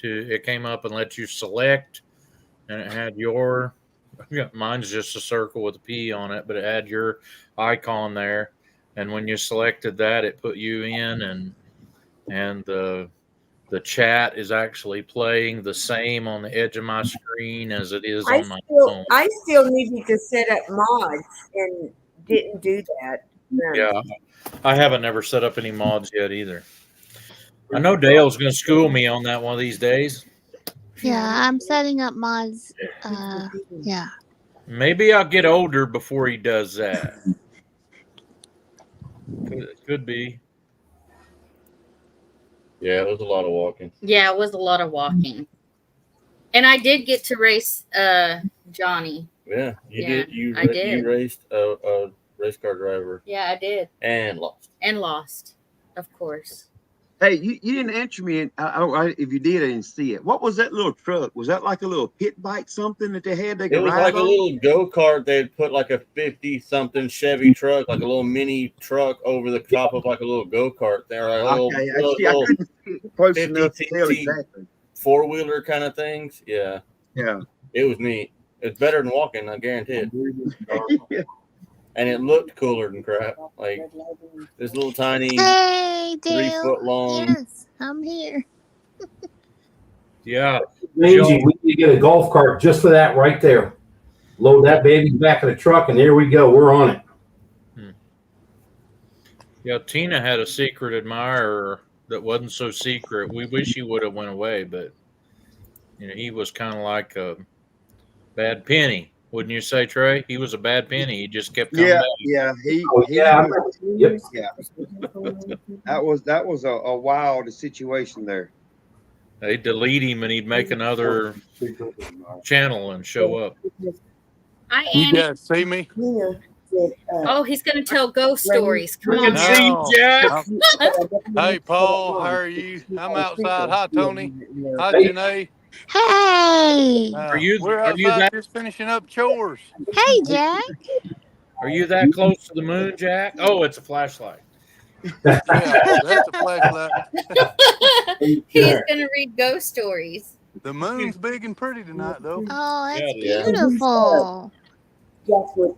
it came up and let you select, and it had your. Mine's just a circle with a P on it, but it had your icon there, and when you selected that, it put you in, and the chat is actually playing the same on the edge of my screen as it is I on my still phone. I still needed to set up mods and didn't do that. Yeah, I haven't never set up any mods yet either. I know Dale's going to school me on that one of these days. Yeah, I'm setting up mods. Yeah. Maybe I'll get older before he does that. Could be. Yeah, it was a lot of walking. Yeah, it was a lot of walking. And I did get to race Johnny. Yeah, you Yeah, did. You I did. You raced a race car driver Yeah, I did. and lost. And lost, of course. Hey, you didn't answer me. And if you did, I didn't see it. What was that little truck? Was that like a little pit bike something that they had? They could It was ride like a on? little go-kart. They'd put like a 50-something Chevy truck, like a little mini truck over the top of like a little go-kart. They're like a Okay, little I couldn't see it close 50 enough to tell cc exactly. four-wheeler kind of things. Yeah, Yeah. it was neat. It's better than walking, I guarantee it. Yeah. And it looked cooler than crap. Like this little tiny Hey, Dale. 3-foot long. Yes, I'm here. Yeah. Angie, we need to get a golf cart just for that right there. Load that baby back of the truck, and here we go. We're on it. Yeah, Tina had a secret admirer that wasn't so secret. We wish he would have went away, but he was kind of like a bad penny, wouldn't you say, Trey? He was a bad penny. He just kept coming back. Yeah. Yep. Yeah. That was a wild situation there. They'd delete him and he'd make another channel and show up. Hi, You Annie. guys see me? Oh, he's going to tell ghost stories. Come We on. can see No. Jack. Hey, Paul, how are you? I'm outside. Hi, Tony. Hi, Hey. Janae. Hey. We're outside just finishing up chores. Hey, Jack. Are you that close to the moon, Jack? Oh, it's a flashlight. Yeah, that's a flashlight. He's going to read ghost stories. The moon's big and pretty tonight, though. Oh, that's Yeah. beautiful. Oh,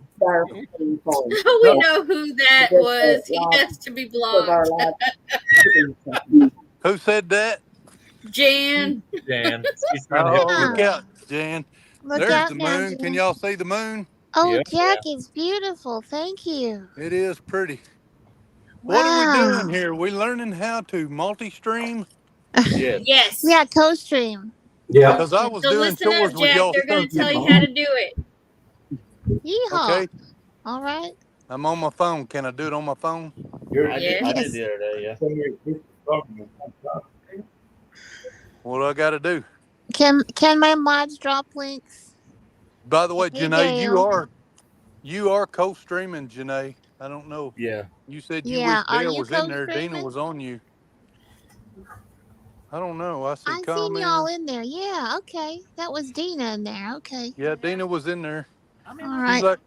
we know who that was. He has to be blocked. Who said that? Jan. Dan. She's trying to Oh, help look you. out, Jan. Look There's out the now, moon. Can Jan. y'all see the moon? Oh, Yeah. Jack, it's beautiful. Thank you. It is pretty. What are we doing here? We learning how to multi-stream? Yes. Yes. Yeah, co-stream. Yeah. Because I was So doing listen chores up, with Jack. y'all. They're going to tell you how to do it. Yeehaw. Okay, All right. I'm on my phone. Can I do it on my phone? I did Yes. the other day, yeah. What do I got to do? Can my mods drop links? By the way, Hey, Janae, Dale. you are co-streaming, Janae. I don't know. Yeah. You said you Yeah, wish are Dale you was in there. Dina co-streaming? was on you. I don't know. I see I seen comments. y'all in there. Yeah, okay. That was Dina in there. Okay. Yeah, Dina was in there. All She's right. like,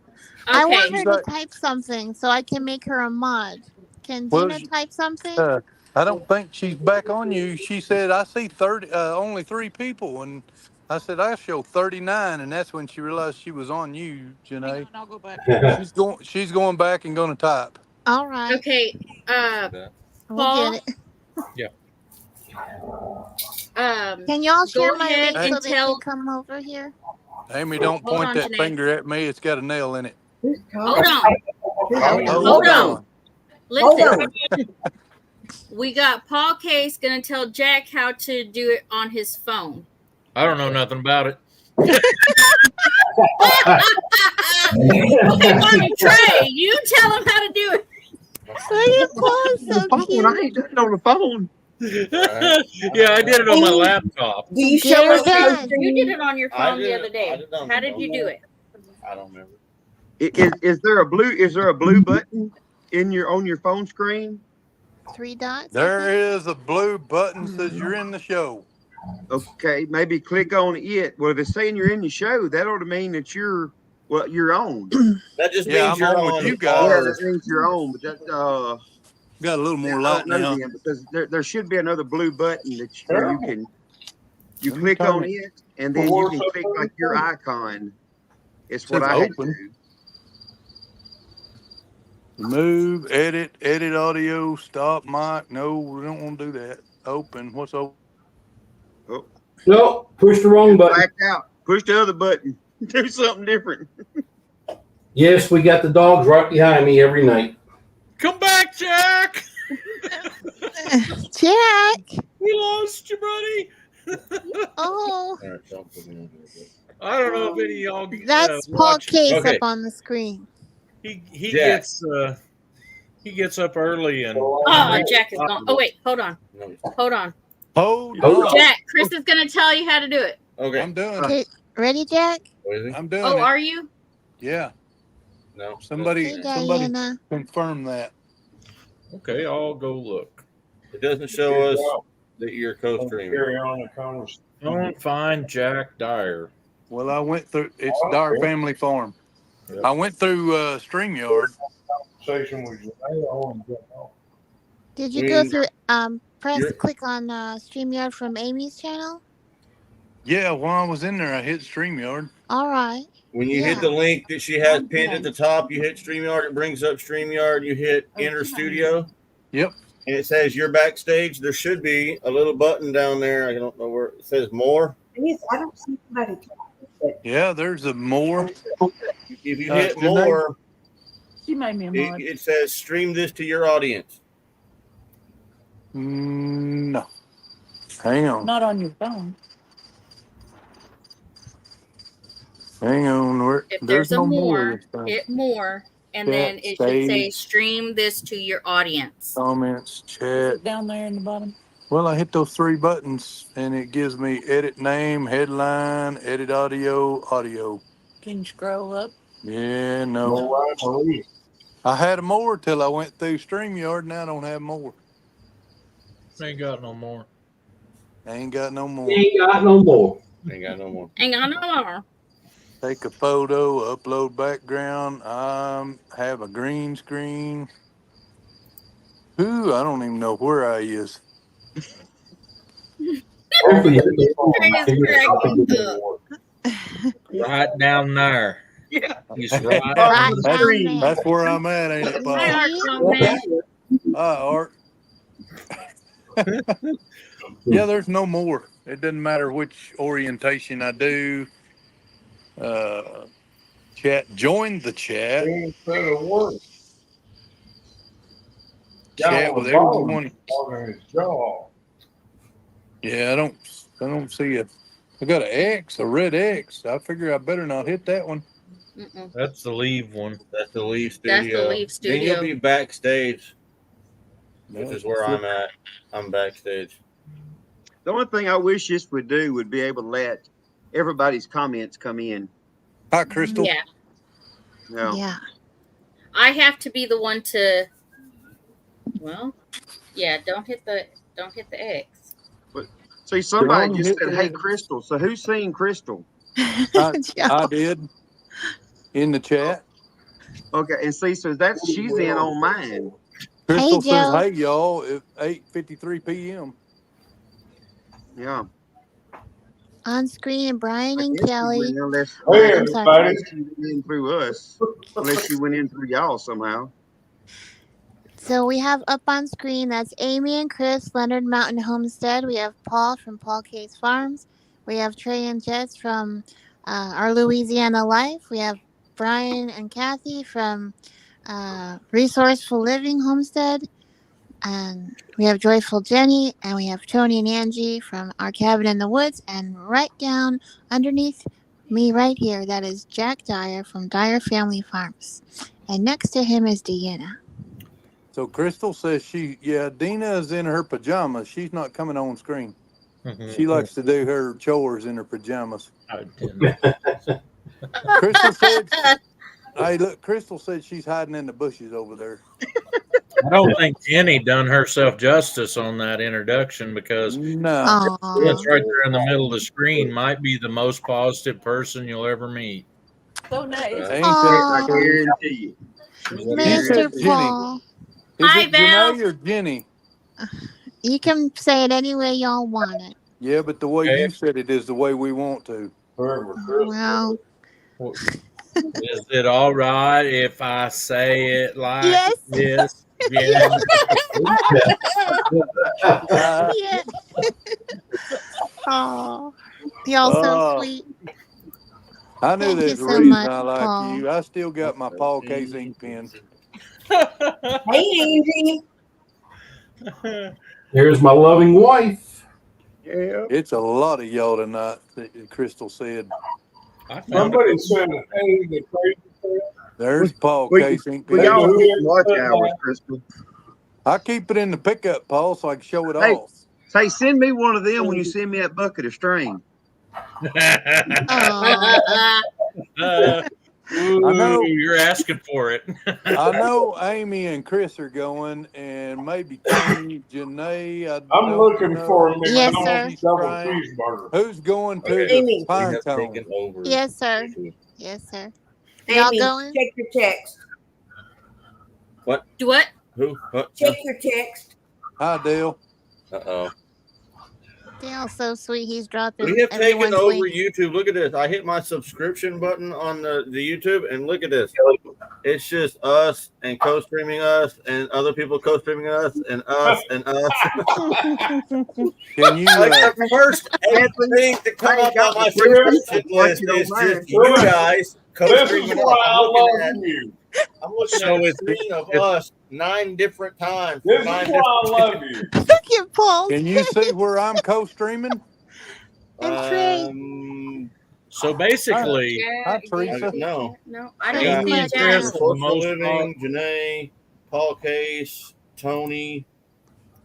I Okay. want her She's to like- type something so I can make her a mod. Can Well, Dina type something? I don't think she's back on you. She said, I see only 3 people. And I said, I show 39. And that's when she realized she was on you, Janae. I'll go back. She's going back and going to type. All right. Okay. We'll Paul? get it. Can Can y'all share Go my ahead link so and they tell- can come over here? Amy, don't Hold point on, that Janae. finger at me. It's got a nail in it. Hold on. Oh, Hold on. Listen. We got Paul Case going to tell Jack how to do it on his phone. I don't know nothing about it. Okay, fine, Trey, you tell him how to do it. Look at Paul, so I cute. ain't done it on the phone. Yeah, I did it on my laptop. Do you Get show her us done. You did it on your I phone the did other it- I day. did it on How my did you phone. do it? I don't remember. Is there a blue button on your phone screen? 3 dots. I There think. is a blue button that says you're in the show. Okay, maybe click on it. Well, if it's saying you're in the show, that ought to mean that you're on. That just Yeah, means I'm you're on with on you the guys. Yeah, bar. that means you're on. But that Got a little more I light don't know now. then, because there should be another blue button that you can. You Let me click turn on it. it, and then you can click like your icon. It's what Says I had to open. do. Move, edit audio, stop mic. No, we don't want to do that. Open. What's open? Oh, No, push the wrong just button. blacked out. Push the other button. Do something different. Yes, we got the dogs right behind me every night. Come back, Jack. Jack. We lost you, buddy. Oh, All right, don't put me on here, I don't know if any of y'all that's Paul watch. Case Okay. up on the screen. He Jack. gets up early and Oh, Jack is gone. Oh wait, hold on. but- no. Hold on. Hold Hold on. Jack, Chris is gonna tell you how to do it. Okay. I'm doing it. Okay, ready, Jack? What is it? I'm doing Oh, it. are you? Yeah. No. Somebody Hey, somebody Diana. confirm that. okay, I'll go look. It doesn't show us that you're co-streaming. Don't find Jack Dyer. Well, I went through. It's Dyer Family Farm. Yep. I went through StreamYard. Did you We- go through press you're- click on StreamYard from Amy's channel? Yeah, while I was in there, I hit StreamYard. All right. When you Yeah. hit the link that she has pinned at the top, you hit StreamYard. It brings up StreamYard. You hit Enter Studio. Yep. And it says you're backstage. There should be a little button down there. I don't know where it says more. Yes, I don't see somebody talking. Yeah, there's a more. If you Uh, hit didn't I- more, She made me a it, mod. it says stream this to your audience. No. Hang on. Not on your phone. Hang on. If There's there's a no more, this time. hit more, and Chat, then it should say stage. stream this to your audience. Comments, Is chat. it down there in the bottom? Well, I hit those three buttons and it gives me edit name, headline, edit audio, audio. Can you scroll up? Yeah, no. I had more till I went through StreamYard. Now I don't have more. Ain't got no more. I ain't got no more. Ain't got no more. Ain't got no more. Hang on, no more. Take a photo, upload background. Have a green screen. Ooh, I don't even know where I is. Right down there. Yeah. He's right. Right That's, down there. that's where I'm at, ain't it, Hi, Bob? Art Comment. Hi, Art. Yeah, there's no more. It doesn't matter which orientation I do. Chat, join the chat. Chat with everyone. Yeah, I don't see a. I got an X, a red X. I figure I better not hit that one. Mm-mm. That's the leave one. That's the Leave Studio. That's the Leave Then Studio. you'll be backstage, which No, is where I'm at. I'm backstage. The only thing I wish this would do would be able to let everybody's comments come in. Hi, Crystal. Yeah, No. Yeah. I have to be the one to. Well, yeah. Don't hit the X. See, somebody Don't just hit said, the "Hey, X. Crystal." So who's seen Crystal? I did in the chat. Okay, and see, so she's in on mine. Crystal says, Joe. "Hey, y'all, at 8:53 p.m." Yeah. On screen, Brian I and guess she Kelly. went in unless, I'm sorry. unless she went in through us, unless she went in through y'all somehow. So we have up on screen, that's Amy and Chris, Lenard Mountain Homestead. We have Paul from Paul Case Farms. We have Trey and Jess from Our Louisiana Life. We have Brian and Kathy from Resourceful Living Homestead. And we have Joyful Jenny, and we have Tony and Angie from Our Cabin in the Woods. And right down underneath me right here, that is Jack Dyer from Dyer Family Farms. And next to him is Deanna. So Crystal says Dina is in her pajamas. She's not coming on screen. She likes to do her chores in her pajamas. I didn't. Crystal said, "Hey, look, Crystal said she's hiding in the bushes over there." I don't think Jenny done herself justice on that introduction because No. it's Aww. right there in the middle of the screen. Might be the most positive person you'll ever meet. So nice. Ain't that I Aww. guarantee you. Mr. Jenny. Paul. Is Hi, it Val. Janae or Jenny? You can say it any way y'all want it. Yeah, but the way Okay. you said it is the way we want to. Well, Is it all right if I say it like yes. this? Yeah. Yeah. Oh, y'all so Oh, sweet. I knew Thank you there's a so reason much, I like Paul. you. I still got my Paul Case ink pen. Hey, Angie. There's my loving wife. Yeah. It's a lot of y'all tonight, Crystal said. I found Somebody said, hey, the crazy There's Paul We, Case ink we pen. all Hey, get watch hours, Crystal. I keep it in the pickup, Paul, so I can show it Hey. off. Say, send me one of them when you send me that bucket of string. Oh, Ooh, know. you're asking for it. I know Amy and Chris are going, and maybe Tony, Janae. I'm don't looking know. for a Yes, McDonald's sir. double Trying. cheeseburger. Who's going to Okay. the Amy. We Pine have Cone? taken over. yes, sir. Yes, sir. Y'all Amy, going? check your text. Do what? Who? What? Check your text. Hi, Dale. Uh-oh. Dale's so sweet. He's dropping We have taken everyone's over link. YouTube. Look at this. I hit my subscription button on the YouTube, and look at this. It's just us and co-streaming us, and other people co-streaming us, and us and us. Can you? Like the first 8 things to come up on my subscription list is just you guys This co-streaming is us. why I love I'm you. looking So at a it's- screen of us 9 different times. This is 9 why I love you. Look at Paul Can you see where I'm co-streaming? and Trey. So basically, Hi, Teresa. No. No, I Trey's don't see Amy and clutching Chris out. for the Social most part. Living, Janae, Paul Case, Tony,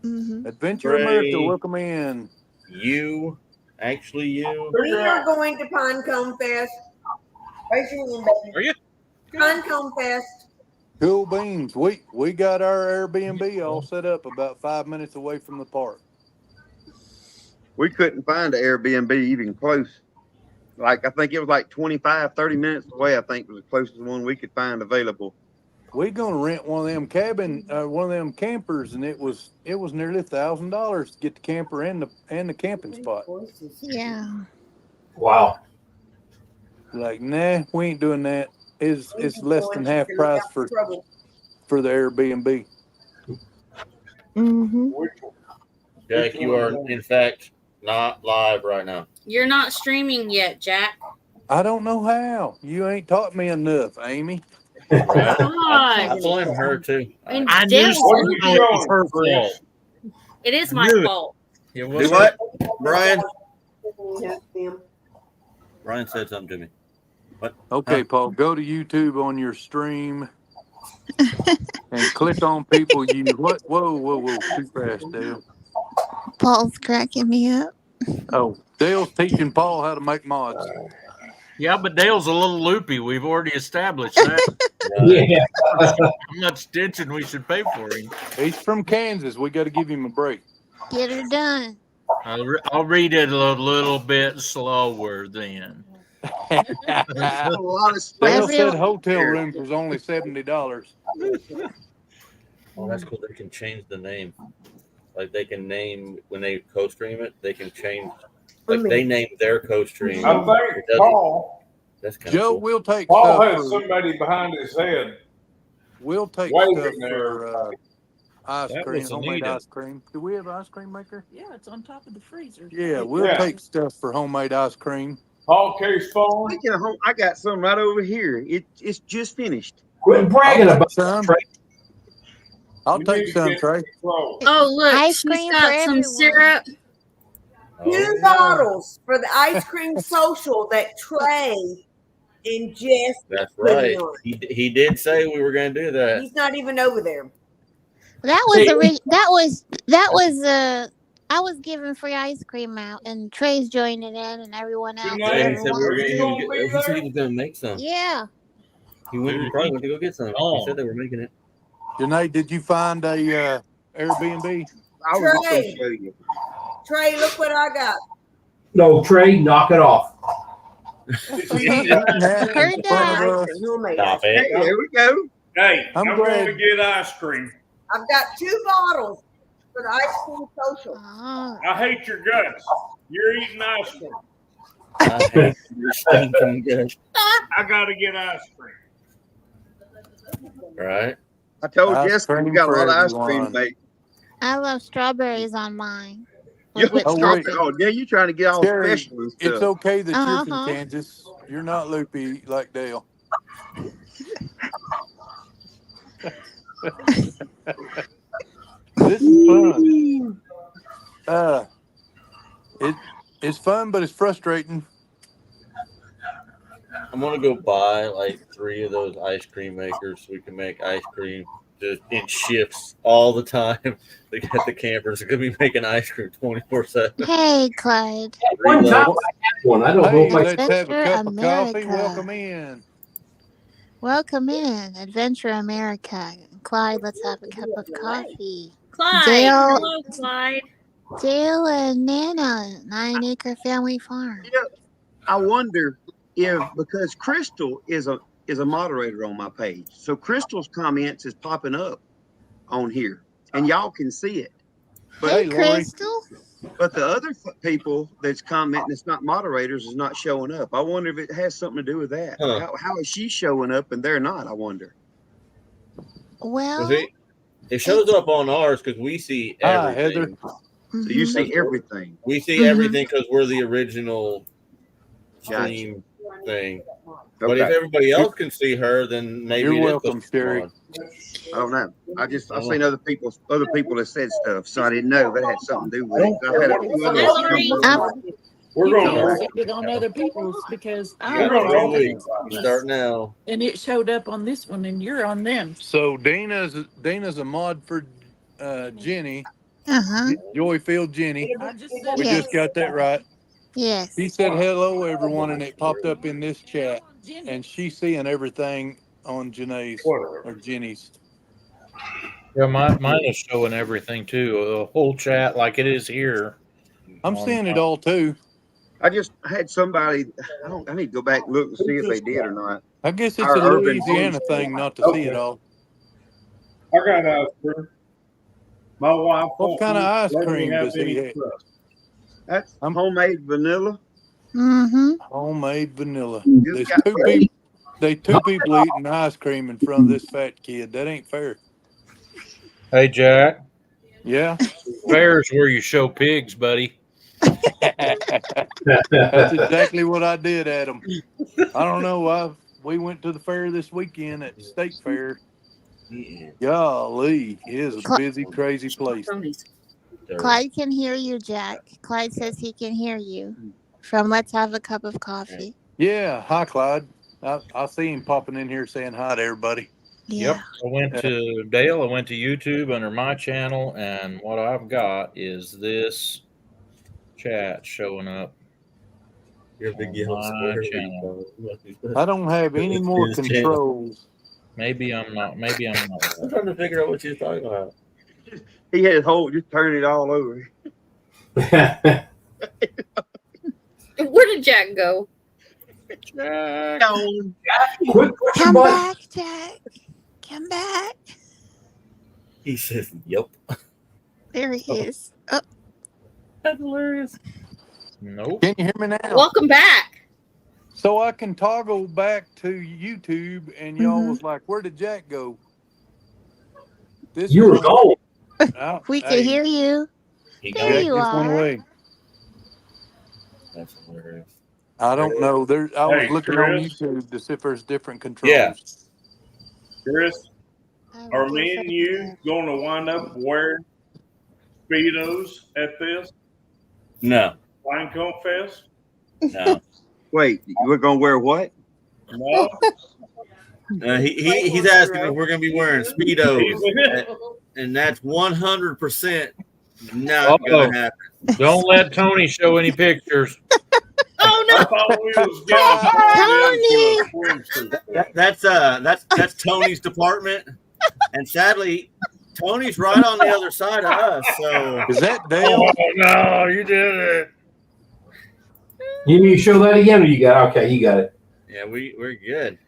Mm-hmm. Adventure Ray. America, welcome in. you, actually you. We are going to Pinecone Fest. Raise your hand, baby. Are you? Pinecone Fest. Cool beans. We got our Airbnb all set up about 5 minutes away from the park. We couldn't find an Airbnb even close. Like, I think it was like 25, 30 minutes away, I think was the closest one we could find available. We're gonna rent one of them one of them campers, and it was nearly $1,000 to get the camper and the camping spot. Yeah. Wow. Like, nah, we ain't doing that. It's less than half price for the Airbnb. Mm-hmm. Jack, you are in fact not live right now. You're not streaming yet, Jack. I don't know how. You ain't taught me enough, Amy. Right? God. I blame her too. And I Dale, knew something was her fault. it is my knew it. fault. It Do was what? Brian? Them. Brian said something to me. Okay, Huh? Paul, go to YouTube on your stream and click on people you what? Whoa, too fast, Dale. Paul's cracking me up. Oh, Dale's teaching Paul how to make mods. Yeah, but Dale's a little loopy. We've already established that. Yeah. How much attention we should pay for him. He's from Kansas. We got to give him a break. Get her done. I'll read it a little bit slower then. A lot of Dale stuff. said hotel rooms was only $70. Oh, that's cool. They can change the name. Like they can name when they co-stream it. They can change. Like they name their co-stream. I think Paul That's kind of Joe, cool. we'll take Paul stuff has for, somebody behind his head. we'll take waving stuff there. for ice That cream, was homemade Anita. ice cream. Do we have an ice cream maker? Yeah, it's on top of the freezer. Yeah, we'll Yeah. take stuff for homemade ice cream. Paul Case phone. Speaking of home, I got some right over here. It's just finished. Quit bragging I'll about take some. Trey. I'll You take need to some, get Trey. control. Oh, look, Ice she's cream got for some everyone. syrup. Oh, 2 bottles for the ice cream social that Trey and Jess. that's put me right. on. He did say we were going to do that. He's not even over there. That was I was giving free ice cream out, and Trey's joining in, and everyone else. Yeah, Yeah, he said we were You going gonna be to. He said there? he was going to make some. Yeah. He probably went to go get some. Oh. He said they were making it. Janae, did you find a Airbnb? I was just Trey. gonna show you. Trey, look what I got. No, Trey, knock it off. Heard that. Ice cream, homemade Stop ice cream. it. Hey, there we go. Hey, I'm I'm glad- going to get ice cream. I've got 2 bottles for the ice cream social. Oh. I hate your guts. You're eating ice cream. I hate your stinking guts. I gotta get ice cream. Right? I told Ice Jessica we cream got a for lot of ice cream everyone. to make. I love strawberries on mine. You With whipped Oh, wait. topping. oh, yeah, you trying to get all Sherry, special and it's stuff. okay that you're from Uh-huh. Kansas. You're not loopy like Dale. This is fun. It's fun, but it's frustrating. I'm gonna go buy like 3 of those ice cream makers so we can make ice cream just in shifts all the time. They got the campers are gonna be making ice cream 24/7. Hey, Clyde. One time I had one. I don't know Hey, if I let's have a Adventure cup of coffee. America. Welcome in. Welcome in, Adventure America. Clyde, let's have a cup of coffee. Clyde. Dale. Hello, Clyde. Dale and Nana, 9 Acre Family Farm. I wonder if because Crystal is a moderator on my page, so Crystal's comments is popping up on here, and y'all can see it. But Hey, Hey, Lori. Crystal. but the other people that's commenting that's not moderators is not showing up. I wonder if it has something to do with that. Huh. How is she showing up and they're not? I wonder. Well, It shows up on ours because we see Hi, everything. Heather. So you see everything. We see Mhm. everything because we're the original Gotcha. stream thing. But if Okay. everybody else can see her, then maybe You're it is welcome, supposed to be Sherry. on. I don't know. I've seen other people that said stuff, so I didn't know that had something to do with it. I've had a few other Hillary. We're You gonna can't roll. see it on other people's because I We're gonna roll. You start now. and it showed up on this one and you're on them. So Dana's a mod for Jenny, uh-huh. Joyfield Jenny. I just said We Yes. just got that right. Yes. He said hello, everyone, and it popped up in this chat. And she's seeing everything on Janae's or Jenny's. Yeah, mine is showing everything too. The whole chat like it is here. I'm seeing it all too. I just had somebody. I need to go back and look and see if they did or not. I guess it's Our a urban Louisiana homestead. thing not to see it all. I got ice cream. My wife. What kind of ice let me cream have does he any have? crust. That's I'm- homemade vanilla. Mm-hmm. Homemade vanilla. Just There's got- two people eating ice cream in front of this fat kid. That ain't fair. Hey Jack, Yeah, fair's where you show pigs, buddy. that's exactly what I did, Adam. I don't know. We went to the fair this weekend at State Fair. Golly, it is a busy, crazy place. Clyde can hear you, Jack. Clyde says he can hear you from Let's Have a Cup of Coffee. Yeah, hi, Clyde. I see him popping in here saying hi to everybody. Yeah. Yep. I went to Dale. I went to YouTube under my channel, and what I've got is this chat showing up. You're a big on yellow my square. channel. I don't have any more His channel. controls. Maybe I'm not. I'm trying to figure out what you're talking about. He had hold, just turn it all over. Where did Jack go? Jack. Quit pushing Come buttons. back, Jack. Come back. He says, "Yep." There he is. Oh, That's hilarious. Nope. Can you hear me now? Welcome back. So I can toggle back to YouTube, and y'all was like, "Where did Jack go?" This You were gone. we can hear you. He There Jack you just went are. away. That's hilarious. I don't know. I was Hey, looking on Chris. YouTube to see if there's different controls. Yeah. Chris, I are will me go and for you that. going to wind up wearing Speedos at this No, Pinecone Fest? no. Wait, we're gonna wear what? No. He's asking if we're gonna be wearing speedos, and that's 100% not gonna happen. Don't let Tony show any pictures. Oh I no. thought we was getting That's Tony's department, and sadly, Tony's right on the other side of us. So Is that Dale? Oh no, you did it. You need to show that again, or you got okay? You got it. yeah, we're good.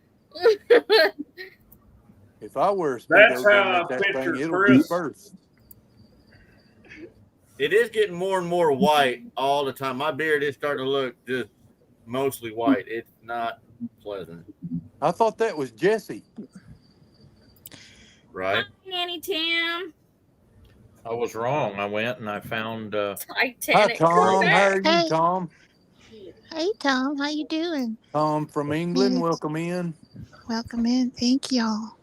If I wear a That's Speedo how gun I at that picture thing, it'll be Chris. first. It is getting more and more white all the time. My beard is starting to look just mostly white. It's not pleasant. I thought that was Jesse. Right? Hi, Nanny Tam. I was wrong. I went and I found. Hi, Titanic. Come Tom. How back. are you, Hey. Tom? Hey, Tom. How you doing? Tom from England. Yes. Welcome in. Welcome in. Thank y'all.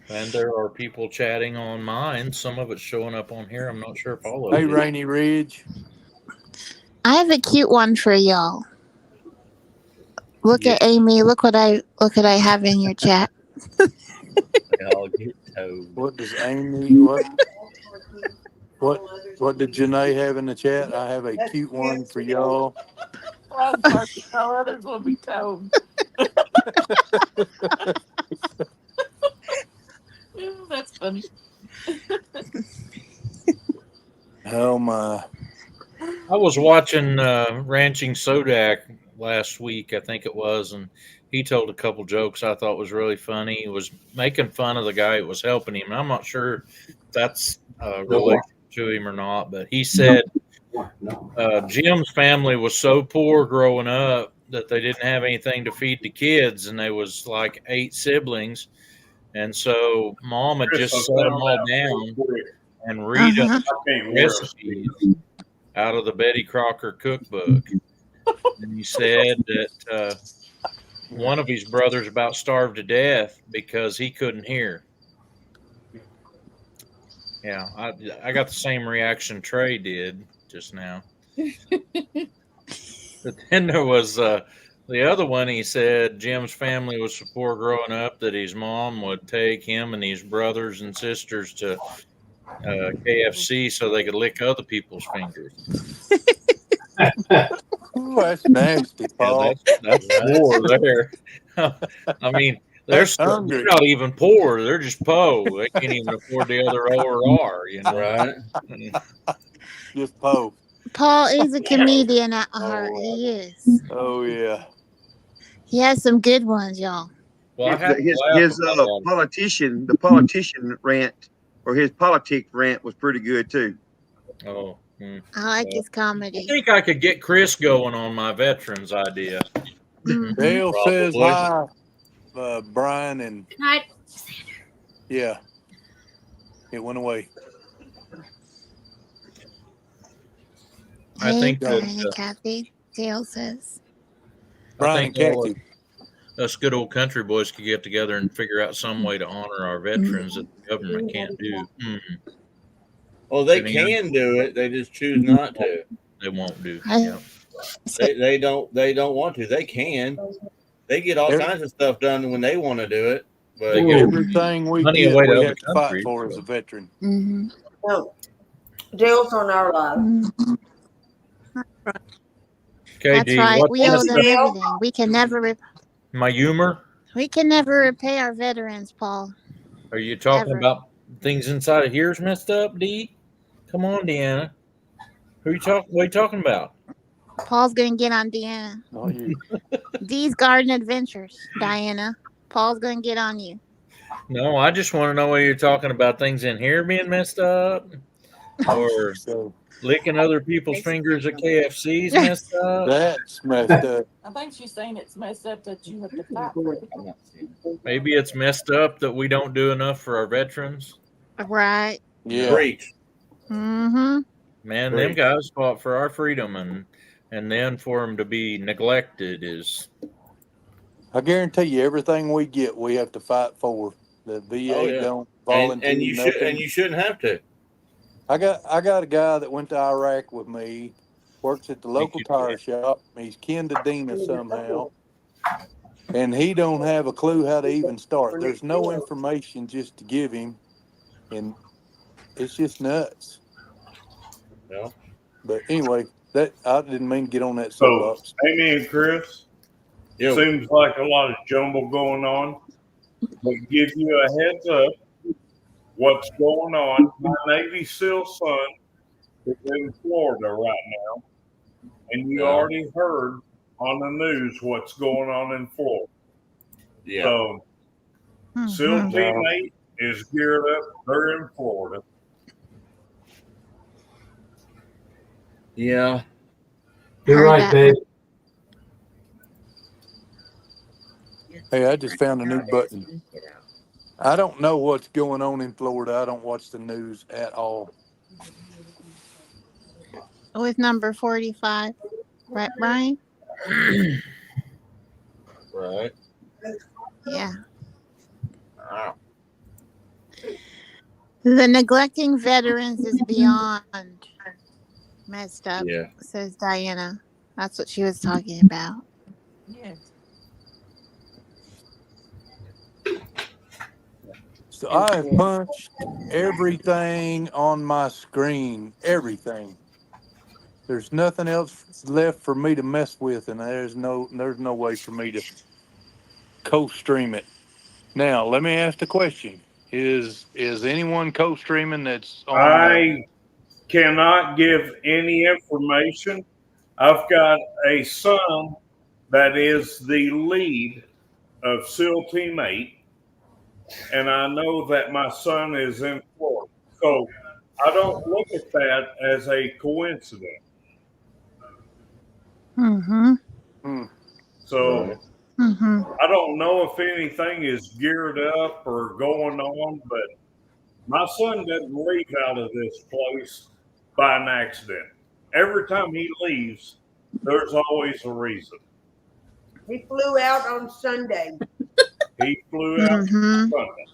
And there are people chatting on mine. Some of it's showing up on here. I'm not sure if all of Hey, it is. Rainy Ridge. I have a cute one for y'all. Look at Amy. Look what I have in your chat. I'll get told. What does Amy? What did Janae have in the chat? I have a cute one for y'all. I'm sorry, no others will be told. That's funny. Oh my! I was watching Ranching Sodak last week, I think it was, and he told a couple jokes I thought was really funny. He was making fun of the guy who was helping him. And I'm not sure if that's related to him or not, but he said Jim's family was so poor growing up that they didn't have anything to feed the kids, and there was like 8 siblings, and so Mom had just set them all down and read them recipes out of the Betty Crocker cookbook. And he said that one of his brothers about starved to death because he couldn't hear. Yeah, I got the same reaction Trey did just now. But then there was the other one. He said Jim's family was so poor growing up that his mom would take him and his brothers and sisters to KFC so they could lick other people's fingers. Ooh, that's nasty, Paul. Yeah, that's poor there. I mean, they're not even poor. They're just po. They can't even afford the other O or R, you know. Right? Just po. Paul is a comedian at heart. He is. Oh yeah. He has some good ones, y'all. Well, his politician rant or his politic rant was pretty good too. Oh, I like his comedy. I think I could get Chris going on my veterans idea. Dale says hi, Brian, and Night. yeah, it went away. I think Brian that and Kathy, Dale says. Brian and Kathy. Us good old country boys could get together and figure out some way to honor our veterans that the government can't do. Well, they can do it. They just choose not to. They won't do. They don't want to. They can. They get all kinds of stuff done when they want to do it. But everything we get, we have to fight for as a veteran. Mm-hmm. No, Dale's on our live. Okay, that's right. We owe them everything. We can never. My humor. We can never repay our veterans, Paul. Are you talking about things inside of here's messed up, D? Come on, Deanna. Who you talking? What are you talking about? Paul's gonna get on Deanna. Not you. These garden adventures, Diana. Paul's gonna get on you. No, I just want to know what you're talking about. Things in here being messed up, or licking other people's fingers at KFC's messed up. That's messed up. I think she's saying it's messed up that you have to fight for it. Maybe it's messed up that we don't do enough for our veterans. Right. Yeah. Great. Mm-hmm. Man, them guys fought for our freedom, and then for them to be neglected is. I guarantee you, everything we get, we have to fight for. The VA don't volunteer. And you shouldn't have to. I got a guy that went to Iraq with me, works at the local tire shop. He's kin to Dina somehow, and he don't have a clue how to even start. There's no information just to give him, and it's just nuts. Yeah. But anyway, that I didn't mean to get on that soapbox. So, Amy and Chris, seems like a lot of jumble going on. But give you a heads up what's going on. My Navy SEAL son is in Florida right now. And you already heard on the news what's going on in Florida. Yeah. So SEAL Team 8 is geared up. They're in Florida. Yeah. You're Heard right, that. babe. Hey, I just found a new button. I don't know what's going on in Florida. I don't watch the news at all. With number 45. Right, Brian? Right. Yeah. Wow. The neglecting veterans is beyond messed up, Yeah. says Diana. That's what she was talking about. Yes. So I have punched everything on my screen. Everything. There's nothing else left for me to mess with, and there's no way for me to co-stream it. Now, let me ask the question: Is anyone co-streaming that's on? I cannot give any information. I've got a son that is the lead of SEAL Team 8, and I know that my son is in Florida. So I don't look at that as a coincidence. Mm-hmm. So Mm-hmm. I don't know if anything is geared up or going on, but my son doesn't leave out of this place by an accident. Every time he leaves, there's always a reason. He flew out on Sunday. He flew out Mm-hmm. Sunday.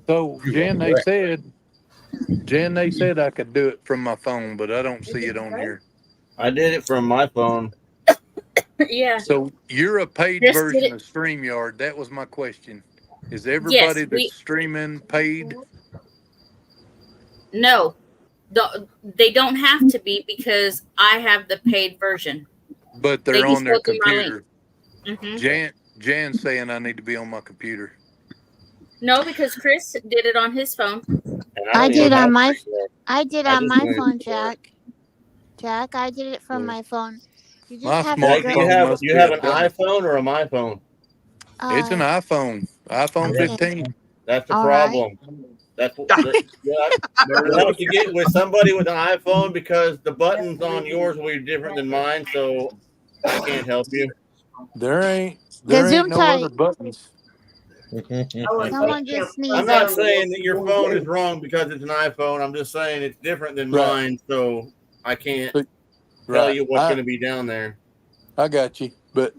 So Jen, they said I could do it from my phone, but I don't see it on here. I did it from my phone. Yeah. So you're a paid Just did version it. of StreamYard. That was my question. Is everybody that's streaming paid? No, they don't have to be because I have the paid version. But They they're just on their go through my link. computer. Jan's saying I need to be on my computer. No, because Chris did it on his phone. I did on my just phone, Jack. Jack, I did it from my phone. You just My have smart to Do go. you have must you be have a an dummy. iPhone or a my phone? It's an iPhone. iPhone Okay. 15. That's the All right. problem. That's what you'll have to get with somebody with an iPhone because the buttons on yours will be different than mine, so I can't help you. There ain't no other buttons. Someone just sneezed. I'm not saying that your phone is wrong because it's an iPhone. I'm just saying it's different than mine, so I can't tell you what's going to be down there. I got you, but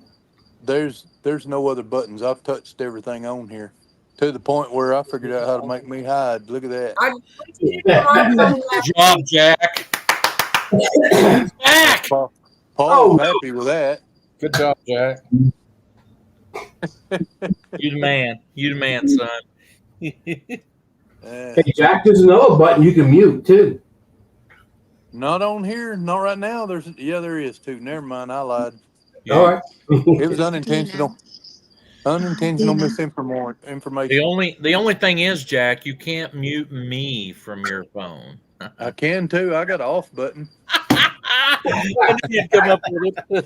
there's no other buttons. I've touched everything on here to the point where I figured out how to make me hide. Look at that. Good job, Jack. Jack. Paul's happy with that. Good job, Jack. You the man. You the man, son. Hey, Jack, there's another button you can mute too. Not on here. Not right now. There is too. Never mind. I lied. All right. It was unintentional. Unintentional misinformation. The only thing is, Jack, you can't mute me from your phone. I can too. I got an off button. I knew you'd come up with it.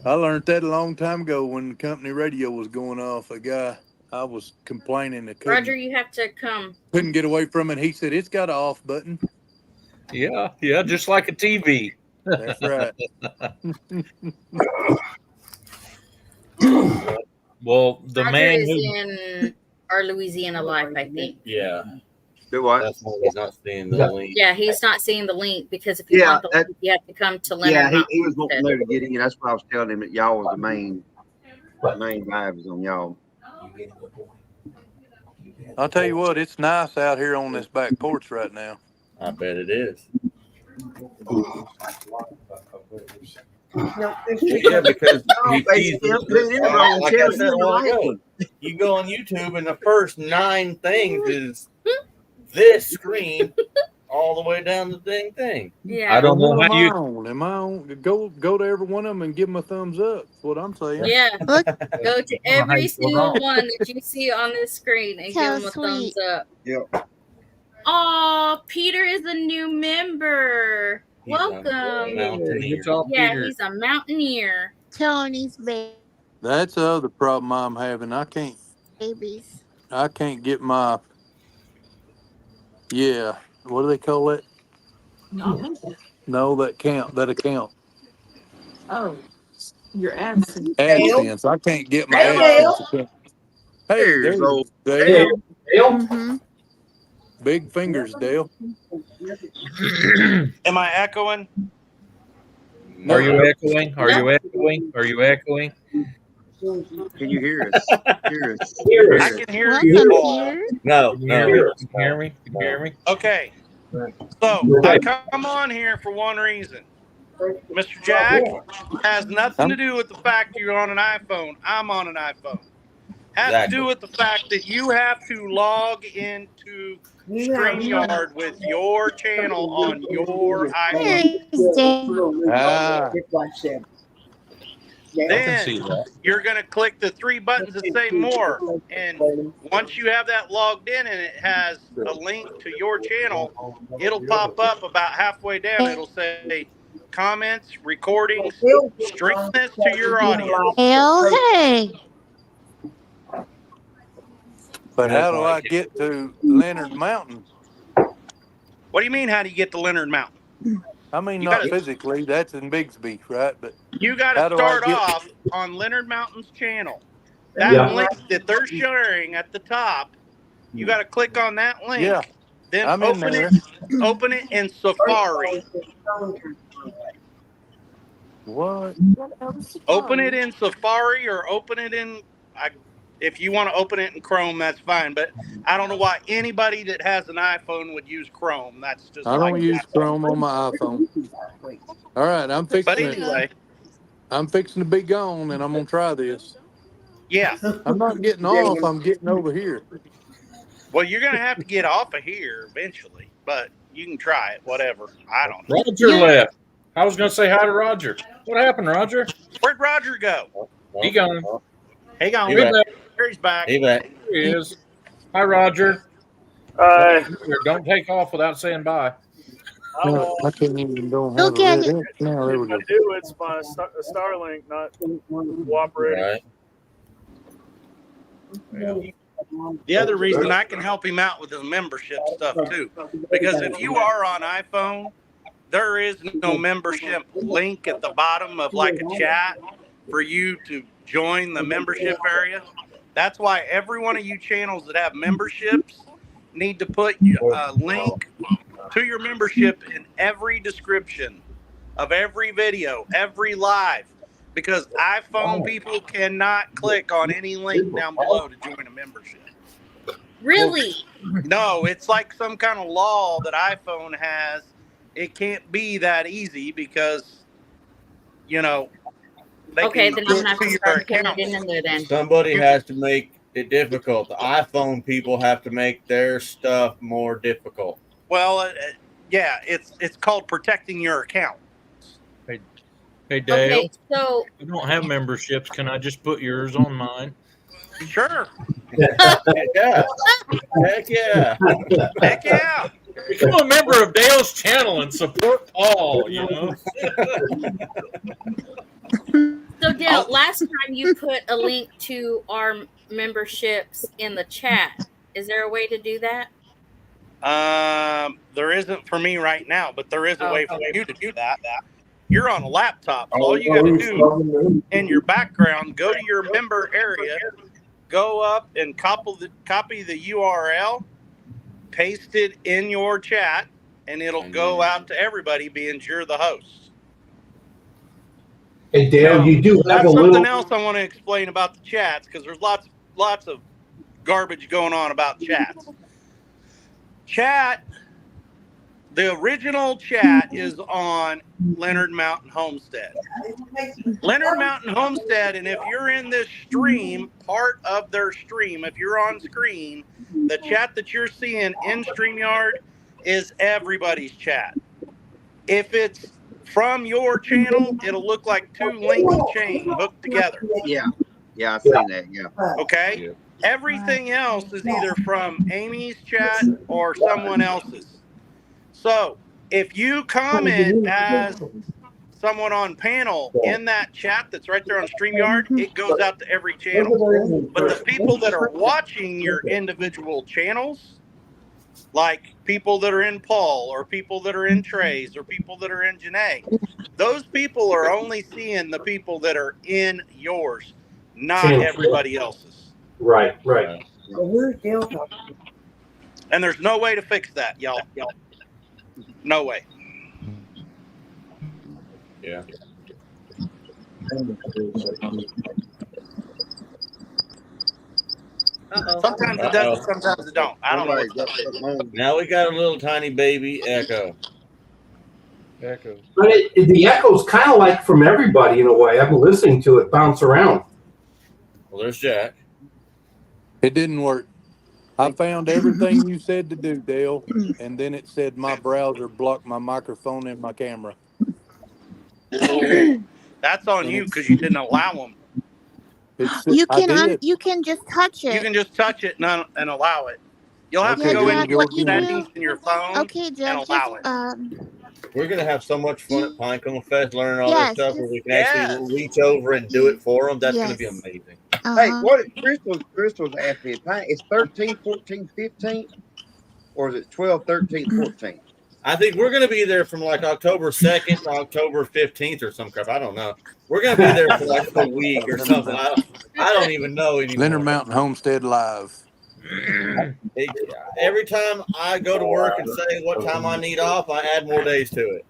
I learned that a long time ago when the company radio was going off. A guy, I was complaining that Roger, you have to come. couldn't get away from it. He said, it's got an off button. Yeah, just like a TV. That's right. Well, the Roger man is who in our Louisiana life, I think. Yeah. Do what? That's why he's not seeing the link. Yeah, he's not seeing the link because if you want the link, you have to come to Lenard Yeah, Mountain he was wanting Homestead. there to get in. That's what I was telling him, that y'all was the main vibe is on y'all. I'll tell you what, it's nice out here on this back porch right now. I bet it is. Yeah, because like I said a while ago, you go on YouTube and the first 9 things is this screen all the way down the dang thing. Yeah. I don't know how you. Am I on? Go to every one of them and give them a thumbs up. That's what I'm saying. Yeah. Go to every single on. one that you see on this screen and give them a thumbs up. Yep. Oh, Peter is a new member. Welcome. Yeah, he's a mountaineer. Tony's That's the other problem I'm having. I can't babies. get my Yeah. What do they call it? No, that account. Oh, your AdSense. AdSense. I can't get my Hey, AdSense account. Hey, There's there's old Dale. Dale. Dale? Mm-hmm. Big fingers, Dale. Am I echoing? Are you echoing? Are you echoing? Are you echoing? Can you hear us? Hear us? Hear I us. can hear Welcome you all. here. No, Can you no. hear me? Can you hear me? Can you hear me? Okay. So I come on here for one reason. Mr. Jack has nothing to do with the fact you're on an iPhone. I'm on an iPhone. Has to Exactly. do with the fact that you have to log into StreamYard with your channel on your iPhone. There's Dale. Ah. I can see Then that. you're going to click the three buttons that say more. And once you have that logged in and it has a link to your channel, it'll pop up about halfway down. It'll say comments, recordings, stream this to your audience. Dale, hey. But how do I get to Lenard Mountain? What do you mean, how do you get to Leonard Mountain? I mean, You not gotta- physically. That's in Bixby, right? But You got How to do I start get- off on Leonard Mountain's channel. That Yeah. link that they're sharing at the top, you got to click on that link. Yeah, Then I'm in open there. open it in Safari. What? Open it in Safari or open it in. If you want to open it in Chrome, that's fine. But I don't know why anybody that has an iPhone would use Chrome. That's just. I don't use Chrome on my iPhone. All right, I'm But fixing it. anyway, I'm fixing to be gone, and I'm gonna try this. yeah. I'm not getting off. I'm getting over here. Well, you're gonna have to get off of here eventually, but you can try it. Whatever. I don't know. Roger left. I was going to say hi to Roger. What happened, Roger? Where'd Roger go? He gone. Hey, gone. He back. There he's back. He back. Here he is. Hi, Roger. Here, don't take off without saying bye. No, I can't even go and Go have a get red it. ink. Now there we go. do, it's my Starlink not cooperating. Right. The other reason I can help him out with his membership stuff too, because if you are on iPhone, there is no membership link at the bottom of like a chat for you to join the membership area. That's why every one of you channels that have memberships need to put a link to your membership in every description of every video, every live, because iPhone people cannot click on any link down below to join a membership. Really? No, it's like some kind of law that iPhone has. It can't be that easy because, you know, they Okay, can then I'm get gonna have to to your start putting account. it in there then. Somebody has to make it difficult. The iPhone people have to make their stuff more difficult. Well, yeah, it's called protecting your account. Hey, Dale. Okay, so I don't have memberships. Can I just put yours on mine? Sure. Yeah. Heck yeah. Heck yeah. Become a member of Dale's channel and support Paul, you know? So Dale, last time you put a link to our memberships in the chat. Is there a way to do that? There isn't for me right now, but there is a way for you to do that. You're on a laptop, so all you got to do in your background, go to your member area, go up and copy the URL, paste it in your chat, and it'll go out to everybody, being you're the host. Hey, Dale, you do have That's a something little. else I want to explain about the chats, because there's lots of garbage going on about chats. Chat, the original chat is on Lenard Mountain Homestead. Lenard Mountain Homestead, and if you're in this stream, part of their stream, if you're on screen, the chat that you're seeing in StreamYard is everybody's chat. If it's from your channel, it'll look like two links chain hooked together. Yeah, I've seen that. Yeah. Okay? Everything else is either from Amy's chat or someone else's. So if you comment as someone on panel in that chat that's right there on StreamYard, it goes out to every channel. But the people that are watching your individual channels, like people that are in Paul or people that are in Trey's or people that are in Janae. Those people are only seeing the people that are in yours, not everybody else's. Right. Well, who's Dale talking to? And there's no way to fix that, y'all. No way. Yeah. Sometimes it does, sometimes it don't. I don't know what's up. Now we got a little tiny baby echo. Echo. But the echo's kind of like from everybody in a way. I've been listening to it bounce around. Well, there's Jack. It didn't work. I found everything you said to do, Dale, and then it said my browser blocked my microphone and my camera. That's on you because you didn't allow them. You can just touch it. You can just touch it and allow it. You'll have to go into your settings in your phone and allow it. We're gonna have so much fun at Pinecone Fest, learning all this stuff where we can actually reach over and do it for them. That's gonna be amazing. Hey, what Crystal's asked me? It's 13, 14, 15, or is it 12, 13, 14? I think we're gonna be there from like October 2nd to October 15th or some crap. I don't know. We're gonna be there for like a week or something. I don't even know anymore. Leonard Mountain Homestead Live. Every time I go to work and say what time I need off, I add more days to it.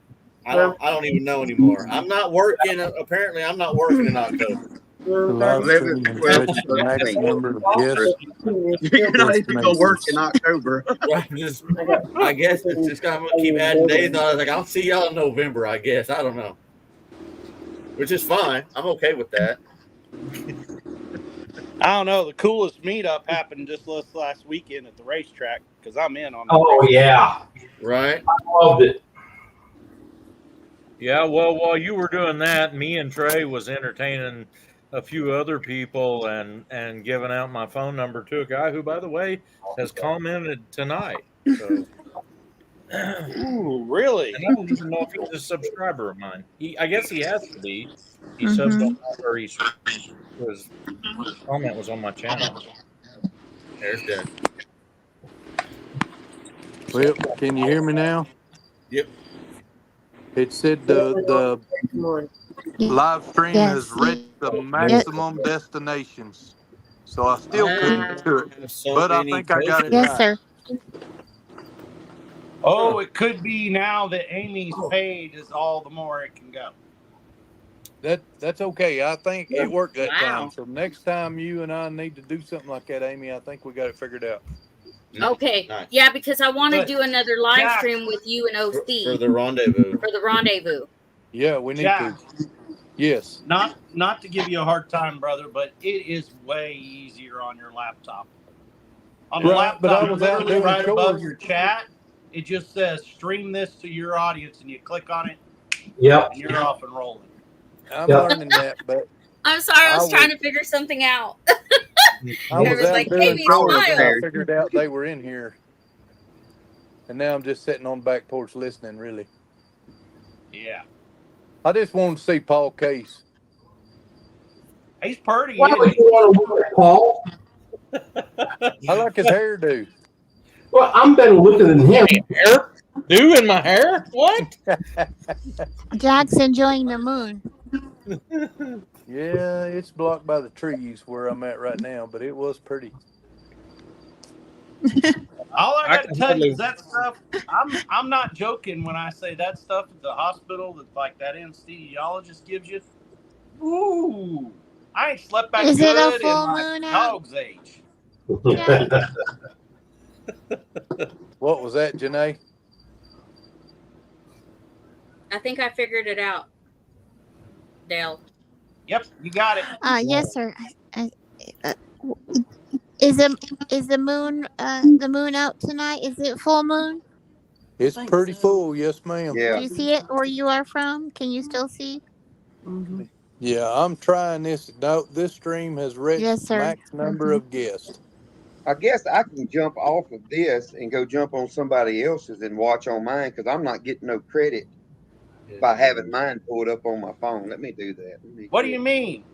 I don't even know anymore. I'm not working. Apparently, I'm not working in October. You're not even going to work in October. I guess it's just gonna keep adding days. And I was like, I'll see y'all in November. I guess I don't know, which is fine. I'm okay with that. I don't know. The coolest meetup happened just last weekend at the racetrack because I'm in on. Oh yeah, right. I loved it. Yeah, well, while you were doing that, me and Trey was entertaining a few other people and giving out my phone number to a guy who, by the way, has commented tonight. So, ooh, really? And I don't even know if he's a subscriber of mine. I guess he has to be. He subbed on or his comment was on my channel. There's that. Well, can you hear me now? Yep. It said the live stream has reached the maximum destinations. So I still couldn't do it. But I think I got it right. Yes, sir. Oh, it could be now that Amy's page is all the more it can go. That's okay. I think it worked that time. So next time you and I need to do something like that, Amy, I think we got it figured out. Okay. Nice. Yeah, because I want to do another live stream with you and OC. For the rendezvous. For the rendezvous. Yeah, we need to. Yes. Not to give you a hard time, brother, but it is way easier on your laptop. On the laptop, but I was literally right above your chat. It just says stream this to your audience, and you click on it. Yep. And you're off and rolling. I'm learning that, but I'm sorry, I was trying to figure something out. I was like, maybe I figured out they were in here. And now I'm just sitting on the back porch listening, really. Yeah. I just wanted to see Paul Case. He's pretty. Why would you want to look at Paul? I like his hairdo. Well, I'm better looking than him. Hairdo in my hair? What? Jack's enjoying the moon. Yeah, it's blocked by the trees where I'm at right now, but it was pretty. All I got to tell you is that stuff. I'm not joking when I say that stuff at the hospital that like that anesthesiologist gives you. Ooh, I ain't slept back is good it a full in my moon dog's age. What was that, Janae? I think I figured it out, Dale. Yep, you got it. Yes, sir. Is the moon out tonight? Is it full moon? It's pretty full, yes, ma'am. Yeah. Do you see it where you are from? Can you still see? Mm-hmm. Yeah, I'm trying this. No, this stream has reached max number of guests. I guess I can jump off of this and go jump on somebody else's and watch on mine because I'm not getting no credit by having mine pulled up on my phone. Let me do that. What do you mean?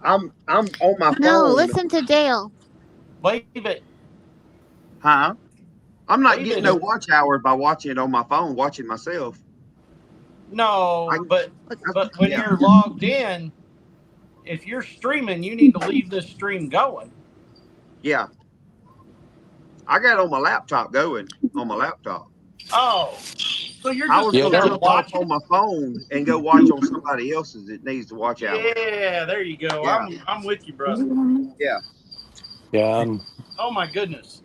I'm on my phone. No, listen to Dale. Leave it. Huh? I'm not getting no watch hours by watching it on my phone, watching myself. No, but when you're logged in, if you're streaming, you need to leave this stream going. Yeah. I got it on my laptop going on my laptop. Oh, so you're I just was gonna gonna watch on my phone and go watch on somebody else's that needs to watch out. Yeah, there you go. Yeah. I'm with you, brother. Yeah. Yeah, Oh my goodness.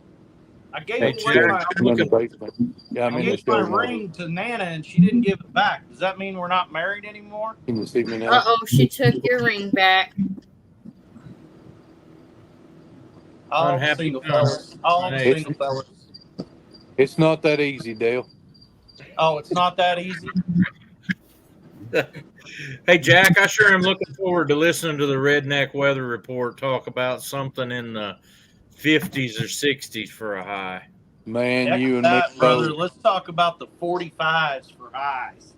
I gave Hey, away Jared, my, I'm in the basement. Yeah, I'm I in the gave my show now. ring to Nana and she didn't give it back. Does that mean we're not married anymore? Can you see me now? Uh-oh, she took your ring back. All Unhappy single parents. fellas. All Hey. single fellas. It's not that easy, Dale. Oh, it's not that easy. Hey, Jack, I sure am looking forward to listening to the Redneck Weather Report talk about something in the 50s or 60s for a high. Man, Heck you with and me that, brother. both. Let's talk about the 45s for highs.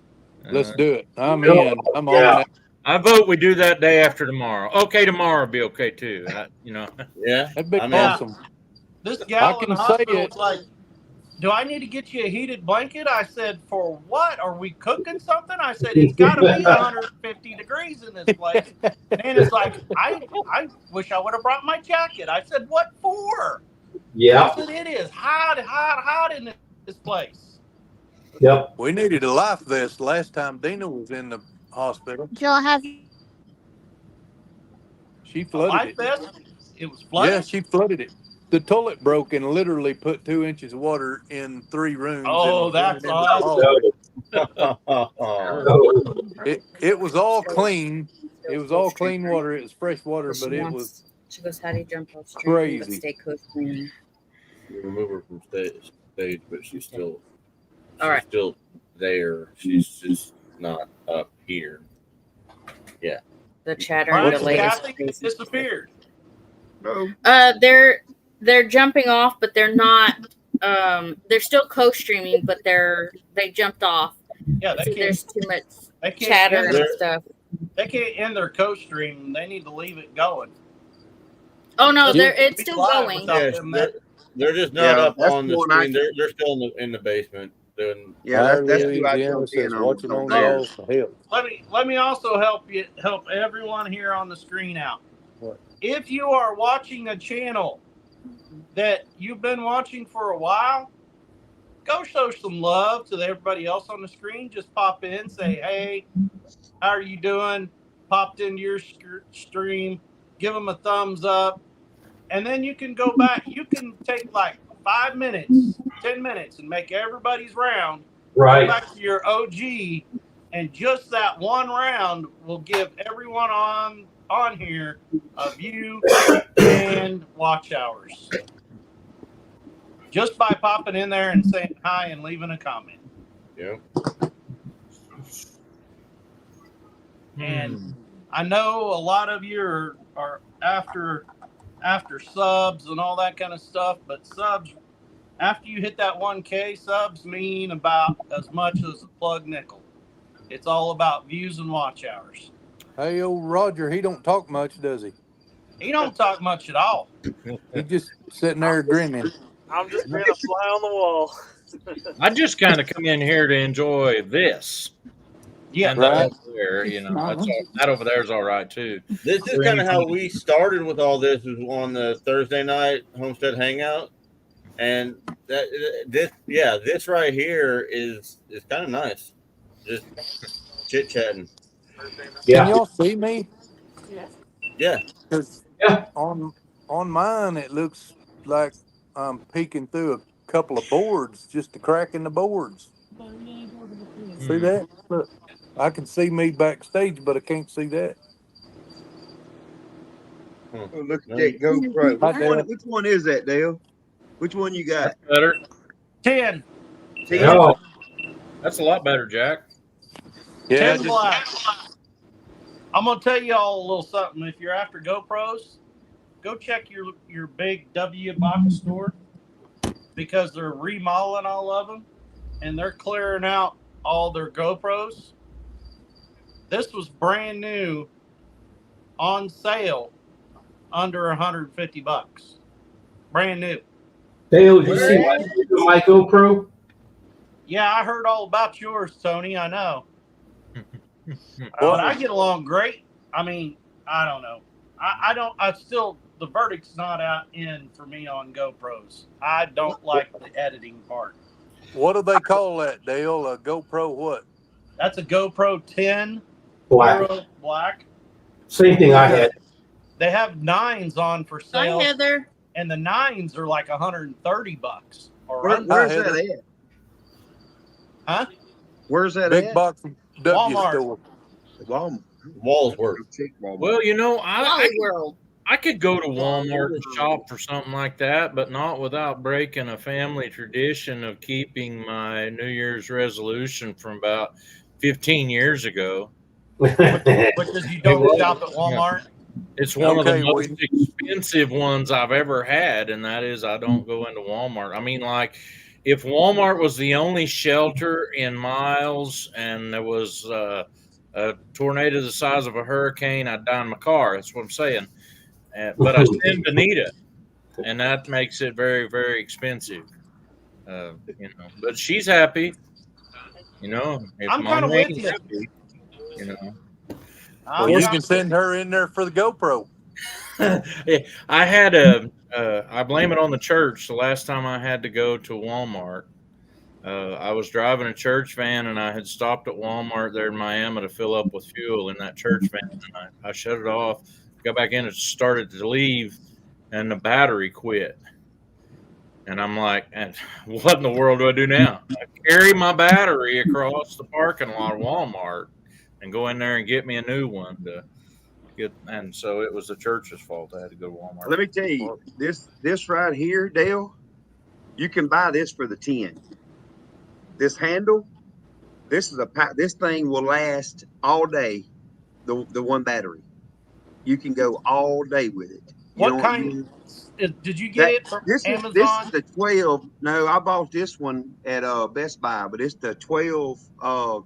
Let's do it. I'm in. I'm on that. I vote we do that day after tomorrow. Okay, tomorrow will be okay too. Yeah, That'd be I mean, awesome. This gal I in the can say hospital it. was like, do I need to get you a heated blanket? I said, for what? Are we cooking something? I said, it's got to be 150 degrees in this place. And it's like, I wish I would have brought my jacket. I said, what for? Yeah. I said, it is hot in this place. Yep. We needed a life vest last time Dina was in the hospital. Joe, have She A flooded life it. vest? It was flooded? Yeah, she flooded it. The toilet broke and literally put 2 inches of water in 3 rooms. Oh, and that's running into the hallway. It was all clean. It was all clean water. It was fresh water, but it was She goes, how do you jump off street? crazy. Stay clean. remove her from stage, but she's still All right. still there. She's just not up here. Yeah. The chattering Brian delays. Kathy disappeared. No. They're jumping off, but they're not. They're still co-streaming, but they jumped off. Yeah, they There's can't. too much They can't chatter end and their, stuff. they can't end their co-stream. They need to leave it going. Oh no, Yeah. it's Be still live going. without Yes, them there. they're just not up that's on the one I screen. They're still in the basement doing. Yeah, that's who I Louisiana jumped says in watching on there. y'all for help. Let me also help everyone here on the screen out. What? If you are watching a channel that you've been watching for a while, go show some love to everybody else on the screen. Just pop in, say, hey, how are you doing? Popped into your stream, give them a thumbs up, and then you can go back. You can take like 5 minutes, 10 minutes, and make everybody's round. Right. Go back to your OG, and just that one round will give everyone on here a view and watch hours. Just by popping in there and saying hi and leaving a comment. Yeah. And I know a lot of you are after subs and all that kind of stuff, but subs, after you hit that 1K, subs mean about as much as a plug nickel. It's all about views and watch hours. Hey, old Roger, he don't talk much, does he? He don't talk much at all. He just sitting there grinning. I'm just being a fly on the wall. I just kind of come in here to enjoy this. Yeah, and right. that over there, that over there is all right too. This is kind of how we started with all this. Was on the Thursday night Homestead Hangout, and this right here is kind of nice. Just chit chatting. Can y'all see me? Yeah. Yeah. On mine, it looks like I'm peeking through a couple of boards, just a crack in the boards. See that? Look, I can see me backstage, but I can't see that. Oh, look at that GoPro. Which one is that, Dale? Which one you got? That's better. 10. Oh. That's a lot better, Jack. Yeah, 10 black. I'm gonna tell you all a little something. If you're after GoPros, go check your big W box store, because they're remodeling all of them and they're clearing out all their GoPros. This was brand new on sale under $150. Brand new. Dale, did you see my GoPro? Yeah, I heard all about yours, Tony. I know. But I get along great. I mean, I don't know. The verdict's not out in for me on GoPros. I don't like the editing part. What do they call that, Dale? A GoPro what? That's a GoPro 10 Black. Black. Same thing I had. They have 9s on for sale. Hi, Heather. And the 9s are like $130. Where's that at? Huh? Where's that Big at? box W Walmart. store. Walsworth. Well, you know, Wally World. I could go to Walmart and shop for something like that, but not without breaking a family tradition of keeping my New Year's resolution from about 15 years ago. Which is you don't shop at Walmart? It's one of the most expensive ones I've ever had, and that is I don't go into Walmart. I mean, like, if Walmart was the only shelter in Miles and there was a tornado the size of a hurricane, I'd die in my car. That's what I'm saying. But I send Anita, and that makes it very, very expensive. You know, but she's happy. You know, if I'm kind of with you. Happy, you know. Well, you can send her in there for the GoPro. I had I blame it on the church. The last time I had to go to Walmart, I was driving a church van, and I had stopped at Walmart there in Miami to fill up with fuel in that church van. And I shut it off, got back in, and started to leave, and the battery quit. And I'm like, what in the world do I do now? I carry my battery across the parking lot of Walmart and go in there and get me a new one to get. And so it was the church's fault. I had to go to Walmart. Let me tell you, this right here, Dale, you can buy this for the 10. This handle, this thing will last all day. The one battery, you can go all day with it. What kind? Did you get it from Amazon? This is the 12. No, I bought this one at Best Buy, but it's the 12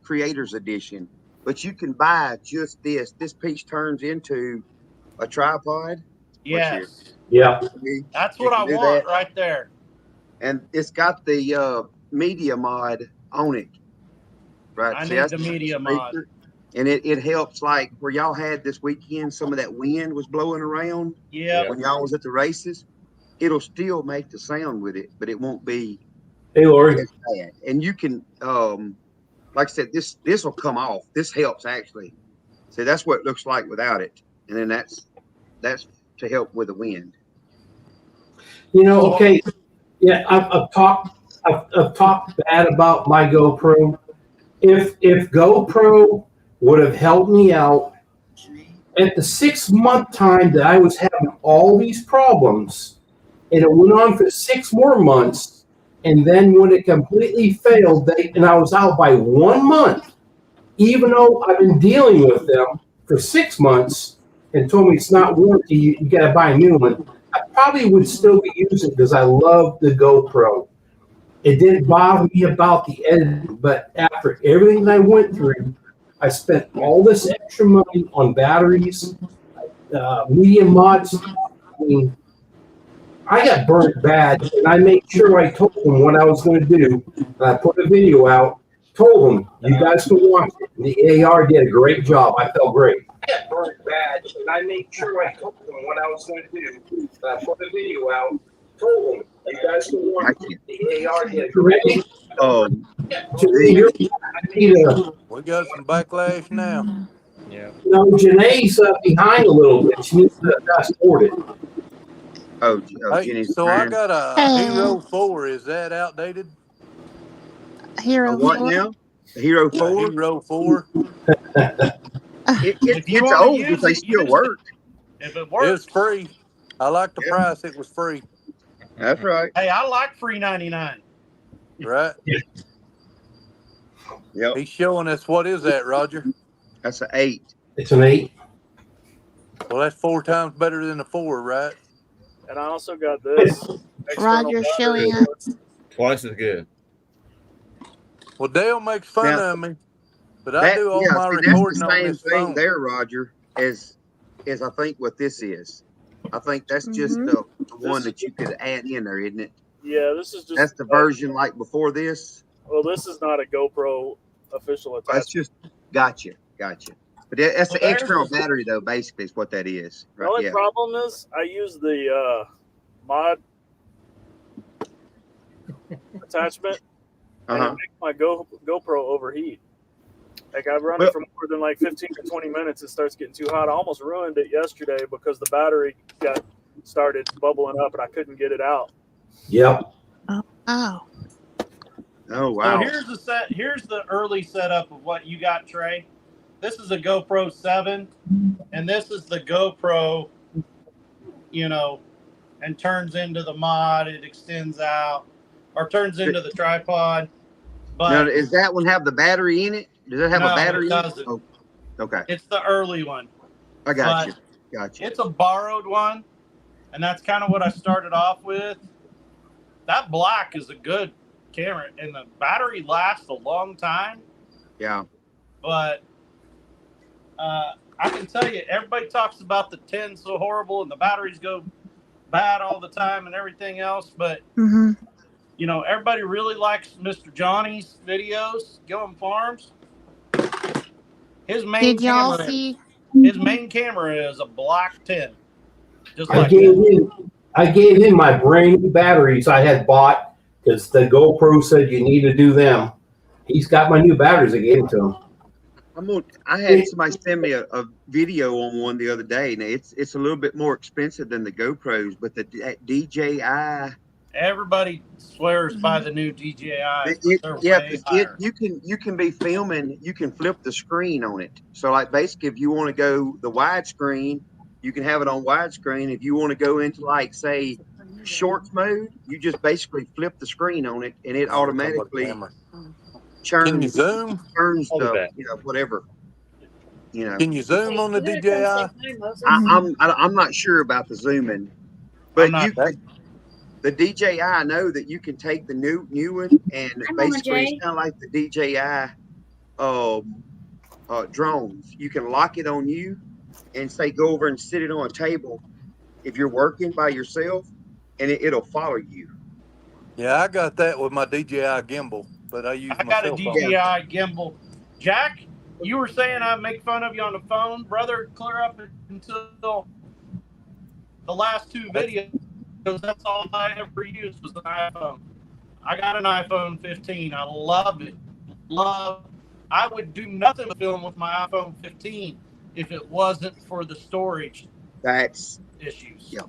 Creators Edition. But you can buy just this. This piece turns into a tripod. Yes. Yeah. That's what I want right there. And it's got the media mod on it. Right. I need the media mod. And it helps, like where y'all had this weekend, some of that wind was blowing around. Yeah. When y'all was at the races, it'll still make the sound with it, but it won't be. Hey, Lori. As bad. And you can, like I said, this will come off. This helps actually. So that's what it looks like without it. And then that's to help with the wind. You know, okay, yeah, I've talked bad about my GoPro. If GoPro would have helped me out at the 6-month time that I was having all these problems, and it went on for 6 more months, and then when it completely failed, and I was out by 1 month, even though I've been dealing with them for 6 months and told me it's not warranty, you got to buy a new one, I probably would still be using it because I love the GoPro. It didn't bother me about the editing, but after everything that I went through, I spent all this extra money on batteries, media mods. I mean, I got burnt bad, and I made sure I told them what I was going to do. And I put a video out, told them, you guys can watch it. And the AR did a great job. I felt great. I got burnt bad, and I made sure I told them what I was going to do. And I put a video out, told them, you guys can watch it. The AR did a great job. We got some backlash now. Yeah. No, Janae's behind a little bit. She needs to fast forward it. Hey, so I got a Hero 4. Is that outdated? Hero what 4? now? Hero 4? Yeah, Hero 4. It's old, but they still work. If it works. It's free. I like the price. It was free. That's right. Hey, I like free 99. Right? Yep. He's showing us, what is that, Roger? That's an 8. It's an 8. Well, that's 4 times better than a 4, right? And I also got this. Roger showing us. Twice as good. Well, Dale makes fun Now, of me, but I do all my recording on this thing phone. there, Roger, as I think what this is. I think that's just the one that you could add in there, isn't it? Yeah, this is just That's the version like before this. Well, this is not a GoPro official attachment. That's just gotcha. But that's the external battery, though. Basically, is what that is. The only problem is I use the mod attachment, and it makes my GoPro overheat. Like I run it for more than like 15 to 20 minutes, it starts getting too hot. I almost ruined it yesterday because the battery started bubbling up and I couldn't get it out. Yep. Oh. Oh wow. So here's the early setup of what you got, Trey. This is a GoPro 7, and this is the GoPro, and turns into the mod. It extends out, or turns into the tripod. But now, does that one have the battery in it? Does it have a battery? It doesn't. Oh, okay. It's the early one. I got you. It's a borrowed one, and that's kind of what I started off with. That black is a good camera, and the battery lasts a long time. Yeah. But I can tell you, everybody talks about the 10 so horrible and the batteries go bad all the time and everything else. But, everybody really likes Mr. Johnny's videos, Going Farms. His main camera is a black 10. Just like I gave him my brand new batteries I had bought because the GoPro said you need to do them. He's got my new batteries. I gave them to him. I had somebody send me a video on one the other day. Now it's a little bit more expensive than the GoPros, but the DJI. Everybody swears by the new DJI. You can be filming. You can flip the screen on it. So like basically, if you want to go the widescreen, you can have it on widescreen. If you want to go into like say shorts mode, you just basically flip the screen on it, and it automatically. Can you zoom? Turns the whatever. Can you zoom on the DJI? I'm not sure about the zooming, but the DJI. I know that you can take the new one and basically it's kind of like the DJI drones. You can lock it on you and say go over and sit it on a table if you're working by yourself, and it'll follow you. Yeah, I got that with my DJI gimbal. But I got a DJI gimbal. Jack, you were saying I make fun of you on the phone, brother. Clear up until the last two videos. That's all I ever used was an iPhone. I got an iPhone 15. I love it. I would do nothing but film with my iPhone 15 if it wasn't for the storage issues. Yeah.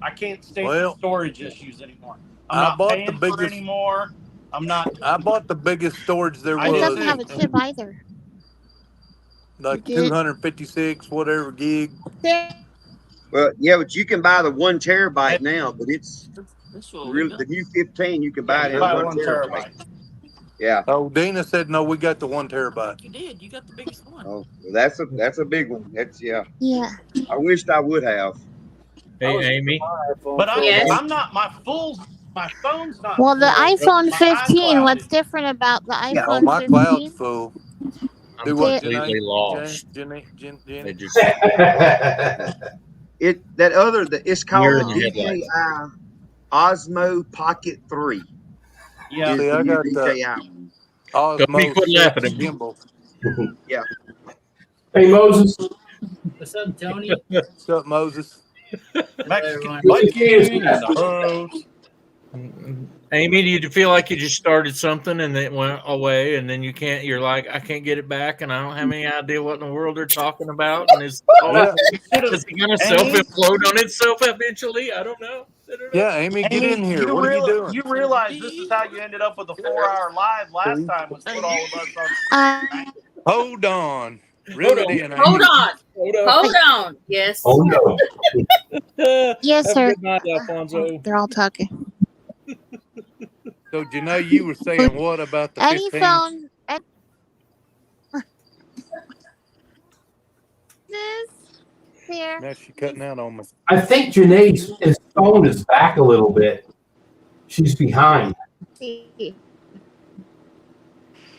I can't stand the storage issues anymore. I'm not paying for it anymore. I bought the biggest storage there was. It doesn't have a chip either. Like 256, whatever gig. Well, yeah, but you can buy the 1 terabyte now, but it's really the new 15. You can buy it in 1 terabyte. Yeah. Oh, Dina said no. We got the 1 terabyte. You did. You got the biggest one. Oh, well, that's a big one. That's Yeah. I wished I would have. Hey, Amy. But I'm not my phone's not. Well, the iPhone 15. What's different about the iPhone 15? My cloud's full. I'm completely lost. It's called the DJI Osmo Pocket 3. Yeah, I got DJI. Osmo quit laughing at gimbal. Yeah. Hey Moses. What's up, Tony? What's up, Moses? Amy, do you feel like you just started something and it went away, and then you're like, I can't get it back, and I don't have any idea what in the world they're talking about, and is it going to self-implode on itself eventually? I don't know. Yeah, Amy, get in here. What are you doing? You realize this is how you ended up with a 4-hour live last time was put all of us on. Hold on. Hold on. Yes. Oh no. Yes, sir. Good night, Alfonso. They're all talking. So, Janae, you were saying what about the Any 15? phone. Here. Now she's cutting out on me. I think Janae's phone is back a little bit. She's behind.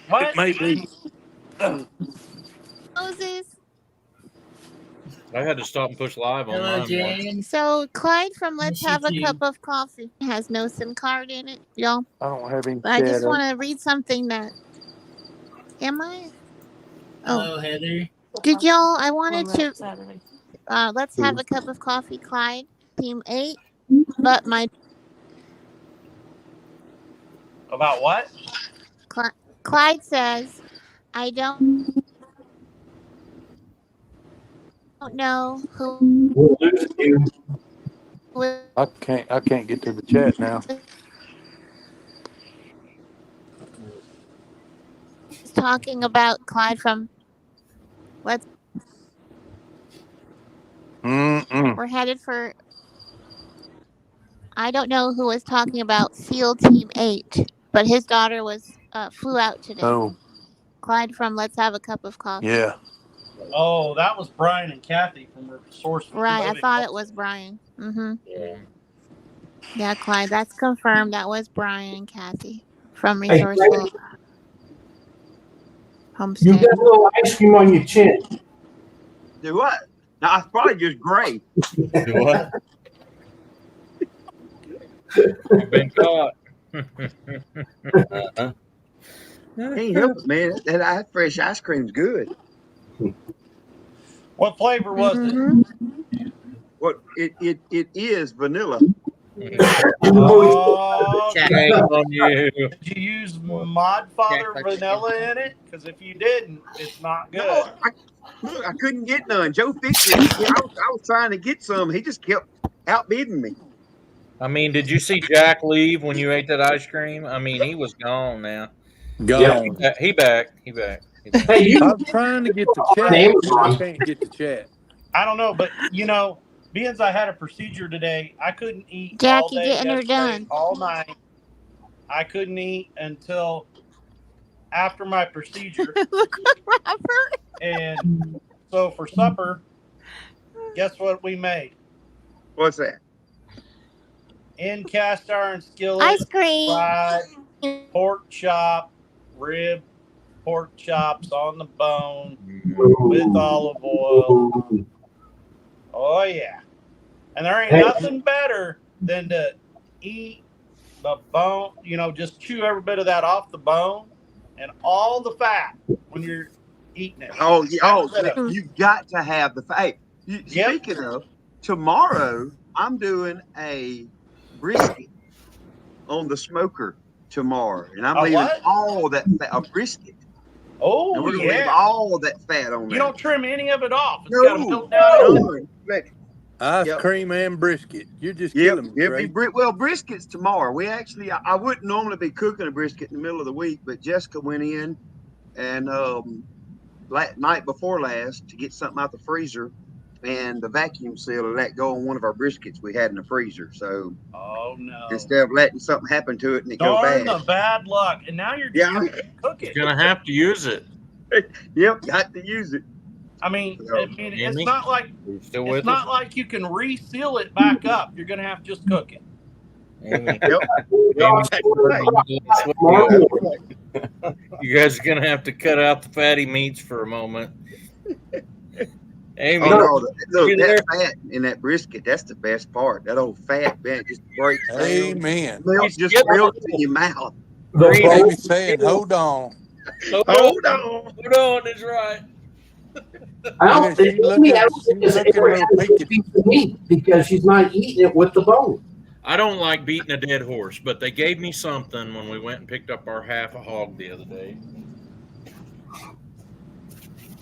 What? It may be. Moses. I had to stop and push live on Hello, mine. Jane. So Clyde from Let's Miss you Have a too. Cup of Coffee has no SIM card in it, y'all. I don't have any But I just shadow. want to read something that. Am I? Oh, Hello, Heather. did y'all? I wanted Well, to. Saturday. Let's have a cup of coffee, Clyde. Team 8, but my About what? Clyde says, I don't know who We'll lose you. was I can't get to the chat now. talking about Clyde from Let's. We're headed for. I don't know who was talking about SEAL Team 8, but his daughter flew out today. Oh, Clyde from Let's Have a Cup of Coffee. yeah. Oh, that was Brian and Kathy from Resource. Right, I thought it was Brian. Yeah, Clyde, that's confirmed. That was Brian and Kathy from Resourceful Homestead. You got a little ice cream on your chin. Do what? No, it's probably just gray. Do what? You've been caught. Can't help it, man. That fresh ice cream's good. What flavor was it? What it is vanilla. Oh, Shame on you. did you use Mod Father vanilla in it? Because if you didn't, it's not good. No, I couldn't get none. Joe fixed it. I was trying to get some. He just kept outbidding me. I mean, did you see Jack leave when you ate that ice cream? I mean, he was gone now. Gone. He back. Hey, I'm trying to get the chat. I can't get the chat. I don't know, but being as I had a procedure today, I couldn't eat all Jackie, day getting her yesterday, done. all night. I couldn't eat until after my procedure. And so for supper, guess what we made? What's that? In cast iron skillet, Ice cream. fried pork chop, rib pork chops on the bone with olive oil. Oh yeah. And there ain't nothing better than to eat the bone, just chew every bit of that off the bone and all the fat when you're eating it. You got to have the fat. Speaking of, tomorrow I'm doing a brisket on the smoker tomorrow, and I'm leaving all that fat, a brisket. Oh, and we're gonna leave all that fat on there. You don't trim any of it off. It's No, got to melt down. Ice cream and brisket. You're just killing me, Trey. Brisket's tomorrow. We actually, I wouldn't normally be cooking a brisket in the middle of the week, but Jessica went in and night before last to get something out the freezer, and the vacuum sealer let go on one of our briskets we had in the freezer. So, oh no! Instead of letting something happen to it and it go Darn bad, the bad luck! And now you're going to cook it. You're gonna have to use it. Yep, got to use it. I mean, it's Amy? not like Still with it's not like you can reseal it back up. You're going to have to just cook it. You guys are gonna have to cut out the fatty meats for a moment. Amy, look, that fat in that brisket, that's the best part. That old fat, man, it just breaks down. Amen. Melts in your mouth. Baby saying, hold on. Hold on. Hold on, is right. I don't think it's ever had a piece of meat because she's not eating it with the bone. I don't like beating a dead horse, but they gave me something when we went and picked up our half a hog the other day.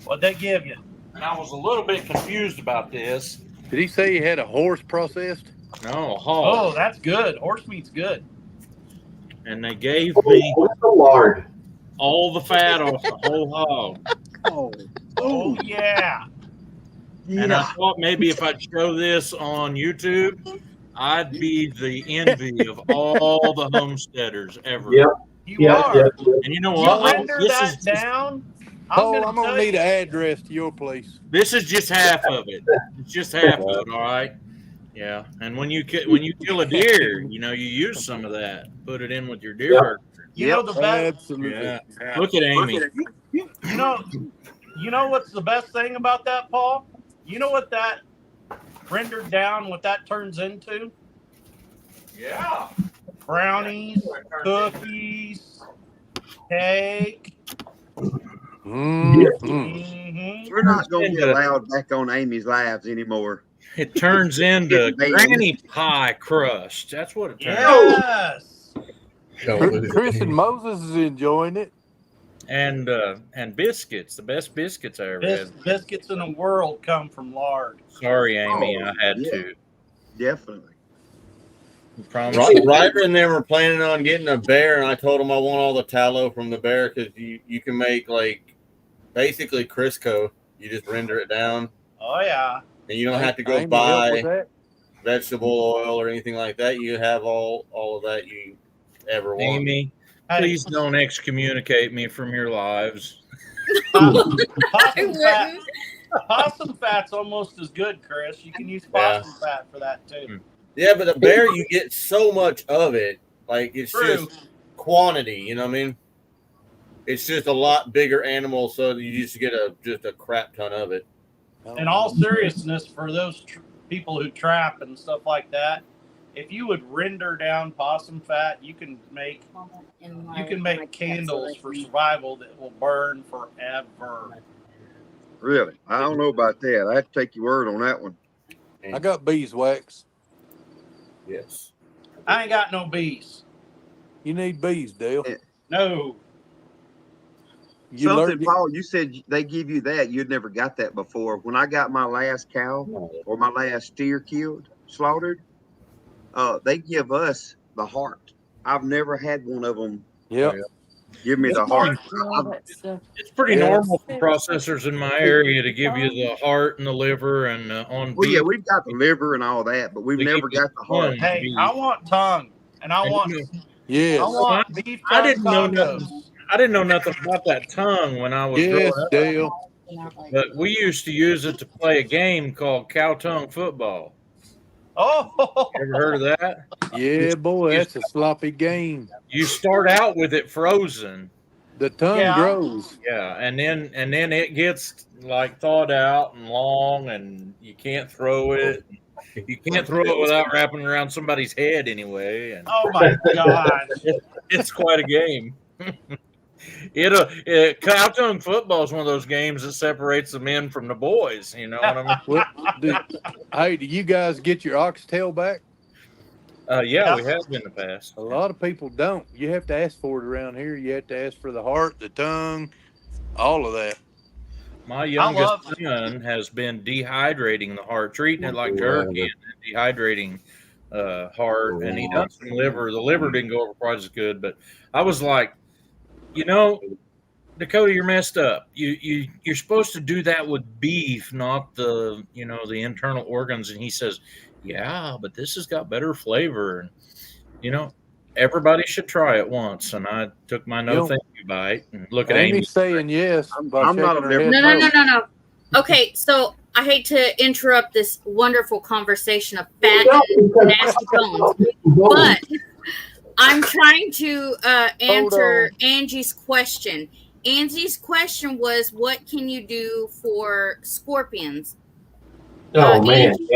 What'd they give you? And I was a little bit confused about this. Did he say he had a horse processed? No, a hog. Oh, that's good. Horse meat's good. And they gave me lard. all the fat off the whole hog. Oh yeah. And I thought maybe if I'd show this on YouTube, I'd be the envy of all the homesteaders ever. Yep. You are. And you know You what? render This that is just, down. Paul, I'm gonna need an address to your place. this is just half of it. It's just half of it, all right? Yeah. And when you kill a deer, you use some of that. Put it in with your deer burger. You know the best. Absolutely. Yeah. Look at Amy. You know what's the best thing about that, Paul? You know what that rendered down, what that turns into? Yeah. Brownies, cookies, cake. Mm-hmm. We're not going to be allowed back on Amy's Lives anymore. It turns into granny pie crust. That's what it turns Yes. Chris and Moses is enjoying it. And biscuits, the best biscuits I ever had. Biscuits in the world come from lard. Sorry, Amy, I had to. Definitely. Ryder and them were planning on getting a bear, and I told them I want all the tallow from the bear because you can make like basically Crisco. You just render it down. Oh yeah. And you don't have to go buy vegetable oil or anything like that. You have all of that you ever want. Amy, please don't excommunicate me from your lives. Possum fat's almost as good, Chris. You can use possum fat for that too. Yeah, but the bear, you get so much of it. Like, it's True. just quantity, you know what I mean? It's just a lot bigger animal, so you just get just a crap ton of it. In all seriousness, for those people who trap and stuff like that, if you would render down possum fat, you can make candles for survival that will burn forever. Really? I don't know about that. I have to take your word on that one. I got beeswax. Yes. I ain't got no bees. You need bees, Dale. No. Paul, you said they give you that. You'd never got that before. When I got my last cow or my last steer slaughtered, they give us the heart. I've never had one of them. Yep. Give me the heart. It's pretty normal for processors in my area to give you the heart and the liver and on Well, beef. yeah, we've got the liver and all that, but we've never got the heart. Hey, I want tongue, and I want beef tongue. I didn't know tacos. nothing. I didn't know nothing about that tongue when I was growing up. Dale. But we used to use it to play a game called cow tongue football. Oh, ever heard of that? Yeah, boy, that's a sloppy game. You start out with it frozen. The tongue grows. Yeah, and then it gets like thawed out and long, and you can't throw it. You can't throw it without wrapping it around somebody's head anyway. And oh my God, it's quite a game. Cow tongue football is one of those games that separates the men from the boys. You know what I mean? Hey, do you guys get your oxtail back? Yeah, we have in the past. A lot of people don't. You have to ask for it around here. You have to ask for the heart, the tongue, all of that. My youngest son has been dehydrating the heart, treating it like jerky, and then dehydrating heart, and he done some liver. The liver didn't go over quite as good, but I was like, Dakota, you're messed up. You're supposed to do that with beef, not the internal organs. And he says, yeah, but this has got better flavor. And everybody should try it once. And I took my thank you bite and look at Amy saying yes. I'm not a No. Okay, so I hate to interrupt this wonderful conversation of fat and nasty bones, but I'm trying to answer Angie's question. Angie's question was, what can you do for scorpions? Man. Angie,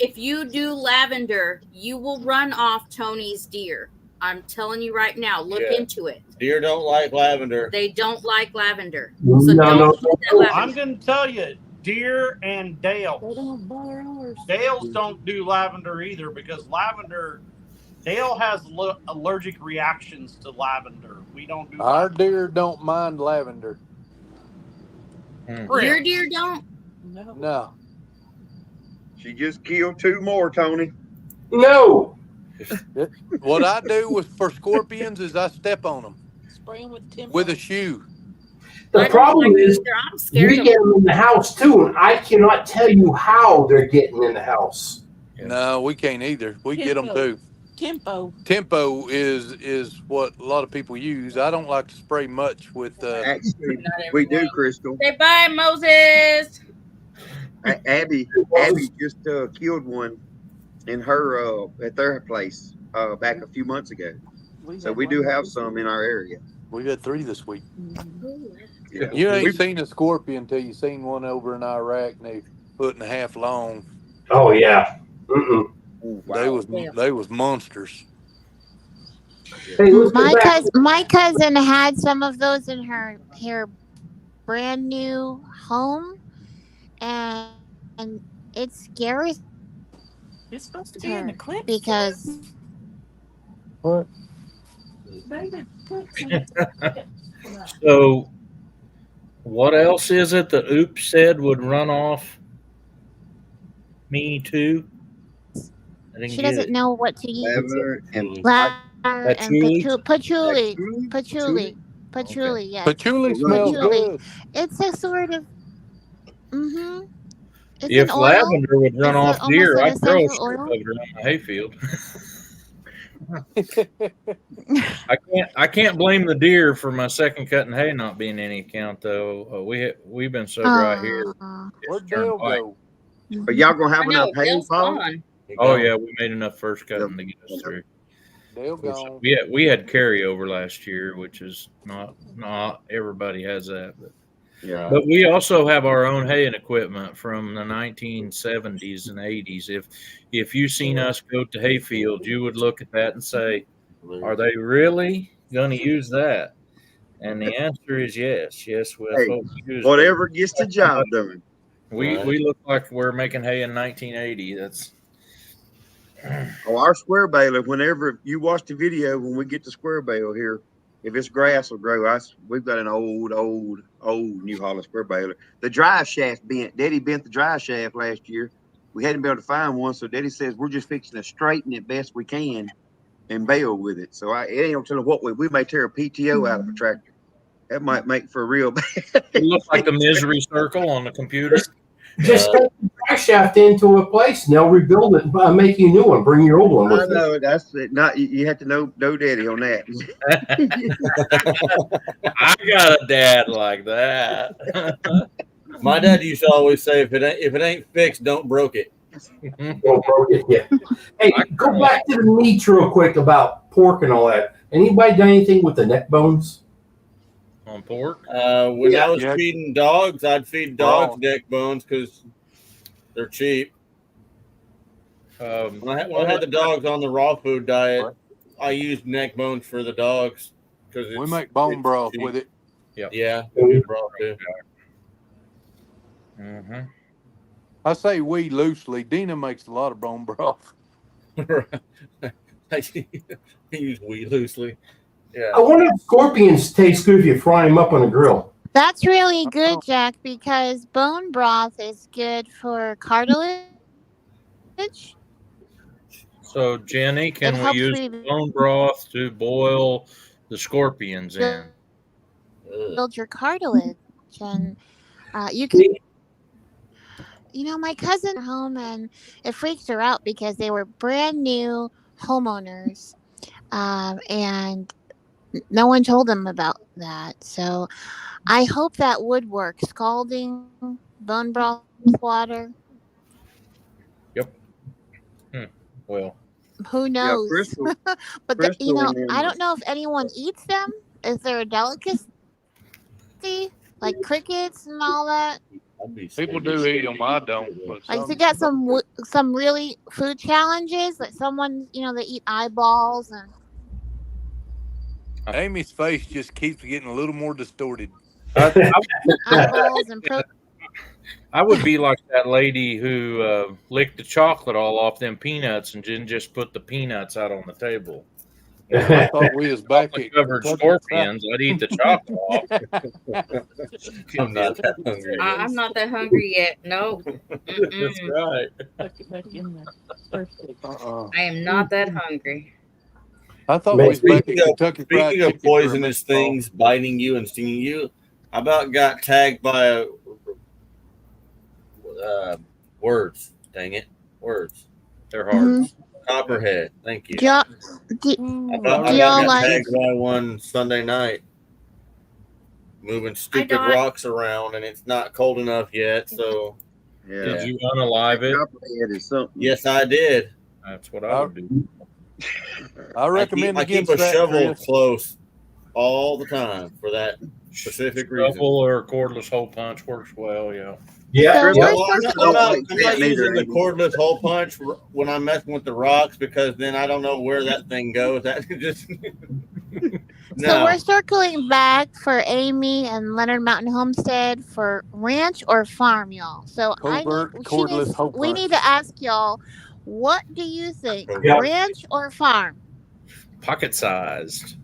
if you do lavender, you will run off Tony's deer. I'm telling you right now, look into it. Deer don't like lavender. They don't like lavender. So don't do that lavender. I'm going to tell you, deer and Dale. Dales don't do lavender either because Dale has allergic reactions to lavender. We don't do Our deer don't mind lavender. Your deer don't? No. She just killed 2 more, Tony. No. What I do for scorpions is I step on them. Spray them with a shoe. The problem is we get them in the house too, and I cannot tell you how they're getting in the house. No, we can't either. We get them too. Tempo is what a lot of people use. I don't like to spray much with. Actually, we do, Crystal. Say bye, Moses. Abby just killed one in her at their place back a few months ago. So we do have some in our area. We got 3 this week. Yeah. You ain't seen a scorpion until you seen one over in Iraq, and they 1.5 foot long. Oh yeah. Mm-mm. They was monsters. Hey, let's get back. My cousin had some of those in her brand new home, and it scares It's supposed to be an her eclipse. because What? So, what else is it that Oops said would run off? Me too. I didn't she get doesn't it. know what to use. Lavender and Lavender and Patchouli? patchouli, yes. Patchouli smells good. It's a sort of it's If an oil. lavender would run It's off almost deer, an I'd throw a essential strip oil. of it around the hayfield. I can't blame the deer for my second cutting hay not being any account though. We've been so dry here. Where'd Dale go? But y'all gonna have I know, enough hay, Dale's Paul? gone. Oh yeah, we made enough first cutting to get us through. Dale gone. We had carryover last year, which is not everybody has that, but Yeah. But we also have our own haying equipment from the 1970s and 80s. If you seen us go to hayfield, you would look at that and say, "Are they really going to use that?" And the answer is yes. Yes, with Hey, what we use. whatever gets the job done. We look like we're making hay in 1980. That's Oh, our square baler, whenever you watch the video, when we get to square bale here, if it's grass will grow, we've got an old New Holland square baler. The drive shaft bent. Daddy bent the drive shaft last year. We hadn't been able to find one, so Daddy says we're just fixing to straighten it best we can and bale with it. So it ain't no telling what we may tear a PTO out of a tractor. That might make for a real bad. it looks like the misery circle on the computer. Just take the drive shaft into a place and they'll rebuild it by making a new one. Bring your old one I with you. know that's it. Not you have to know Daddy on that. I got a dad like that. My dad used to always say, if it ain't fixed, don't broke it. Yeah. Hey, go back to the meats real quick about pork and all that. Anybody done anything with the neck bones? On pork? When I was feeding dogs, I'd feed dogs neck bones because they're cheap. When I had the dogs on the raw food diet, I used neck bones for the dogs because we make bone broth with it. Yeah, we do broth too. Mm-hmm. I say we loosely. Dina makes a lot of bone broth. I use we loosely. Yeah. I wonder if scorpions taste good if you fry them up on a grill. That's really good, Jack, because bone broth is good for cartilage. So, Jenny, can we use bone broth to boil the scorpions in? Build your cartilage, and you can. You know, my cousin home, and it freaked her out because they were brand new homeowners, and no one told them about that. So I hope that would work. Scalding bone broth with water. Yep. Well, who knows? Yeah, But I don't know if anyone eats them. Is there a delicacy like crickets and all that? People do eat them. I don't. But Like they got some really food challenges. Like someone, they eat eyeballs and. Amy's face just keeps getting a little more distorted. Eyeballs and I would be like that lady who licked the chocolate all off them peanuts and didn't just put the peanuts out on the table. I thought we was back at covered scorpions. I'd eat the chocolate off. I'm not that hungry. I'm not that hungry yet. No. That's right. I am not that hungry. I thought we was back at Kentucky Fried Speaking of Chicken poisonous things biting you and stinging you, I about got tagged by words. Dang it, words. They're hard. Copperhead. Thank you. Yeah. I got tagged by one Sunday night, moving stupid rocks around, and it's not cold enough yet. So, yeah. Did you unalive it? Copperhead is something. Yes, I did. That's what I would do. I recommend I keep a that, shovel Chris. close all the time for that specific reason. Double or cordless hole punch works well. Yeah. Yeah. So yeah. we're I'm not using the cordless hole punch when I'm messing with the rocks because then I don't know where that thing goes. That just So we're circling back for Amy and Leonard Mountain Homestead for ranch or farm, y'all. So we need to ask y'all, what do you think? Yep. Ranch or farm? Pocket sized.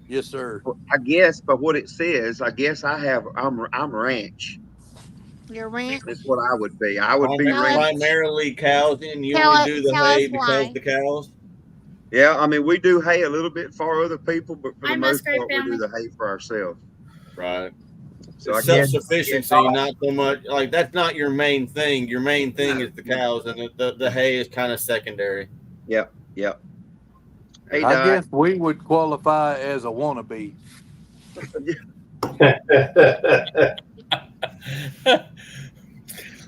Yes, sir. I guess, but what it says, I guess I'm ranch. Your ranch? That's what I would be. I would be ranch. primarily cows, and you only do the hay because the cows. Yeah, I mean, we do hay a little bit for other people, but for the Hi, most Musgrave part, we family. do the hay for ourselves. Right. So I It's guess self-sufficiency, not so much like that's not your main thing. Your main thing is the cows, and the hay is kind of secondary. Yep. Hey, I Doc. guess we would qualify as a wannabe.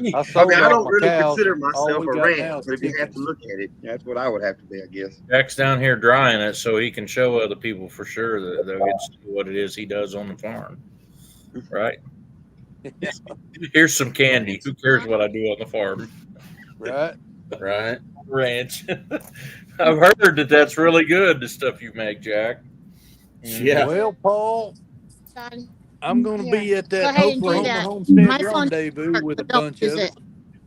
I don't really consider myself a ranch, but if you have to look at it, that's what I would have to be, I guess. Jack's down here drying it so he can show other people for sure that they'll get to see what it is he does on the farm. Right? Here's some candy. Who cares what I do on the farm? Right. Ranch. I've heard that that's really good, the stuff you make, Jack. Yeah. Well, Paul, I'm going to be at Go that ahead and do Oklahoma that. Homestead My phone rendezvous with a don't bunch use of it. us.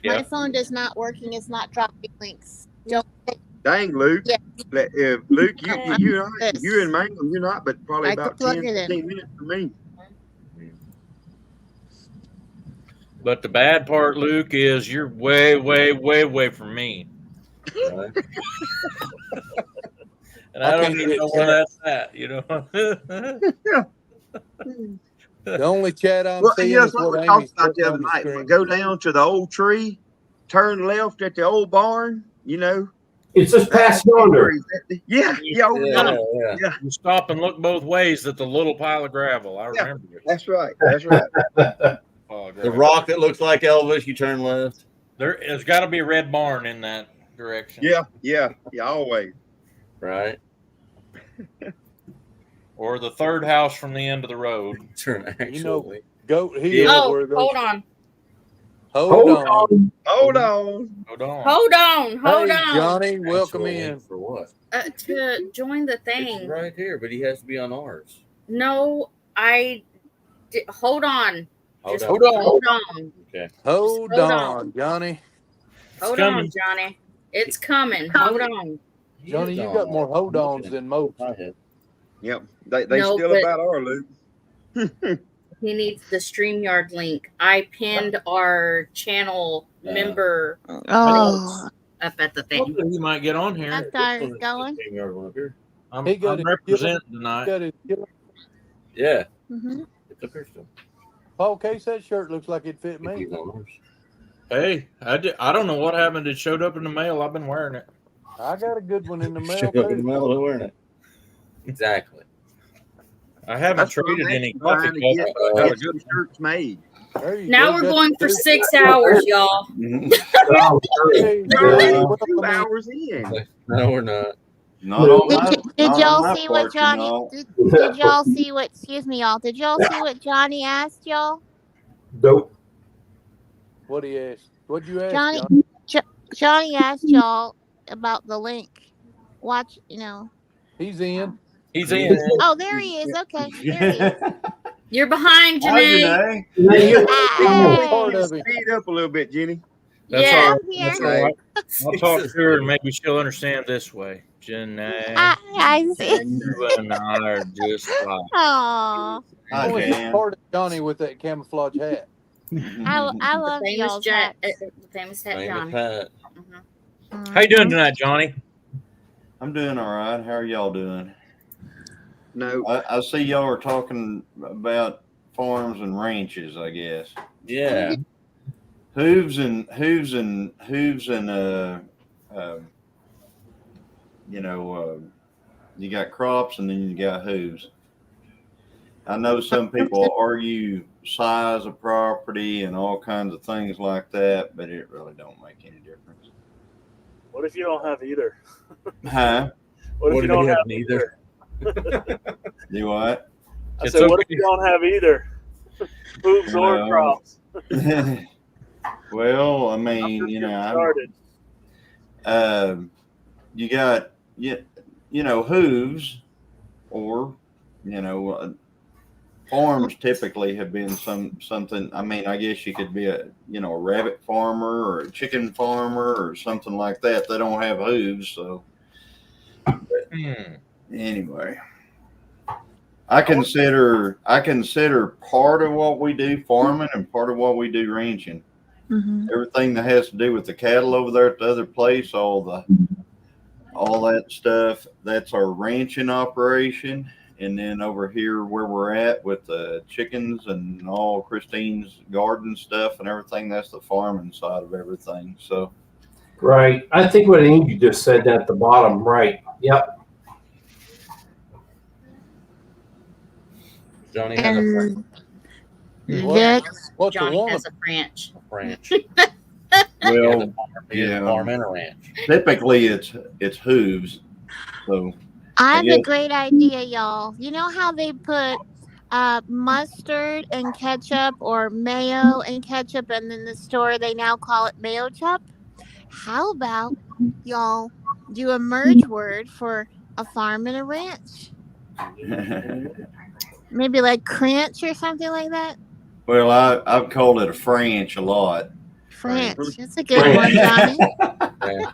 Yeah. My phone is not working. It's not dropping links. Don't. Dang, Luke. Yeah. Luke, you and Mangum, you're not, but probably I about could plug 10, it in. 15 minutes for me. But the bad part, Luke, is you're way, way, way, way from me. Right. And I don't even know where that's at, you know. The only chat I'm seeing you know, is what we Amy's talked about putting the on other the night. screen. Go down to the old tree, turn left at the old barn, you know. It's just past yonder. Yeah. You stop and look both ways at the little pile of gravel. I remember it. That's right. Pile of The gravel. rock that looks like Elvis, you turn left. There's got to be a red barn in that direction. Yeah, always. Right. Or the third house from the end of the road. Turn actually. You know, Goat Hill. Oh, where those, hold on. Hold on. Hold on. Hold Hey, on. Johnny, welcome Actual in. link for what? To join the It's thing. right here, but he has to be on ours. No, hold on. Just Hold hold on. Okay. Hold Hold on, Johnny. Hold coming. on, Johnny. It's coming. Hold on. Johnny, you got more hold-ons than most. Yep. They No, still but- about our Luke. He needs the StreamYard link. I pinned our channel member Oh, up at the thing. Hopefully he might get on here. that started going. I'm He got it. representing tonight. Got it. Yeah. Mm-hmm. It's up here still. Paul Case, that shirt looks like it fit me. He's on ours. Hey, I don't know what happened. It showed up in the mail. I've been wearing it. I got a good one in the mail, Showed up in the too. mail, they're wearing it. Exactly. I haven't That's what traded I'm any actually trying coffee to cups. get, but I have a get good some shirts made. There you Now go. we're Got going for two. 6 hours, y'all. Hey, Johnny, welcome 2 in. hours in. No, we're not. Not on my, Did not on y'all my see what porch, you Johnny? know. Did y'all see what? Excuse me, y'all. Did y'all see what Johnny asked y'all? Nope. What he asked? What'd you ask, Johnny, Johnny? Johnny asked y'all about the link. Watch, you know. He's in. He's in. Oh, there he is. Okay, there he is. You're behind, Hi, Janae. Janae. Part of it. Speed up a little bit, Jenny. That's Yeah. all right. Here. That's all right. I'll talk to her and maybe she'll understand this way. Janae, I see. you and I are just like. Aw, Hi, Only Jan. part of Johnny with that camouflage hat. I love Famous y'all's Jack, hats. famous hat Famous Johnny. Pat. How you doing tonight, Johnny? I'm doing all right. How are y'all doing? No. I see y'all are talking about farms and ranches, I guess. Yeah. Hooves and you got crops and then you got hooves. I know some people argue size of property and all kinds of things like that, but it really don't make any difference. What if you don't have either? Huh? What if What you do don't you have have neither? Do what? I said, what if you don't have either? Hooves or crops? Well, I mean, you got hooves, or farms typically have been something. I mean, I guess you could be a rabbit farmer or a chicken farmer or something like that. They don't have hooves, so. But anyway, I consider part of what we do farming and part of what we do ranching. Mm-hmm. Everything that has to do with the cattle over there at the other place, all that stuff, that's our ranching operation. And then over here where we're at with the chickens and all Christine's garden stuff and everything, that's the farming side of everything. So Right. I think what Angie just said at the bottom, right. Yep. Johnny has a French. Johnny has a French. Well, farm and a ranch. Typically it's hooves. So I have a great idea, y'all. You know how they put mustard and ketchup or mayo and ketchup, and in the store they now call it mayo chup? How about y'all do a merge word for a farm and a ranch? Maybe like Cranch or something like that? Well, I've called it a French a lot. French. That's a good one, Johnny. Yeah.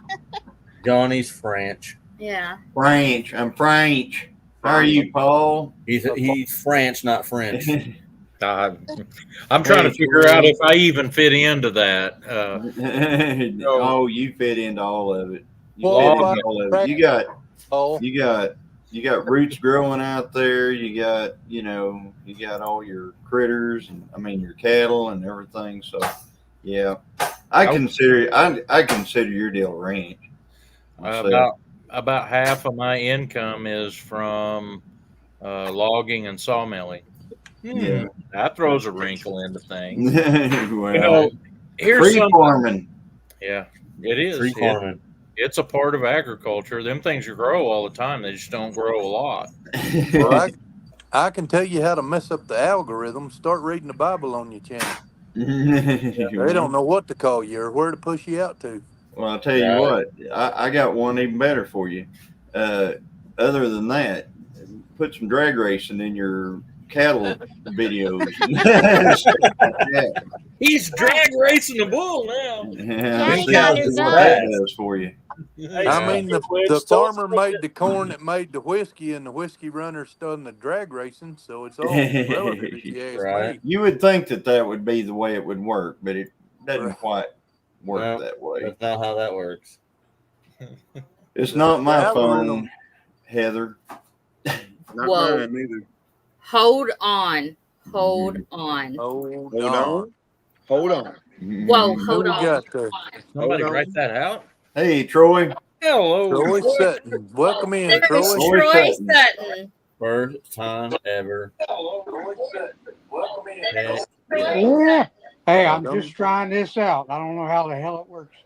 Johnny's French. Yeah. French. I'm French. How are you, Paul? He's French, not French. I'm trying to figure out if I even fit into that. Oh, you fit into all of it. You got roots growing out there. You got all your critters and your cattle and everything. So yeah, I consider your deal ranch. About half of my income is from logging and sawmilling. Yeah, that throws a wrinkle into things. Well, here's tree farming. Yeah, it is. Tree farming. It's a part of agriculture. Them things you grow all the time. They just don't grow a lot. Well, I can tell you how to mess up the algorithm. Start reading the Bible on your channel. They don't know what to call you or where to push you out to. Well, I'll tell you what, I got one even better for you. Other than that, put some drag racing in your cattle videos. He's drag racing a bull now. Yeah, that's what that does for you. I mean, the farmer made the corn that made the whiskey, and the whiskey runner's done the drag racing, so it's all relative if you ask me. You would think that would be the way it would work, but it doesn't quite work that way. That's not how that works. It's not my phone, Heather. Not Whoa. mine either. Hold on. Hold on. Hold on. Whoa, hold on. Somebody write that out. Hey, Troy. Hello. Troy Sutton. Welcome in, There's Troy. Troy Sutton. First time ever. Yeah. Hey, I'm just trying this out. I don't know how the hell it works.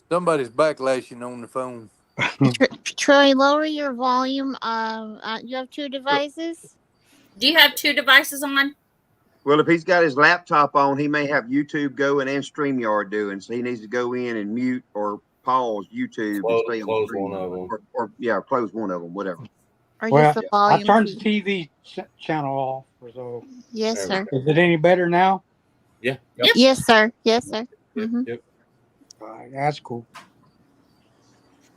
Somebody's backlashing on the phone. Troy, lower your volume. You have two devices? Do you have two devices on? Well, if he's got his laptop on, he may have YouTube going and StreamYard doing. So he needs to go in and mute or pause YouTube and stay on Close stream. one of them. Or close one of them, whatever. Or Well, just the volume? I turned the TV channel off. So Yes, sir. is it any better now? Yeah. Yep. Yes, sir. Yes, sir. Mm-hmm. Yep. All right, that's cool.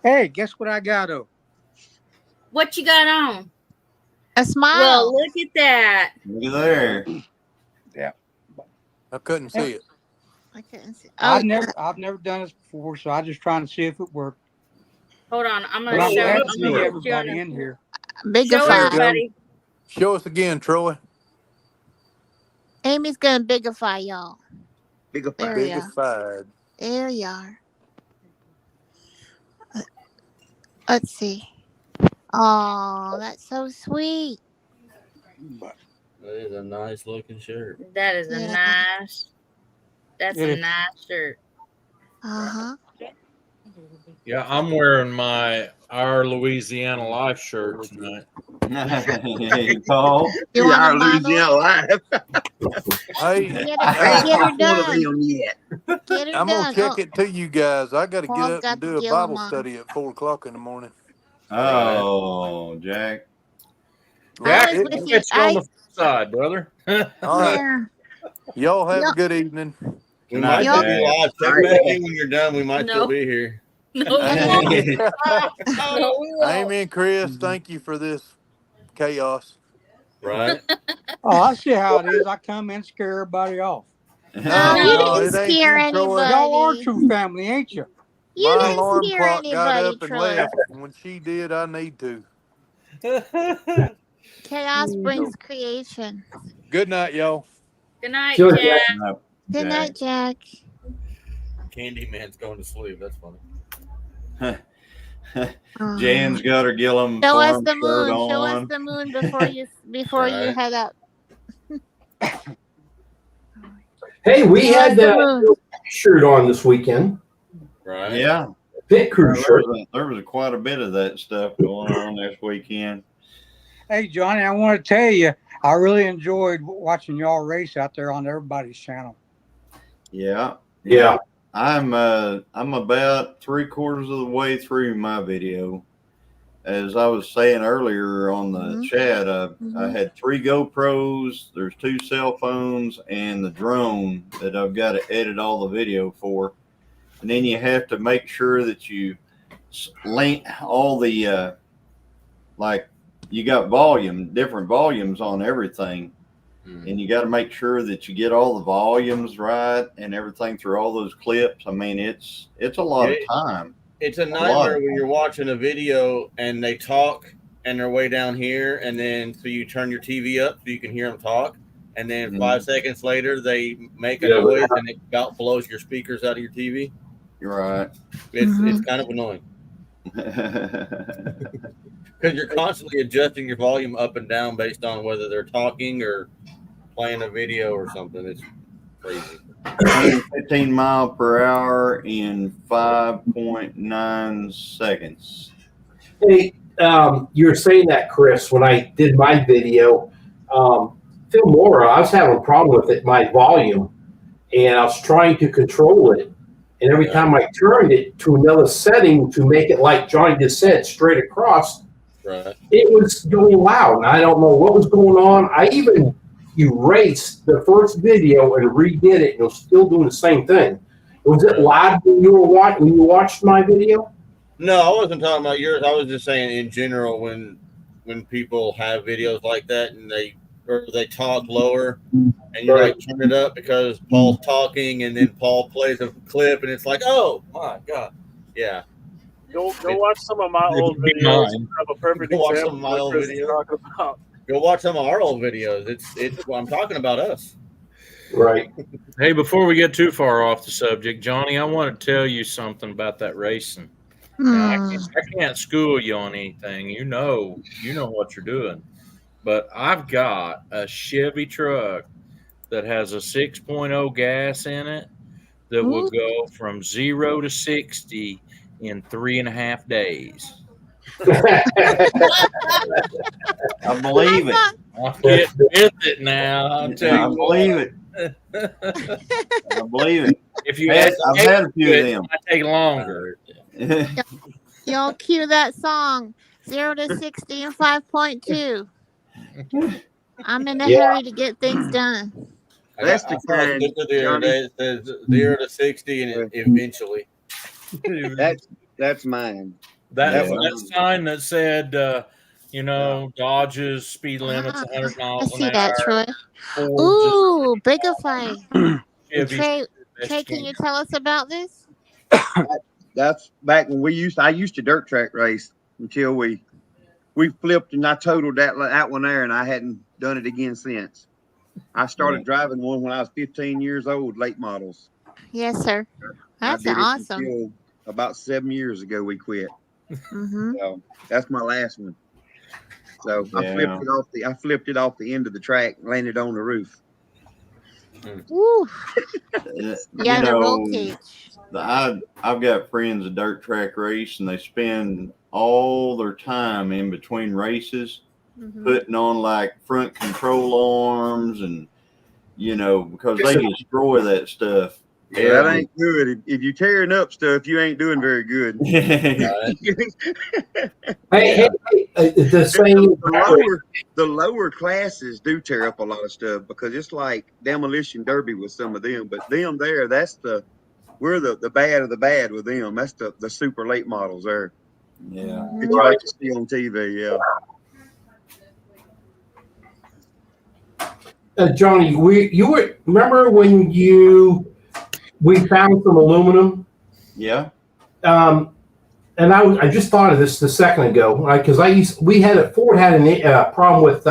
Hey, guess what I got? What you got on? A smile. Well, look at that. Look at there. Yeah. I couldn't see it. I couldn't see. I've never done this before, so I'm just trying to see if it worked. Hold on. I'm But going I'm to show glad you. to see everybody in here. Show everybody. Show us again, Troy. Amy's gonna bigify y'all. Bigify. There you are. Bigified. There you are. Let's see. Oh, that's so sweet. That is a nice looking shirt. That is a nice. That's It a is. nice shirt. Uh huh. Yeah, I'm wearing our Louisiana Life shirt tonight. Paul. You want our a model? Louisiana Life. Hey, Get I her, ain't get her got one of done. them yet. Get her I'm gonna done. check Oh, it to you guys. I got to get Paul's up got and the do a Gillum Bible on. study at 4:00 in the morning. Oh, Jack. Jack, I was with I'll you. get you on the side, brother. All right. Yeah. Y'all have Y'all, a good evening. We Good might night, still y'all, be Jack. live. Check All back right. in when you're done. We might still No, be here. no, and we then, no, we won't. Amy and Chris, thank you for this chaos. Right? Oh, I see how it is. I come in, scare everybody off. No, you no, didn't it ain't scare you, Troy. Y'all are anybody. true family, ain't you? You My didn't alarm scare clock got anybody, up and Troy. left. And when she did, I need to. Chaos brings creation. Good night, y'all. Good night, Good. Jack. Good Jack. night, Jack. Candyman's going to sleep. That's funny. Jan's got her Gillum Show us farm the shirt moon. Show us on. the moon before you Right. head up. Hey, we Show us had the that moon. shirt on this weekend. Right. Yeah. Pit crew There shirt. there was quite a bit of that stuff going on this weekend. Hey, Johnny, I want to tell you, I really enjoyed watching y'all race out there on everybody's channel. Yeah. Yeah. I'm about 3/4 of the way through my video. As I was saying earlier on the chat, I had 3 GoPros, there's 2 cell phones, and the drone that I've got to edit all the video for. And then you have to make sure that you link all the, like, you got different volumes on everything. And you got to make sure that you get all the volumes right and everything through all those clips. I mean, it's a lot of time. It's a nightmare when you're watching a video and they talk and they're way down here, and then so you turn your TV up so you can hear them talk, and then 5 seconds later they make a noise and it about blows your speakers out of your TV. You're right. It's kind of annoying because you're constantly adjusting your volume up and down based on whether they're talking or playing a video or something. It's crazy. 115 mile per hour in 5.9 seconds. Hey, you were saying that, Chris, when I did my video, Phil Mora, I was having a problem with it, my volume, and I was trying to control it. And every time I turned it to another setting to make it like Johnny just said, straight across, it was going loud. And I don't know what was going on. I even erased the first video and redid it, and it was still doing the same thing. Was it loud when you watched my video? No, I wasn't talking about yours. I was just saying in general when people have videos like that and they talk lower and you like turn it up because Paul's talking and then Paul plays a clip and it's like, oh my god, yeah. Go watch some of my old videos. Have a perfect Go watch example some of my of old what Chris is videos. talking about. Go watch some of our old videos. It's well, I'm talking about us. Right. Hey, before we get too far off the subject, Johnny, I want to tell you something about that racing. Now, I can't school you on anything. You know what you're doing. But I've got a Chevy truck that has a 6.0 gas in it that will go from 0 to 60 in 3.5 days. I believe it. I'll get with it now. I'll tell you. I believe it. I believe it. If you I've had a few of them. it might take longer. Y'all cue that song, 0 to 60 in 5.2. I'm in a hurry to get things done. I saw a sticker the other day that says 0 to 60 and eventually. That's mine. That sign that said, Dodge's speed limits 100 miles I an see hour. that, Troy. Ooh, Bigify. Trey, can you tell us about this? That's back when I used to dirt track race until we flipped and I totaled that one there, and I hadn't done it again since. I started driving one when I was 15 years old, late models. Yes, sir. That's awesome. Until about 7 years ago, we quit. So that's my last one. So I flipped it off the end of the track, and landed on the roof. Woo. You Yeah, the roll know, cage. I've got friends that dirt track race, and they spend all their time in between races putting on like front control arms, and because they destroy that stuff. Yeah, that ain't good. If you're tearing up stuff, you ain't doing very good. The lower classes do tear up a lot of stuff because it's like demolition derby with some of them. But them there, we're the bad of the bad with them. That's the super late models there. Yeah, that you like to see on TV. Yeah. Johnny, remember when we found some aluminum? Yeah. And I just thought of this a second ago, because Ford had a problem with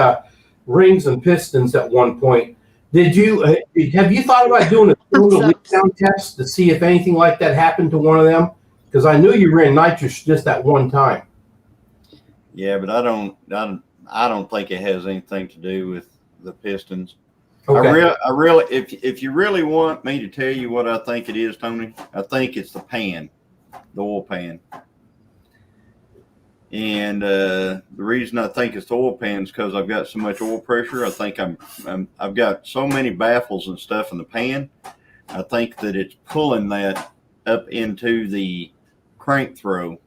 rings and pistons at one point. Have you thought about doing a leak down test to see if anything like that happened to one of them? Because I knew you ran nitrous just that one time. Yeah, but I don't think it has anything to do with the pistons. Okay. I really, if you really want me to tell you what I think it is, Tony, I think it's the pan, the oil pan. And the reason I think it's the oil pan is because I've got so much oil pressure. I think I've got so many baffles and stuff in the pan. I think that it's pulling that up into the crank throw.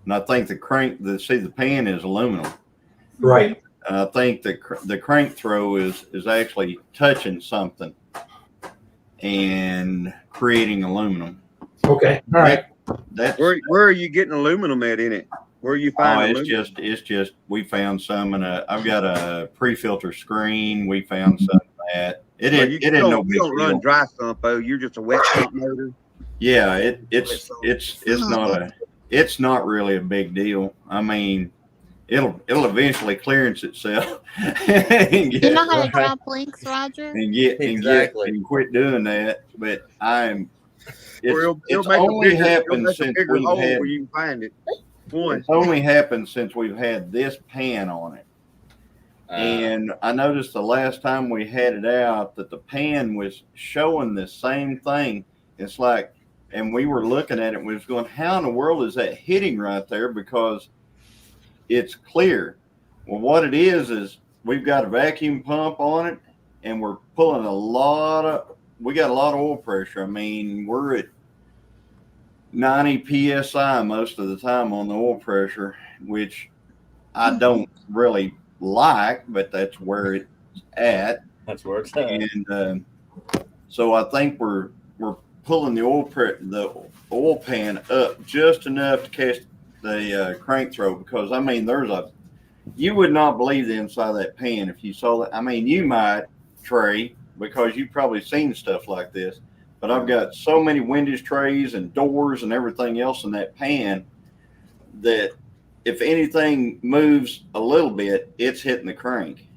And I think the pan is aluminum. Right. And I think the crank throw is actually touching something and creating aluminum. Okay. All right. Where are you getting aluminum at in it? Where are you finding aluminum? It's just we found some, and I've got a pre-filter screen. We found some of that. You don't run dry sump though. You're just a wet sump motor. Yeah, it's not really a big deal. I mean, it'll eventually clearance itself. You know how to drop links, Roger? And quit doing that. But it's only happened since we've had where you can find it. It's only happened since we've had this pan on it. And I noticed the last time we had it out that the pan was showing the same thing. It's like, and we were looking at it and we was going, how in the world is that hitting right there? Because it's clear. Well, what it is we've got a vacuum pump on it and we're pulling we got a lot of oil pressure. I mean, we're at 90 PSI most of the time on the oil pressure, which I don't really like, but that's where it's at. That's where it's at. And so I think we're pulling the oil pan up just enough to catch the crank throw, because I mean you would not believe the inside of that pan if you saw that. I mean, you might, Trey, because you've probably seen stuff like this, but I've got so many windows trays and doors and everything else in that pan that if anything moves a little bit, it's hitting the crank.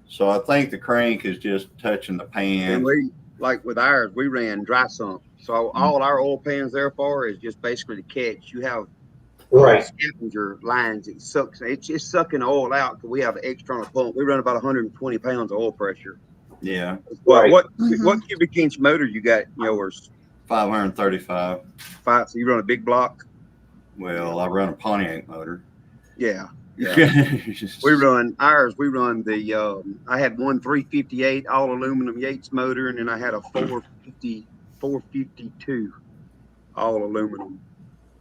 So I think the crank is just touching the pan. And we, like with ours, we ran dry sump. So all our oil pans therefore is just basically to catch. You have scavenger lines. It's just sucking oil out because we have an external pump. We run about 120 pounds of oil pressure. Yeah. What cubic inch motor you got in yours? 535. So you run a big block? Well, I run a Pontiac motor. Yeah. We run the I had one 358 all aluminum Yates motor, and then I had a 452 all aluminum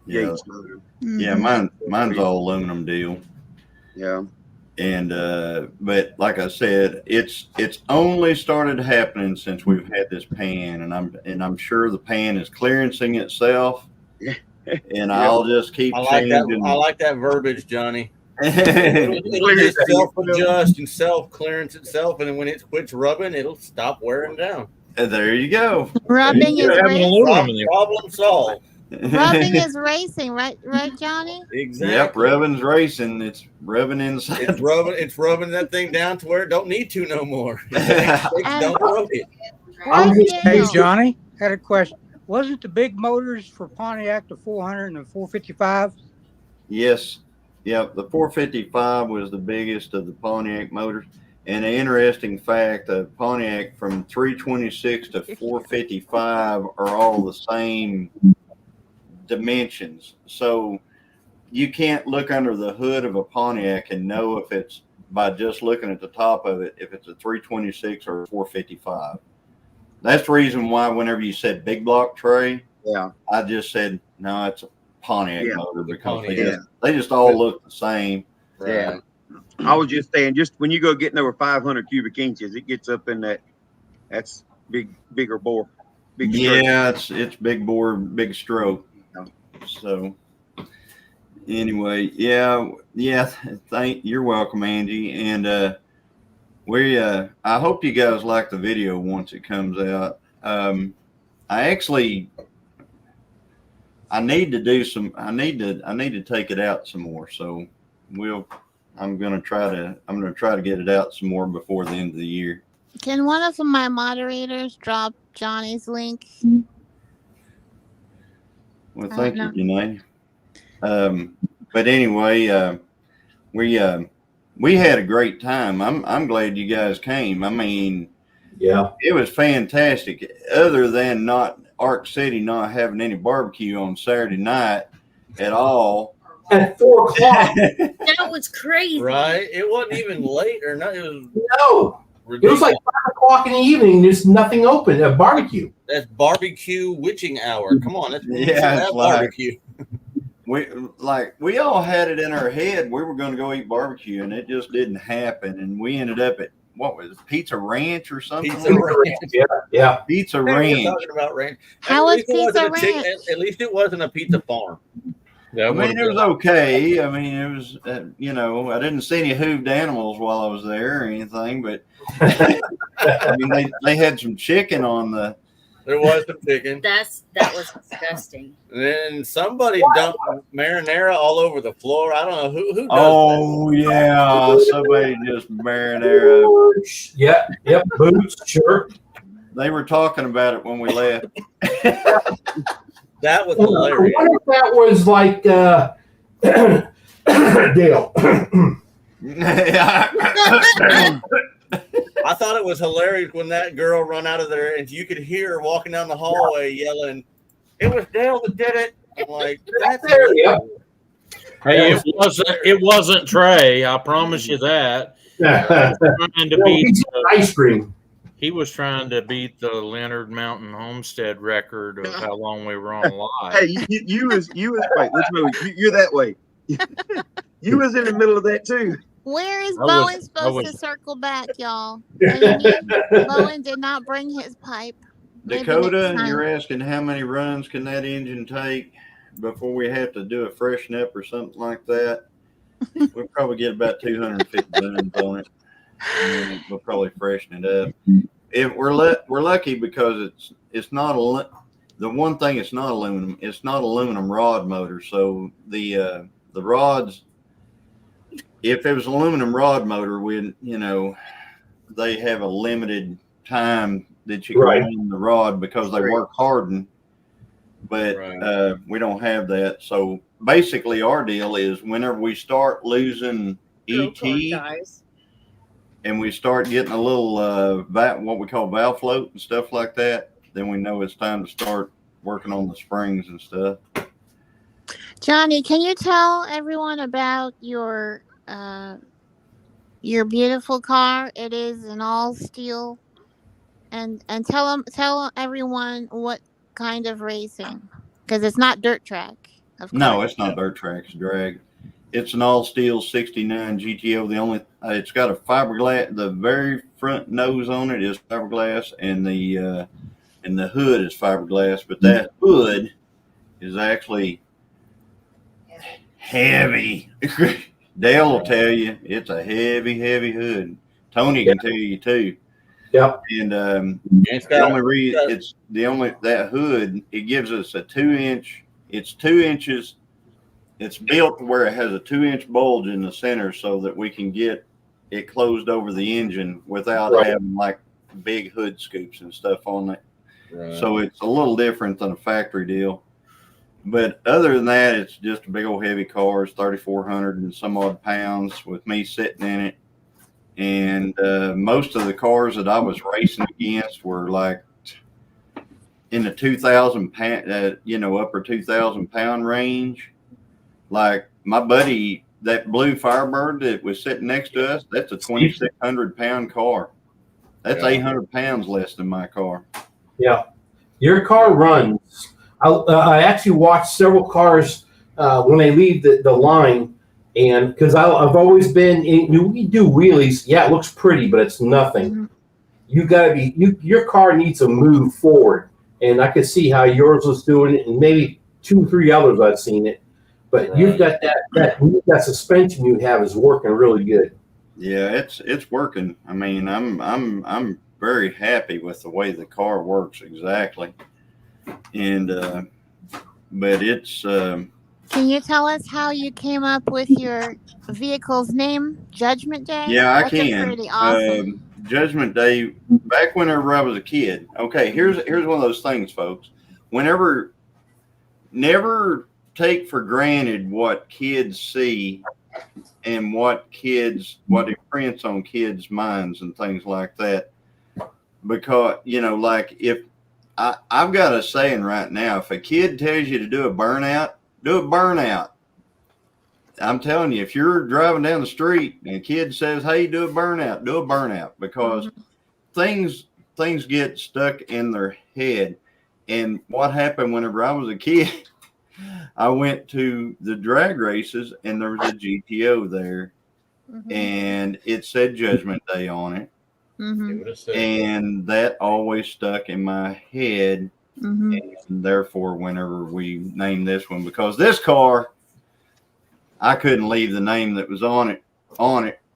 Yates motor. Yeah, mine's all aluminum deal. Yeah. And but like I said, it's only started happening since we've had this pan, and I'm sure the pan is clearancing itself. And I'll just keep changing. I like that verbiage, Johnny. It'll just self-adjust and self-clearance itself, and then when it quits rubbing, it'll stop wearing down. And there you go. Rubbing is racing. Problem solved. Rubbing is racing, right, Johnny? Exactly. Yep, rubbing's racing. It's rubbing inside. It's rubbing that thing down to where it don't need to no more. Don't rub it. Hey, Johnny, had a question. Wasn't the big motors for Pontiac the 400 and the 455? Yes. Yep. The 455 was the biggest of the Pontiac motors. And an interesting fact, the Pontiac from 326 to 455 are all the same dimensions. So you can't look under the hood of a Pontiac and know if it's, by just looking at the top of it, if it's a 326 or a 455. That's the reason why whenever you said big block tray, I just said, no, it's a Pontiac motor, because they just all look the same. Yeah. I was just saying, just when you go getting over 500 cubic inches, it gets up in that's bigger bore. Big stroke. It's big bore, big stroke. So anyway, you're welcome, Angie. And I hope you guys like the video once it comes out. I need to take it out some more. So I'm gonna try to get it out some more before the end of the year. Can one of my moderators drop Johnny's link? Well, thank you, Janae. But anyway, we had a great time. I'm glad you guys came. I mean, it was fantastic. Other than Ark City not having any barbecue on Saturday night at all. At 4 o'clock. That was crazy. Right? It wasn't even late or not. It was It was like 5 o'clock in the evening. There's nothing open at barbecue. That's barbecue witching hour. Come on, that's it's barbecue. We all had it in our head we were going to go eat barbecue, and it just didn't happen. And we ended up at what was it, Pizza Ranch or something? Pizza Ranch. Yeah. Pizza Ranch. We're talking about ranch. How was Pizza Ranch? At least it wasn't a pizza farm. I mean, it was okay. I mean, it was, I didn't see any hooved animals while I was there or anything, but I mean, they had some chicken on the. There was some chicken. That was disgusting. And then somebody dumped marinara all over the floor. I don't know who does that. Somebody just marinara. Yep, boots, sure. They were talking about it when we left. That was hilarious. I wonder if that was like Dale. I thought it was hilarious when that girl run out of there and you could hear her walking down the hallway yelling, "It was Dale that did it." I'm like, that's there. Hey, it wasn't Trey. I promise you that. Trying to beat ice cream. He was trying to beat the Lenard Mountain Homestead record of how long we were on live. Hey, you was wait, which movie? You're that way. You was in the middle of that too. Where is Bowen supposed to circle back, y'all? Bowen did not bring his pipe. Dakota, you're asking how many runs can that engine take before we have to do a freshen up or something like that? We'll probably get about 250 runs on it. And we'll probably freshen it up. If we're lucky because it's not the one thing, it's not aluminum. It's not aluminum rod motor. So the rods, if it was aluminum rod motor, they have a limited time that you can run the rod because they work hardened. But we don't have that. So basically, our deal is whenever we start losing ET. And we start getting a little what we call valve float and stuff like that, then we know it's time to start working on the springs and stuff. Johnny, can you tell everyone about your beautiful car? It is an all steel, and tell everyone what kind of racing, because it's not dirt track. No, it's not dirt track. It's drag. It's an all steel 69 GTO. It's got a fiberglass. The very front nose on it is fiberglass, and the hood is fiberglass. But that hood is actually heavy. Dale will tell you it's a heavy hood. Tony can tell you too. Yep. And that hood, it gives us a 2-inch. It's 2 inches. It's built to where it has a 2-inch bulge in the center so that we can get it closed over the engine without having like big hood scoops and stuff on it. Right. So it's a little different than a factory deal. But other than that, it's just a big old heavy car. It's 3,400 and some odd pounds with me sitting in it. And most of the cars that I was racing against were like in the 2,000 pound, upper 2,000 pound range. Like my buddy, that blue Firebird that was sitting next to us, that's a 2,600 pound car. That's 800 pounds less than my car. Yeah. Your car runs. I actually watched several cars when they leave the line. And because I've always been, we do wheelies. Yeah, it looks pretty, but it's nothing. Mm-hmm. You got to be, your car needs to move forward. And I could see how yours was doing it, and maybe 2 or 3 others I've seen it. But you've got that suspension you have is working really good. Yeah, it's working. I mean, I'm very happy with the way the car works exactly. And but it's Can you tell us how you came up with your vehicle's name, Judgment Day? Yeah, I That's can. Pretty awesome. Judgment Day, back whenever I was a kid. Okay, here's one of those things, folks. Never take for granted what kids see and what imprints on kids' minds and things like that. Because, like if I've got a saying right now, if a kid tells you to do a burnout, do a burnout. I'm telling you, if you're driving down the street and a kid says, hey, do a burnout, because things get stuck in their head. And what happened whenever I was a kid, I went to the drag races and there was a GTO there and it said Judgment Day on it. And that always stuck in my head. And therefore, whenever we named this one, because this car, I couldn't leave the name that was on it.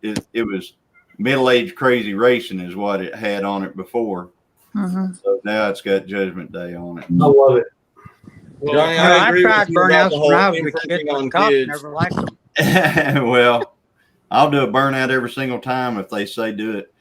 It was Middle-Aged Crazy Racing is what it had on it before. So now it's got Judgment Day on it. I love it. Well, Johnny, I agree tried with you about burnouts the when I whole was a kid, imprinting but on cops kids. never liked them. Well, I'll do a burnout every single time if they say do it.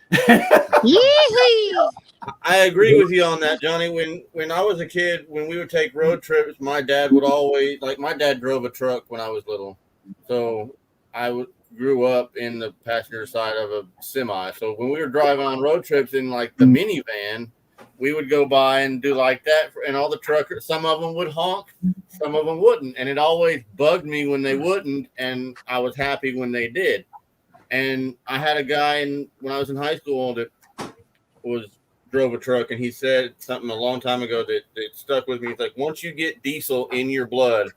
I agree with you on that, Johnny. When I was a kid, when we would take road trips, my dad would always, my dad drove a truck when I was little. So I grew up in the passenger side of a semi. So when we were driving on road trips in like the minivan, we would go by and do like that. And all the truckers, some of them would honk, some of them wouldn't. And it always bugged me when they wouldn't. And I was happy when they did. And I had a guy when I was in high school that drove a truck, and he said something a long time ago that stuck with me. It's like, once you get diesel in your blood,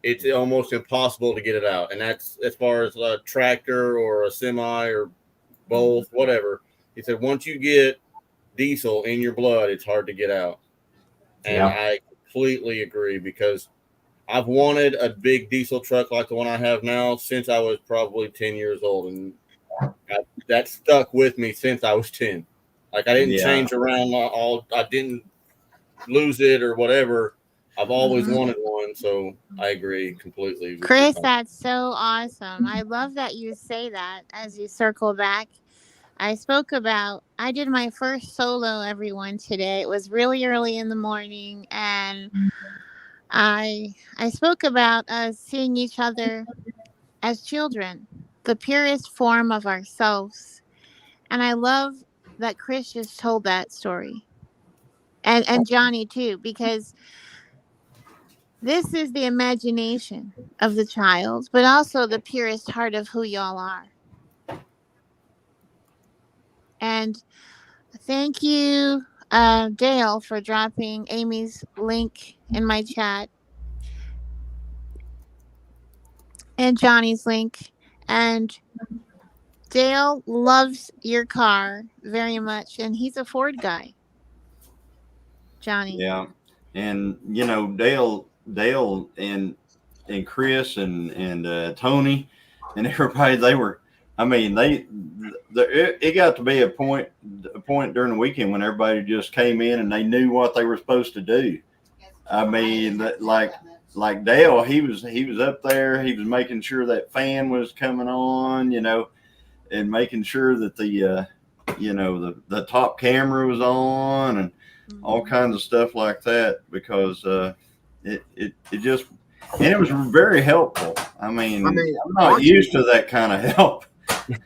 it's almost impossible to get it out. And that's as far as a tractor or a semi or both, whatever. He said, once you get diesel in your blood, it's hard to get out. And I completely agree, because I've wanted a big diesel truck like the one I have now since I was probably 10 years old. And that stuck with me since I was 10. Like, I didn't change around I didn't lose it or whatever. I've always wanted one, so I agree completely. Chris, that's so awesome. I love that you say that as you circle back. I did my first solo, everyone, today. It was really early in the morning, and I spoke about us seeing each other as children, the purest form of ourselves. And I love that Chris just told that story. And Johnny too, because this is the imagination of the child, but also the purest heart of who y'all are. And thank you, Dale, for dropping Amy's link in my chat and Johnny's link. And Dale loves your car very much, and he's a Ford guy. Johnny. Yeah, and Dale and Chris and Tony and everybody, they were. I mean, it got to be a point during the weekend when everybody just came in and they knew what they were supposed to do. I mean, like Dale, he was up there. He was making sure that fan was coming on, and making sure that the top camera was on and all kinds of stuff like that, because it was very helpful. I mean, I'm not used to that kind of help.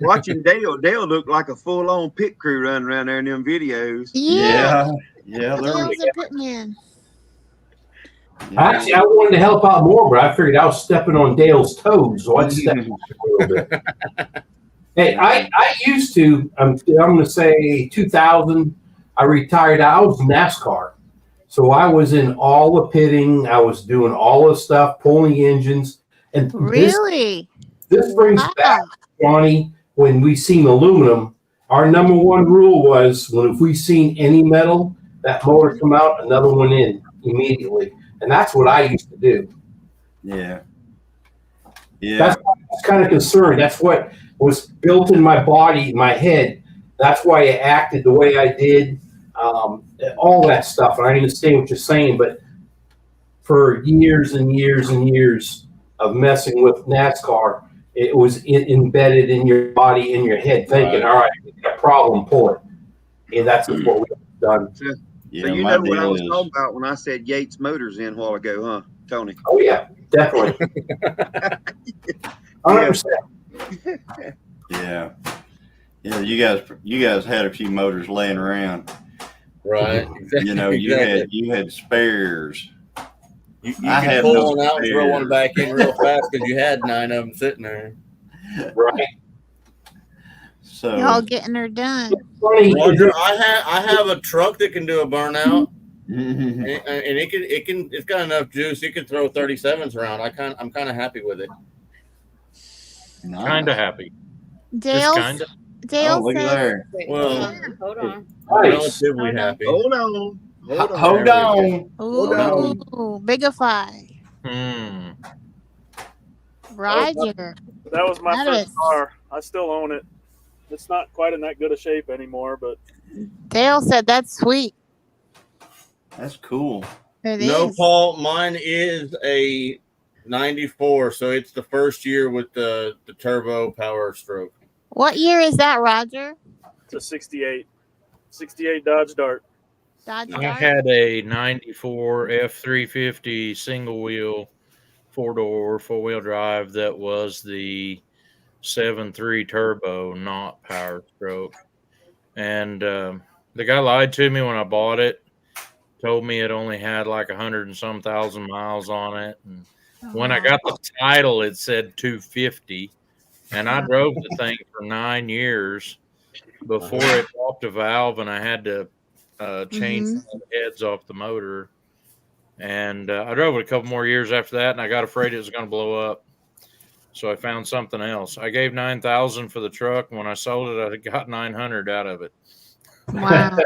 watching Dale looked like a full-on pit crew running around there in them videos. Yeah, Dale's a pit man. Actually, I wanted to help out more, but I figured I was stepping on Dale's toes, so I'd step back a little bit. Hey, I used to, I'm going to say 2000, I retired. I was NASCAR. So I was in all the pitting. I was doing all the stuff, pulling engines. And Really? This brings back, Johnny, when we seen aluminum, our number one rule was if we seen any metal, that motor come out, another one in immediately. And that's what I used to do. Yeah. That's why I was kind of concerned. That's what was built in my body, my head. That's why I acted the way I did, all that stuff. And I understand what you're saying, but for years and years and years of messing with NASCAR, it was embedded in your body, in your head, thinking, all right, got a problem, pull it. And that's what we've done. So you know what I was talking about when I said Yates Motors in a while ago, huh, Tony? Oh, yeah, definitely. 100%. Yeah. Yeah, you guys had a few motors laying around. Right. You know, you had spares. You could pull one out and throw one back in real fast because you had 9 of them sitting there. Right. So Y'all getting her done. Roger, I have a truck that can do a burnout, and it's got enough juice. It can throw 37s around. I'm kind of happy with it. Kind of happy. Dale Kinda. Dale look at there. Well, hold on. Relatively happy. Hold on. Hold on. Ooh, bigify. Roger. That was my That first is- car. I still own it. It's not quite in that good a shape anymore, but Dale said that's sweet. That's cool. It No, is. Paul, mine is a 94, so it's the first year with the turbo power stroke. What year is that, Roger? it's a 68. 68 Dodge Dart. Dodge I Dart? had a 94 F350 single wheel, 4-door, 4-wheel drive that was the 7.3 turbo, not power stroke. And the guy lied to me when I bought it, told me it only had like 100 and some thousand miles on it. And when I got the title, it said 250. And I drove the thing for 9 years before it popped a valve, and I had to change the heads off the motor. And I drove it a couple more years after that, and I got afraid it was going to blow up. So I found something else. I gave $9,000 for the truck. When I sold it, I got $900 out of it. Wow.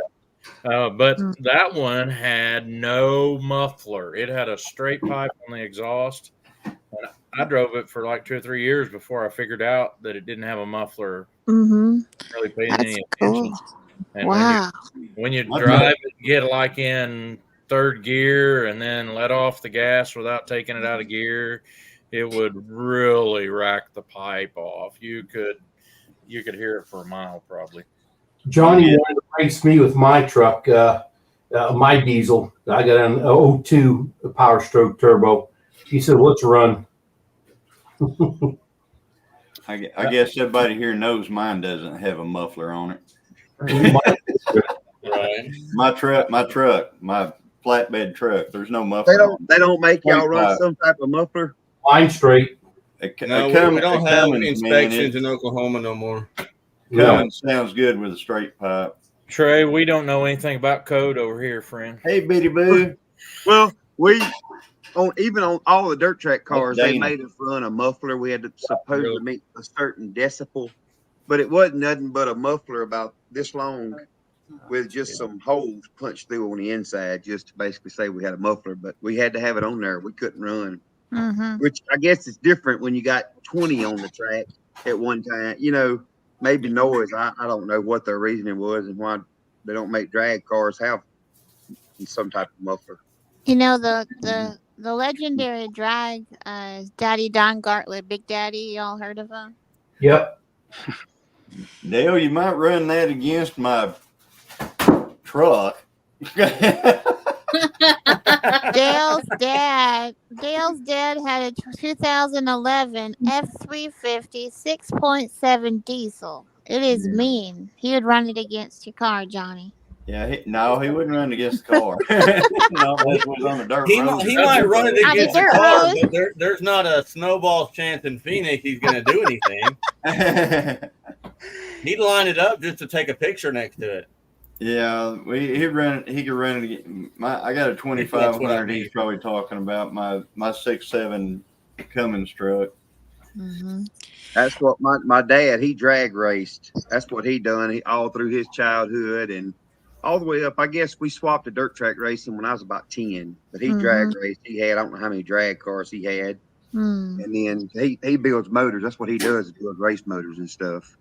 But that one had no muffler. It had a straight pipe on the exhaust. And I drove it for like 2 or 3 years before I figured out that it didn't have a muffler. Mm-hmm. Really paying That's any attention. cool. And Wow. when you drive it, get like in third gear and then let off the gas without taking it out of gear, it would really rack the pipe off. You could hear it for a mile probably. Johnny wanted to race me with my truck, my diesel. I got an 02 Power Stroke turbo. He said, "Let's run." I guess everybody here knows mine doesn't have a muffler on it. Right. My flatbed truck, there's no muffler. They don't make y'all run some type of muffler. Line straight. No, we don't have inspections in Oklahoma no more. Cummins sounds good with a straight pipe. Trey, we don't know anything about code over here, friend. Hey, Bitty Boo. Well, even on all the dirt track cars, they made us run a muffler. We had to supposedly meet a certain decibel, but it wasn't nothing but a muffler about this long with just some holes punched through on the inside, just to basically say we had a muffler. But we had to have it on there. We couldn't run, which I guess is different when you got 20 on the track at one time. You know, maybe noise. I don't know what their reasoning was and why they don't make drag cars have some type of muffler. You know, the legendary drag Daddy Don Gartlett, Big Daddy, y'all heard of him? Yep. Dale, you might run that against my truck. Dale's dad had a 2011 F350 6.7 diesel. It is mean. He would run it against your car, Johnny. Yeah, he wouldn't run against the car. No, it was on the dirt road. He might run it On the against the dirt car, road. but there's not a snowball's chance in Phoenix he's going to do anything. He'd line it up just to take a picture next to it. Yeah, he could run it. I got a 2500. He's probably talking about my 6.7 Cummins truck. Mm-hmm. That's what my dad, he drag raced. That's what he done. He all through his childhood and all the way up. I guess we swapped to dirt track racing when I was about 10, but he drag raced. He had, I don't know how many drag cars he had. And then he builds motors. That's what he does, build race motors and stuff.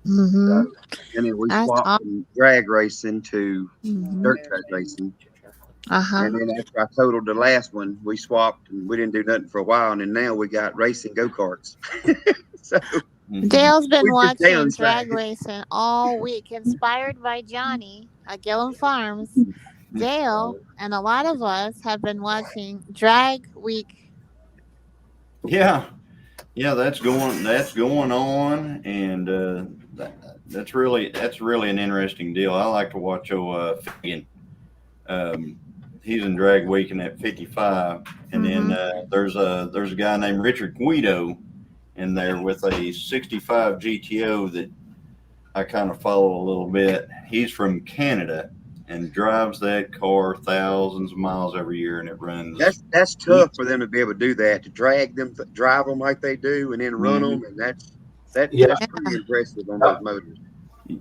And then we swapped from drag racing to dirt track racing. And then after I totaled the last one, we swapped and we didn't do nothing for a while. And then now we got racing go-karts. So Dale's been watching drag racing all week, inspired by Johnny at Gillum Farms. Dale and a lot of us have been watching Drag Week. Yeah, that's going on, and that's really an interesting deal. I like to watch Fagan. He's in Drag Week in that 55, and then there's a guy named Richard Guido in there with a 65 GTO that I kind of follow a little bit. He's from Canada and drives that car thousands of miles every year, and it runs. That's tough for them to be able to do that, to drive them like they do, and then run them, and that's pretty impressive on those motors.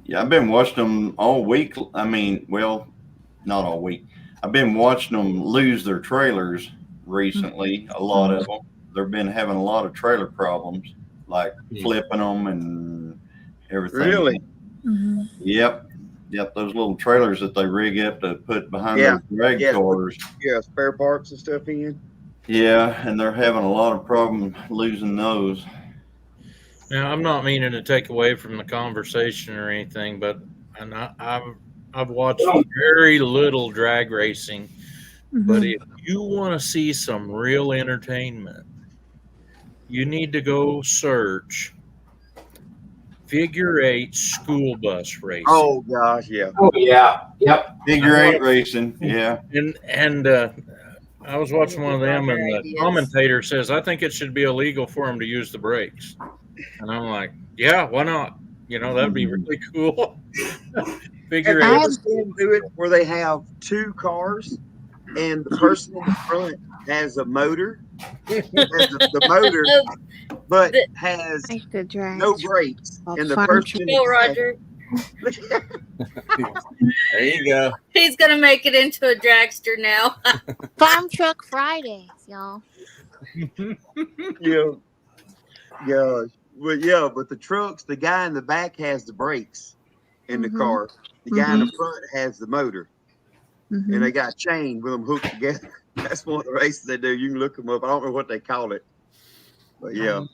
Yeah, I've been watching them all week. I mean, well, not all week. I've been watching them lose their trailers recently. A lot of them. They've been having a lot of trailer problems, like flipping them and everything. Really? Yep. Those little trailers that they rig up to put behind those drag cars. Yeah, spare parts and stuff in. Yeah, and they're having a lot of problem losing those. Now, I'm not meaning to take away from the conversation or anything, but I've watched very little drag racing. But if you want to see some real entertainment, you need to go search Figure 8 school bus racing. Oh gosh, yeah. Oh yeah, yep. Figure 8 racing, yeah. And I was watching one of them, and the commentator says, "I think it should be illegal for them to use the brakes." And I'm like, "Yeah, why not? You know, that'd be really cool." Figure 8. Have you do it where they have two cars, and the person in the front has a motor, the motor, but has no brakes, and the person. Go, Roger. There you go. He's gonna make it into a dragster now. Farm Truck Fridays, y'all. But the trucks, the guy in the back has the brakes in the car. The guy in the front has the motor, and they got chained with them hooked together. That's one of the races they do. You can look them up. I don't know what they call it, but yeah.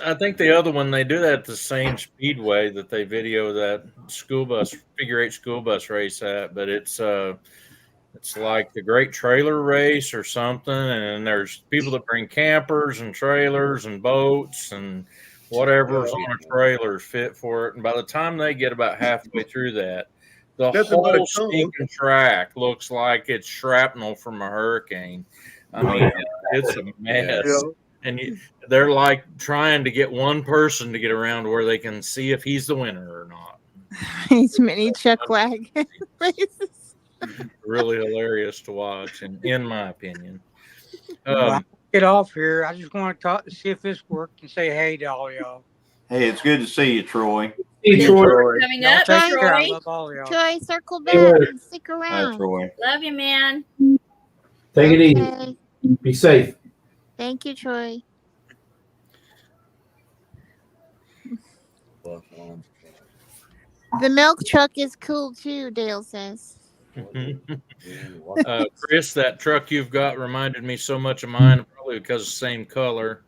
I think the other one, they do that at the same speedway that they video that Figure 8 school bus race at, but it's like the Great Trailer Race or something, and there's people that bring campers and trailers and boats and whatever's on a trailer fit for it. And by the time they get about halfway through that, the whole stinking track looks like it's shrapnel from a hurricane. I mean, it's a mess. And they're like trying to get one person to get around where they can see if he's the winner or not. These mini chuck wagon races. Really hilarious to watch, in my opinion. Get off here. I just want to talk to see if this worked and say hey to all y'all. Hey, it's good to see you, Troy. Hey, Troy. Coming up, Take Troy. care. I love all y'all. Troy, circle back and stick around. Hi, Troy. Love you, man. Take it easy. Okay. Be safe. Thank you, Troy. The milk truck is cool too, Dale says. Chris, that truck you've got reminded me so much of mine, probably because of the same color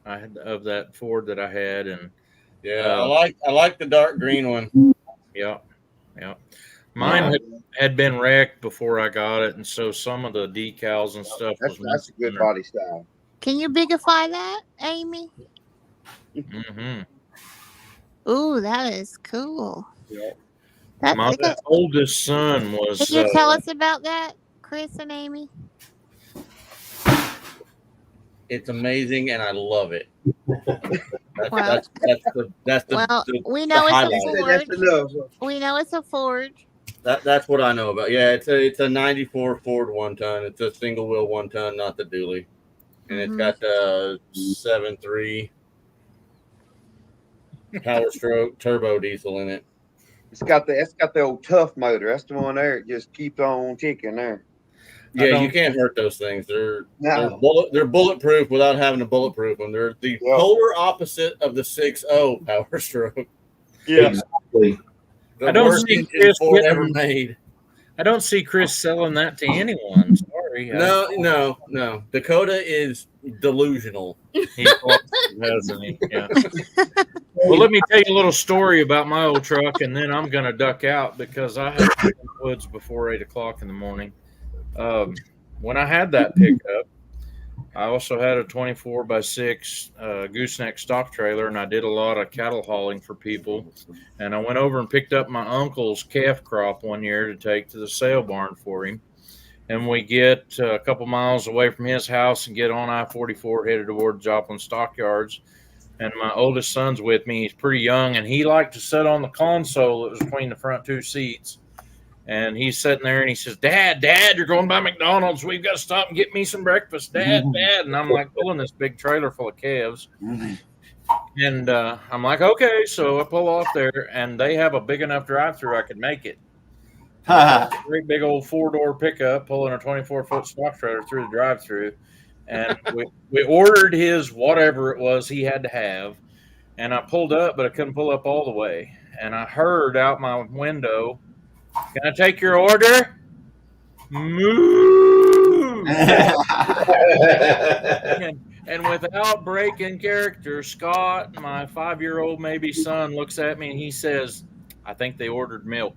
of that Ford that I had. And I like the dark green one. Yeah. Mine had been wrecked before I got it, and so some of the decals and stuff That's was a good body style. Can you bigify that, Amy? Mm-hmm. Ooh, that is cool. Yeah. My oldest son was. Can you tell us about that, Chris and Amy? It's amazing, and I love it. That's Well, the we know it's highlight. a Ford. We know it's a Ford. That's what I know about. Yeah, it's a '94 Ford 1-ton. It's a single wheel 1-ton, not the dually, and it's got the 7.3 Power Stroke turbo diesel in it. It's got the old tough motor. That's the one there. It just keeps on ticking there. Yeah, you can't hurt those things. They're bulletproof without having to bulletproof them. They're the polar opposite of the 6.0 Power Stroke. Yeah, exactly. I don't see Chris Ford ever made. I don't see Chris selling that to anyone. Sorry. No. Dakota is delusional. He hasn't he? Yeah. Well, let me tell you a little story about my old truck, and then I'm going to duck out because I had to be in the woods before 8 o'clock in the morning. When I had that pickup, I also had a 24x6 gooseneck stock trailer, and I did a lot of cattle hauling for people. And I went over and picked up my uncle's calf crop one year to take to the sale barn for him. And we get a couple miles away from his house and get on I-44 headed toward Joplin Stockyards. And my oldest son's with me. He's pretty young, and he liked to sit on the console that was between the front two seats. And he's sitting there, and he says, Dad, you're going by McDonald's. We've got to stop and get me some breakfast, Dad. And I'm like pulling this big trailer full of calves. And I'm like, okay. So I pull off there, and they have a big enough drive-through I could make it. Great big old 4-door pickup pulling a 24-foot stock trailer through the drive-through. And we ordered his whatever it was he had to have. And I pulled up, but I couldn't pull up all the way. And I heard out my window, can I take your order? Moo! and without breaking character, Scott, my 5-year-old maybe son, looks at me and he says, I think they ordered milk.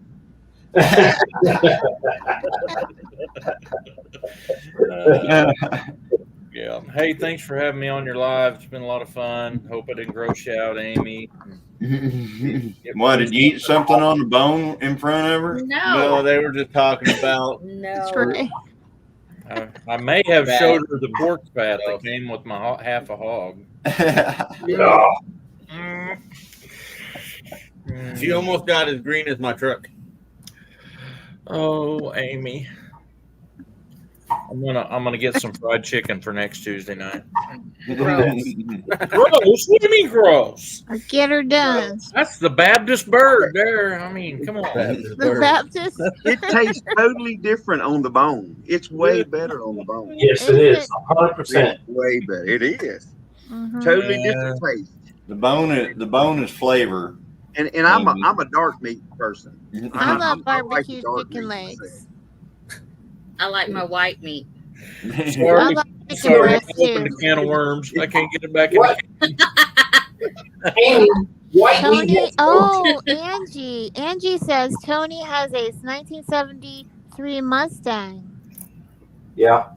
Yeah. Hey, thanks for having me on your live. It's been a lot of fun. Hope I didn't gross you out, Amy. Why, did you eat something on the bone in front of her? No, they were just talking about. I may have showed her the pork fat that came with my half a hog. She almost got as green as my truck. Oh, Amy. I'm gonna get some fried chicken for next Tuesday night. Gross. Gross? What do you mean gross? Or get her done. That's the Baptist bird there. I mean, come on. The Baptist. It tastes totally different on the bone. It's way better on the bone. Yes, it is. 100%. Way better. It is. Totally different taste. The bone is flavor. And I'm a dark meat person. I love barbecue chicken legs. I like my white meat. Sorry, I opened a can of worms. I can't get it back in. Tony, Angie says Tony has a 1973 Mustang. Yeah.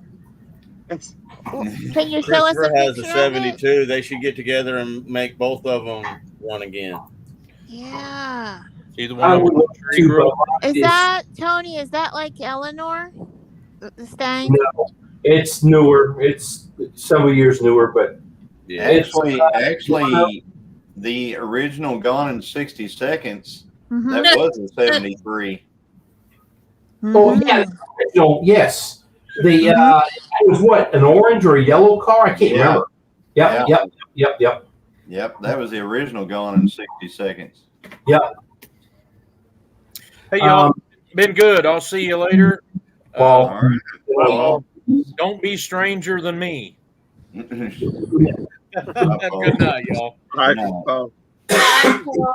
Can you show us a Christopher has a picture 72. They should get together and make both of them run again. Yeah. See the one Is that Tony? Is that like Eleanor? The Stang? No, it's newer. It's several years newer, but actually, the original Gone in 60 Seconds that was a 73. Oh yeah, yes. The it was what, an orange or a yellow car? I can't remember. Yep. That was the original Gone in 60 Seconds. Yep. Hey y'all, been good. I'll see you later. Don't be stranger than me. Good night, y'all. All right,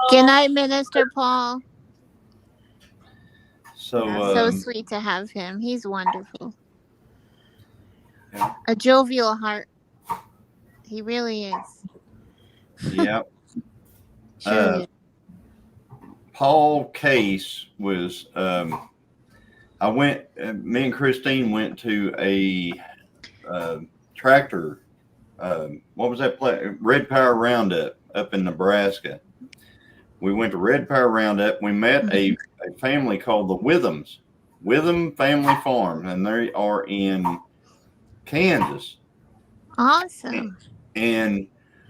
good night, Minister Paul. So sweet to have him. He's wonderful. A jovial heart. He really is. Yep. Paul Case was. Me and Christine went to a tractor. What was that place? Red Power Roundup up in Nebraska. We went to Red Power Roundup. We met a family called the Witham Family Farm, and they are in Kansas. Awesome. And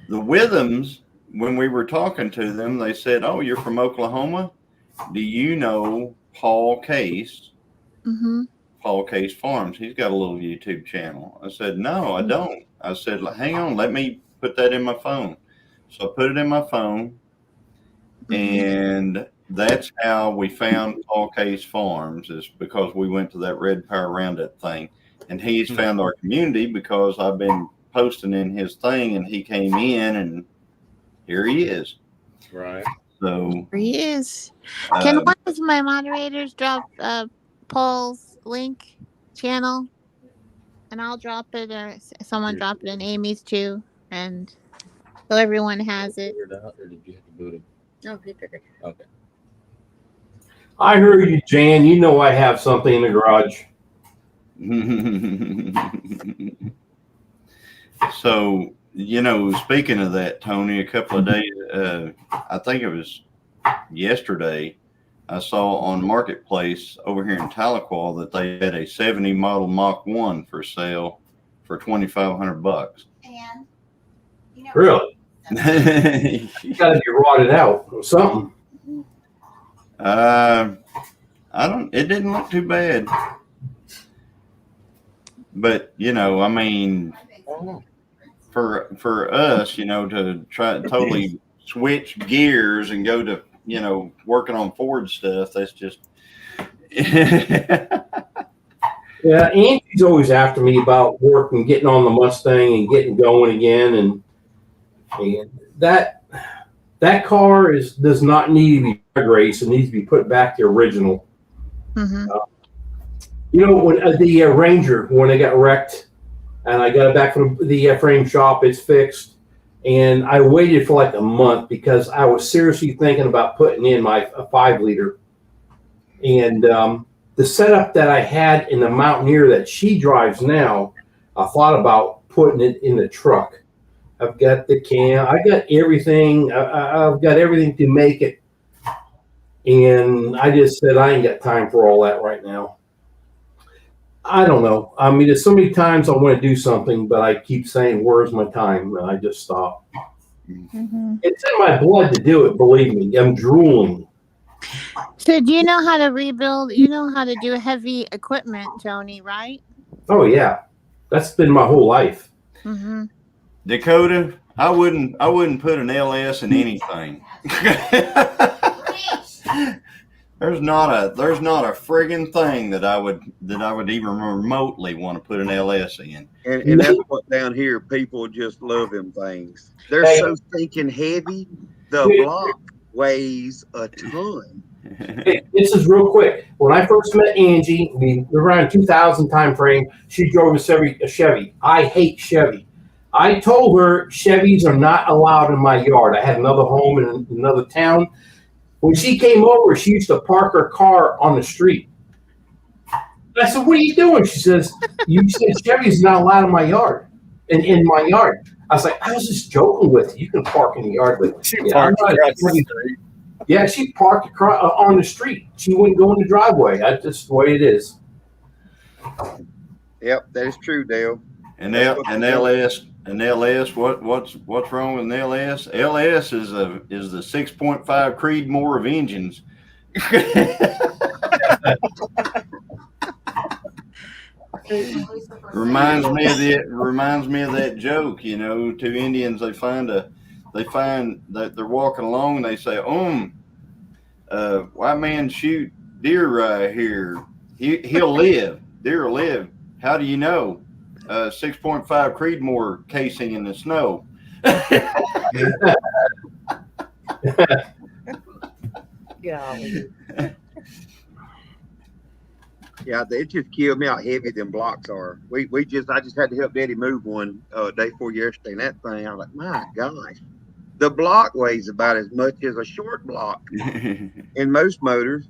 the Withams, when we were talking to them, they said, "Oh, you're from Oklahoma? Do you know Paul Case?" Mm-hmm. Paul Case Farms. He's got a little YouTube channel. I said, "No, I don't." I said, "Hang on, let me put that in my phone." So I put it in my phone, and that's how we found Paul Case Farms, is because we went to that Red Power Roundup thing. And he's found our community because I've been posting in his thing, and he came in, and here he is. Right. So Here he is. Can one of my moderators drop Paul's link channel? And I'll drop it, or someone drop it in Amy's too, and so everyone has it. Or did you have to boot him? No, he figured. Okay. I heard you, Jan. You know I have something in the garage. So, speaking of that, Tony, a couple of days, I think it was yesterday, I saw on Marketplace over here in Tahlequah that they had a 70 model Mach 1 for sale for $2,500. And Really? You got to be rotted out or something. It didn't look too bad. But, I mean, for us, to try to totally switch gears and go to, working on Ford stuff, that's just. Yeah, Angie's always after me about work and getting on the Mustang and getting going again, and that car does not need to be drag raced. It needs to be put back to original. Mm-hmm. When the Ranger, when it got wrecked, and I got it back from the frame shop, it's fixed, and I waited for like a month because I was seriously thinking about putting in my 5-liter, and the setup that I had in the Mountaineer that she drives now, I thought about putting it in the truck. I've got the cam, I got everything, I've got everything to make it, and I just said I ain't got time for all that right now. I don't know. I mean, there's so many times I want to do something, but I keep saying, "Where's my time?" And I just stop. Mm-hmm. It's in my blood to do it. Believe me, I'm drooling. So, do you know how to rebuild? You know how to do heavy equipment, Tony, right? Oh yeah, that's been my whole life. Mm-hmm. Dakota, I wouldn't put an LS in anything. There's not a friggin' thing that I would even remotely want to put an LS in. And that's what down here people just love them things. They're so stinking heavy. The block weighs a ton. Hey, this is real quick. When I first met Angie, we were around 2000 time frame. She drove a Chevy. I hate Chevy. I told her Chevys are not allowed in my yard. I had another home in another town. When she came over, she used to park her car on the street. I said, "What are you doing?" She says, "You said Chevy's not allowed in my yard." In my yard. I was like, "I was just joking with you. You can park in the yard with me." She parked across the street. Yeah, she parked on the street. She wouldn't go in the driveway. That's just the way it is. Yep, that is true, Dale. And LS, what's wrong with an LS? LS is the 6.5 Creedmoor of engines. reminds me of that joke, two Indians, they find that they're walking along and they say, white man shoot deer right here. He'll live. Deer will live. How do you know? 6.5 Creedmoor casing in the snow. Yeah, it just killed me how heavy them blocks are. I just had to help Daddy move one day before yesterday, and that thing, I was like, my gosh. The block weighs about as much as a short block in most motors.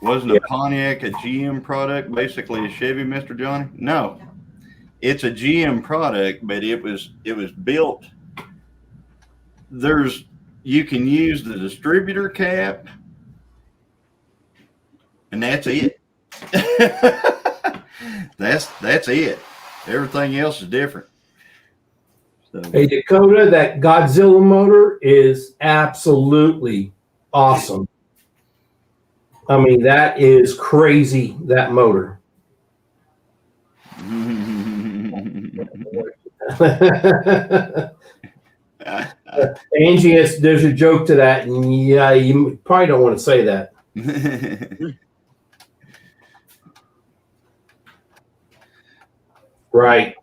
Wasn't a Pontiac a GM product, basically a Chevy, Mr. Johnny? No, it's a GM product, but it was built. You can use the distributor cap, and that's it. that's it. Everything else is different. So. Hey, Dakota, that Godzilla motor is absolutely awesome. I mean, that is crazy, that motor. Angie, there's a joke to that, and yeah, you probably don't want to say that. Right.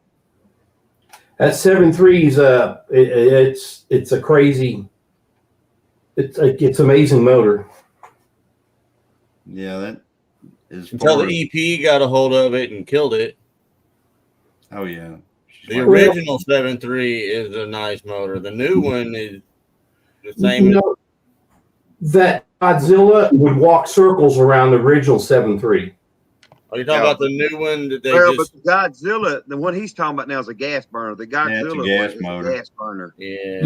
That 7.3's it's a crazy, it's amazing motor. Yeah, that is until the EP got a hold of it and killed it. Oh yeah. The original 7.3 is a nice motor. The new one is the same. That Godzilla would walk circles around the original 7.3. Are you talking about the new one that they but the Godzilla, the one he's talking about now is a gas burner. The Godzilla gas is motor. a gas burner. Yeah.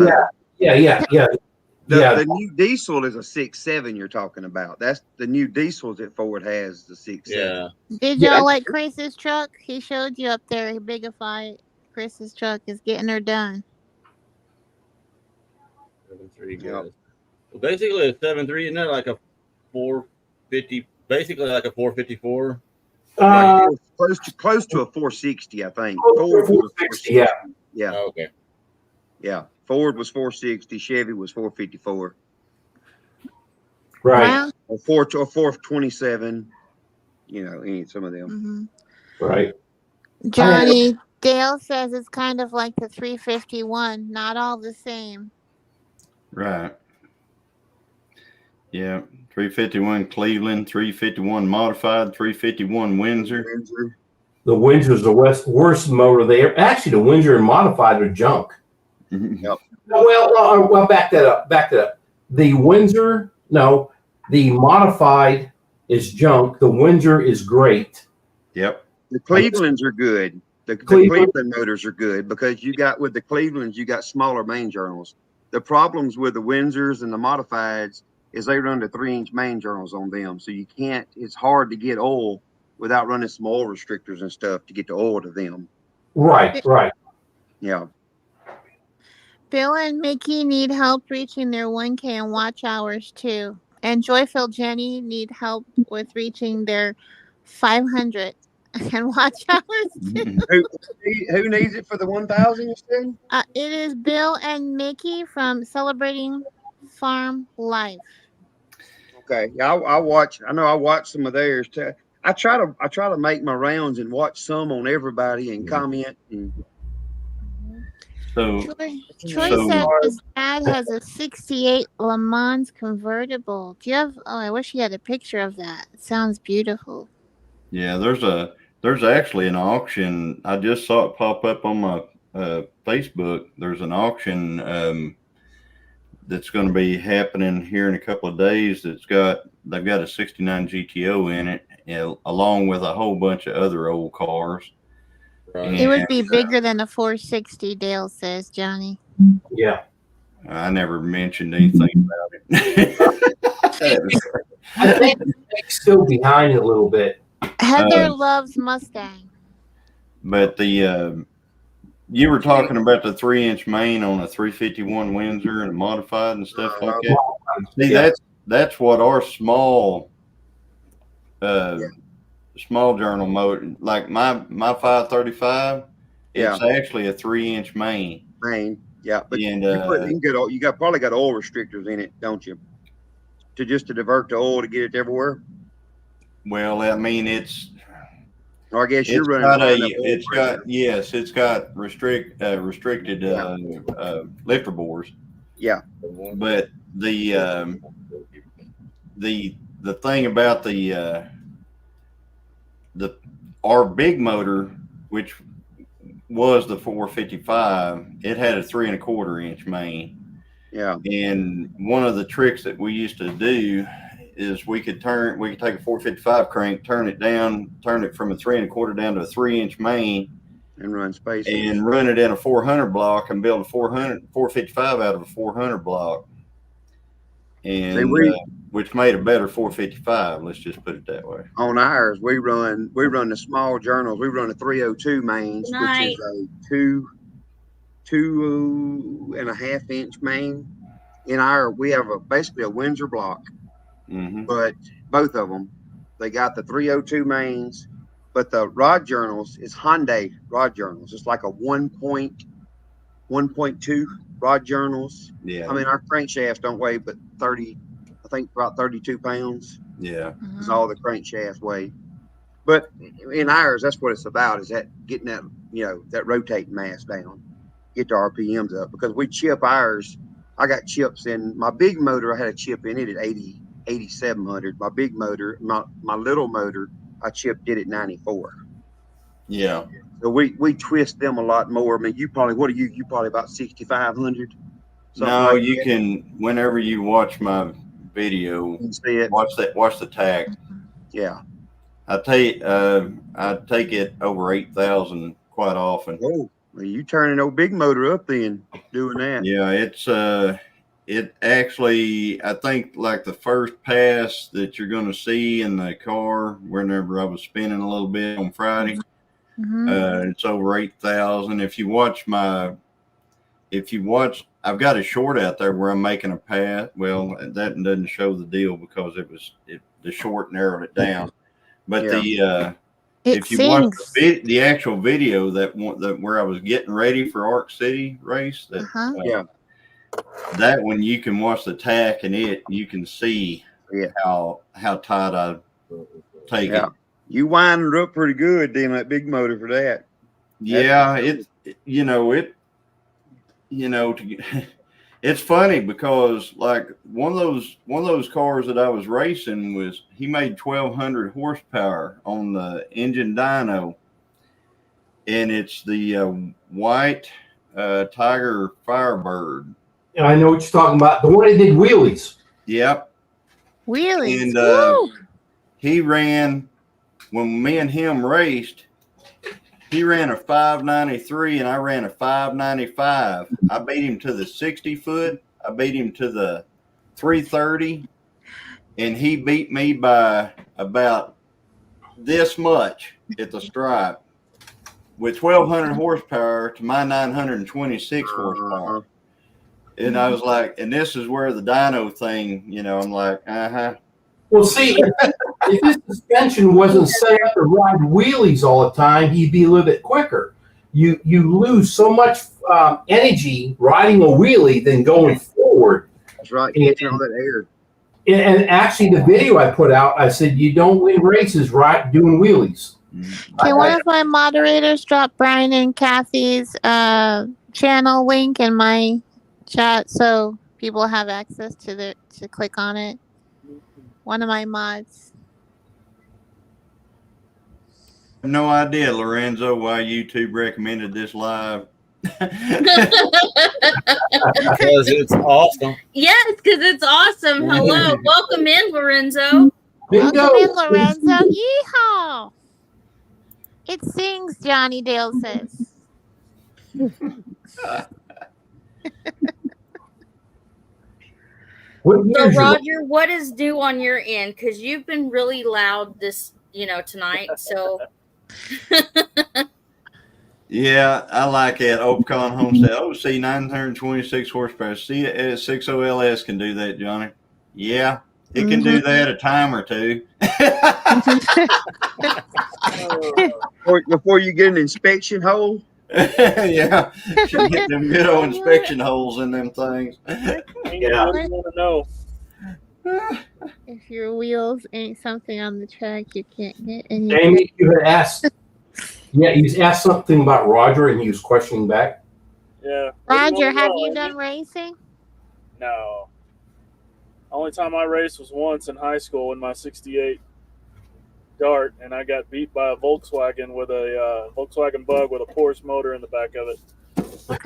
The new diesel is a 6.7 you're talking about. That's the new diesels that Ford has, the 6.7. Yeah. Did y'all like Chris's truck? He showed you up there. He bigified. Chris's truck is getting her done. 7.3 gas. Well, basically a 7.3, isn't that like a 450? Basically like a 454. Close to a 460, I think. Ford 460, yeah. Yeah. Oh, okay. Yeah. Ford was 460. Chevy was 454. Right. Or 427. You know, some of them. Mm-hmm. Right. Johnny, Dale says it's kind of like the 351, not all the same. Right. Yeah. 351 Cleveland, 351 modified, 351 Windsor. The Windsor's the worst motor there. Actually, the Windsor and modified are junk. Yep. Well, back that up. The Windsor, the modified is junk. The Windsor is great. Yep. The Clevelands are good. The Cleveland motors are good because with the Clevelands, you got smaller main journals. The problems with the Windsors and the modifieds is they run the 3-inch main journals on them. So it's hard to get oil without running some oil restrictors and stuff to get the oil to them. Right. Yeah. Bill and Mickey need help reaching their 1K and watch hours too. And Joyful Jenny need help with reaching their 500 and watch hours too. Who needs it for the 1,000 you said? It is Bill and Mickey from Celebrating Farm Life. Okay. Yeah, I watch some of theirs too. I try to make my rounds and watch some on everybody and comment. Troy said his dad has a 68 Le Mans convertible. Do you have? Oh, I wish he had a picture of that. It sounds beautiful. Yeah, there's actually an auction. I just saw it pop up on my Facebook. There's an auction that's going to be happening here in a couple of days. They've got a 69 GTO in it, along with a whole bunch of other old cars. It would be bigger than a 460, Dale says, Johnny. Yeah. I never mentioned anything about it. I think it's still behind a little bit. Heather loves Mustang. But you were talking about the 3-inch main on a 351 Windsor and modified and stuff like that. See, that's what our small journal motor, like my 535, it's actually a 3-inch main. Yeah, but you probably got oil restrictors in it, don't you? To divert the oil to get it everywhere. Well, I mean, or I guess you're running. It's got restricted lifter bores. Yeah, but the thing about our big motor, which was the 455, it had a 3 1/4 inch main, Yeah. And one of the tricks that we used to do is we could take a 455 crank, turn it from a 3 1/4 down to a 3-inch main, and run space and run it in a 400 block and build a 455 out of a 400 block, and which made a better 455. Let's just put it that way. On ours, we run the small journals. We run a 302 mains, which is a 2.5 inch main. We have basically a Windsor block, but both of them, they got the 302 mains, but the rod journals is Hyundai rod journals. It's like a 1.2 rod journals. Yeah. I mean, our crankshafts don't weigh but 32 pounds. Yeah. Is all the crankshafts weigh. But in ours, that's what it's about, is that getting that, that rotating mass down, get the RPMs up, because we chip ours. I got chips in my big motor. I had a chip in it at 8,700. My big motor, my little motor, I chipped it at 94. Yeah. So we twist them a lot more. I mean, you probably about 6,500. No, like you can, whenever you watch my video, watch the tack. Yeah. I take it over 8,000 quite often. Oh, well, you turning old big motor up then doing that. Yeah, it actually, I think like the first pass that you're going to see in the car, whenever I was spinning a little bit on Friday, it's over 8,000. If you watch, I've got a short out there where I'm making a pass. Well, that doesn't show the deal because the short narrowed it down. But if you watch the actual video where I was getting ready for Arc City race, that one you can watch the tack and you can see how tight I take it. You winded up pretty good, damn, that big motor for that. Yeah, it's funny because like one of those cars that I was racing he made 1,200 horsepower on the engine dyno, and it's the white Tiger Firebird. I know what you're talking about. The one that did wheelies. Yep. Wheelies. And he ran, when me and him raced, he ran a 593 and I ran a 595. I beat him to the 60 foot. I beat him to the 330. And he beat me by about this much at the stripe with 1,200 horsepower to my 926 horsepower. And I was like, and this is where the dyno thing, I'm like, Well, see, if his suspension wasn't set up to ride wheelies all the time, he'd be a little bit quicker. You lose so much energy riding a wheelie than going forward. That's right. Getting all that air. And actually, the video I put out, I said, you don't win races doing wheelies. Can one of my moderators drop Brian and Kathy's channel link in my chat so people have access to click on it? One of my mods. I have no idea, Lorenzo, why YouTube recommended this live. Because it's awesome. Yes, because it's awesome. Hello. Welcome in, Lorenzo. Welcome in, Lorenzo. Yeehaw. It sings, Johnny Dale says. So, Roger, what is new on your end? Because you've been really loud tonight. So, yeah, I like it. Opcon Homestead. OC 926 horsepower. See, 60 LS can do that, Johnny. Yeah, it can do that a time or two. Before you get an inspection hole. Yeah, should get them good old inspection holes in them things. Yeah, I want to know. If your wheels ain't something on the track, you can't get any. Amy, you had asked. Yeah, you asked something about Roger, and he was questioning back. Yeah. Roger, have you done racing? No. Only time I raced was once in high school in my '68 Dart, and I got beat by a Volkswagen with a Volkswagen Bug with a Porsche motor in the back of it. What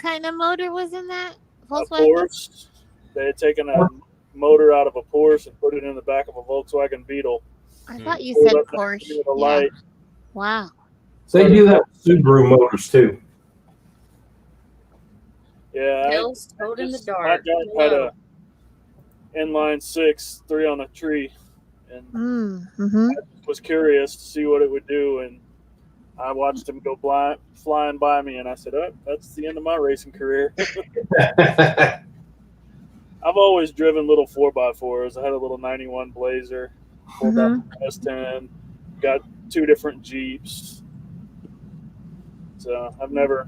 kind of motor was in that Volkswagen? Porsche. They had taken a motor out of a Porsche and put it in the back of a Volkswagen Beetle. I thought you Pulled said up next to Porsche. me with a Yeah. light. Wow. They do that with Subaru motors too. Yeah, Bill's towed in the my dark. dad had a inline 6, 3 on a tree, and Mm-hmm. I was curious to see what it would do, and I watched him go flying by me, and I said, "Oh, that's the end of my racing career." I've always driven little 4x4s. I had a little 91 Blazer, pulled out S10, got 2 different Jeeps. So I've never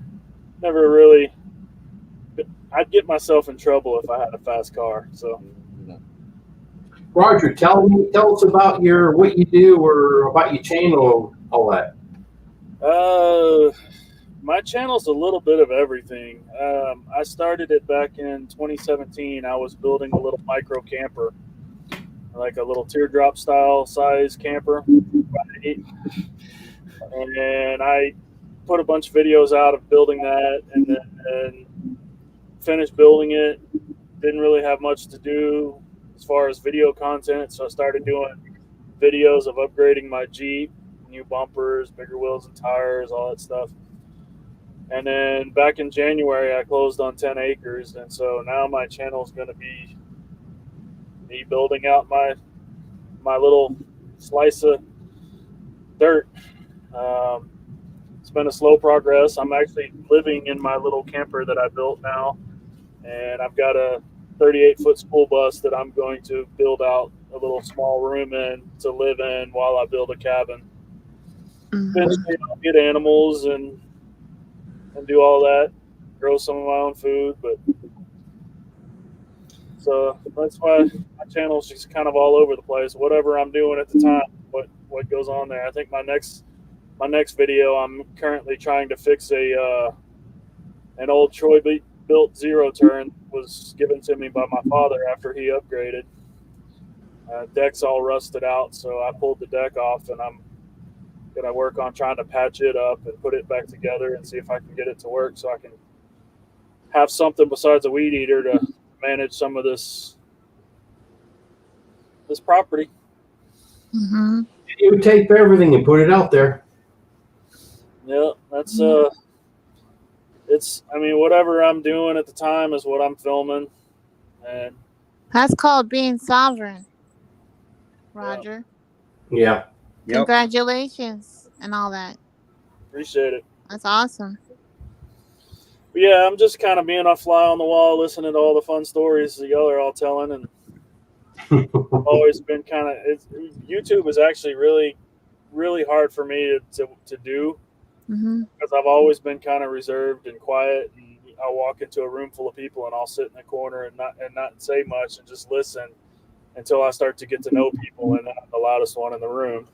really. I'd get myself in trouble if I had a fast car. So, Roger, tell us about what you do or about your channel, all that. my channel's a little bit of everything. I started it back in 2017. I was building a little micro camper, like a little teardrop style size camper, and I put a bunch of videos out of building that, and then finished building it. Didn't really have much to do as far as video content, so I started doing videos of upgrading my Jeep, new bumpers, bigger wheels and tires, all that stuff. And then back in January, I closed on 10 acres, and so now my channel is going to be me building out my little slice of dirt. It's been a slow progress. I'm actually living in my little camper that I built now, and I've got a 38-foot school bus that I'm going to build out a little small room in to live in while I build a cabin. Eventually, I'll get animals and do all that, grow some of my own food. But so that's why my channel's just kind of all over the place. Whatever I'm doing at the time, what goes on there. I think my next video, I'm currently trying to fix an old Troy built zero turn, was given to me by my father after he upgraded. Deck's all rusted out, so I pulled the deck off, and I'm gonna work on trying to patch it up and put it back together and see if I can get it to work, so I can have something besides a weed eater to manage some of this property. You would tape everything and put it out there. Yeah, that's it's, I mean, whatever I'm doing at the time is what I'm filming, and That's called being sovereign, Roger. Yeah. Congratulations and all that. Appreciate it. That's awesome. But yeah, I'm just kind of being a fly on the wall, listening to all the fun stories that y'all are all telling, and I've always been kind of. YouTube is actually really, really hard for me to do, because I've always been kind of reserved and quiet, and I'll walk into a room full of people and I'll sit in the corner and not say much and just listen until I start to get to know people, and I'm the loudest one in the room.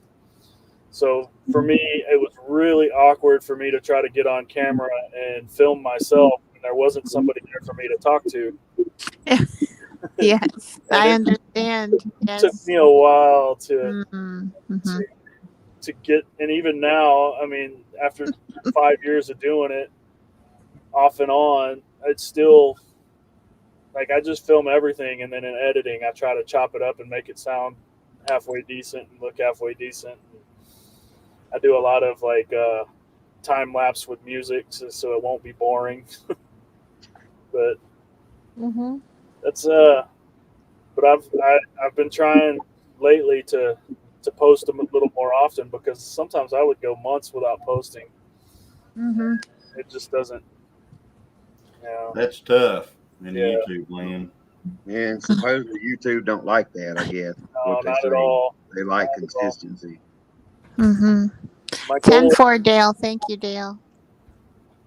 So for me, it was really awkward for me to try to get on camera and film myself when there wasn't somebody there for me to talk to. Yes, I understand. It took me a while to get, and even now, I mean, after 5 years of doing it off and on, it's still like I just film everything, and then in editing, I try to chop it up and make it sound halfway decent and look halfway decent. I do a lot of like time lapse with music, so it won't be boring. But that's but I've been trying lately to post them a little more often, because sometimes I would go months without posting. It just doesn't. That's tough in YouTube land. Yeah, and supposedly YouTube don't like that, I guess. No, not at all. They like consistency. 10-4, Dale. Thank you, Dale.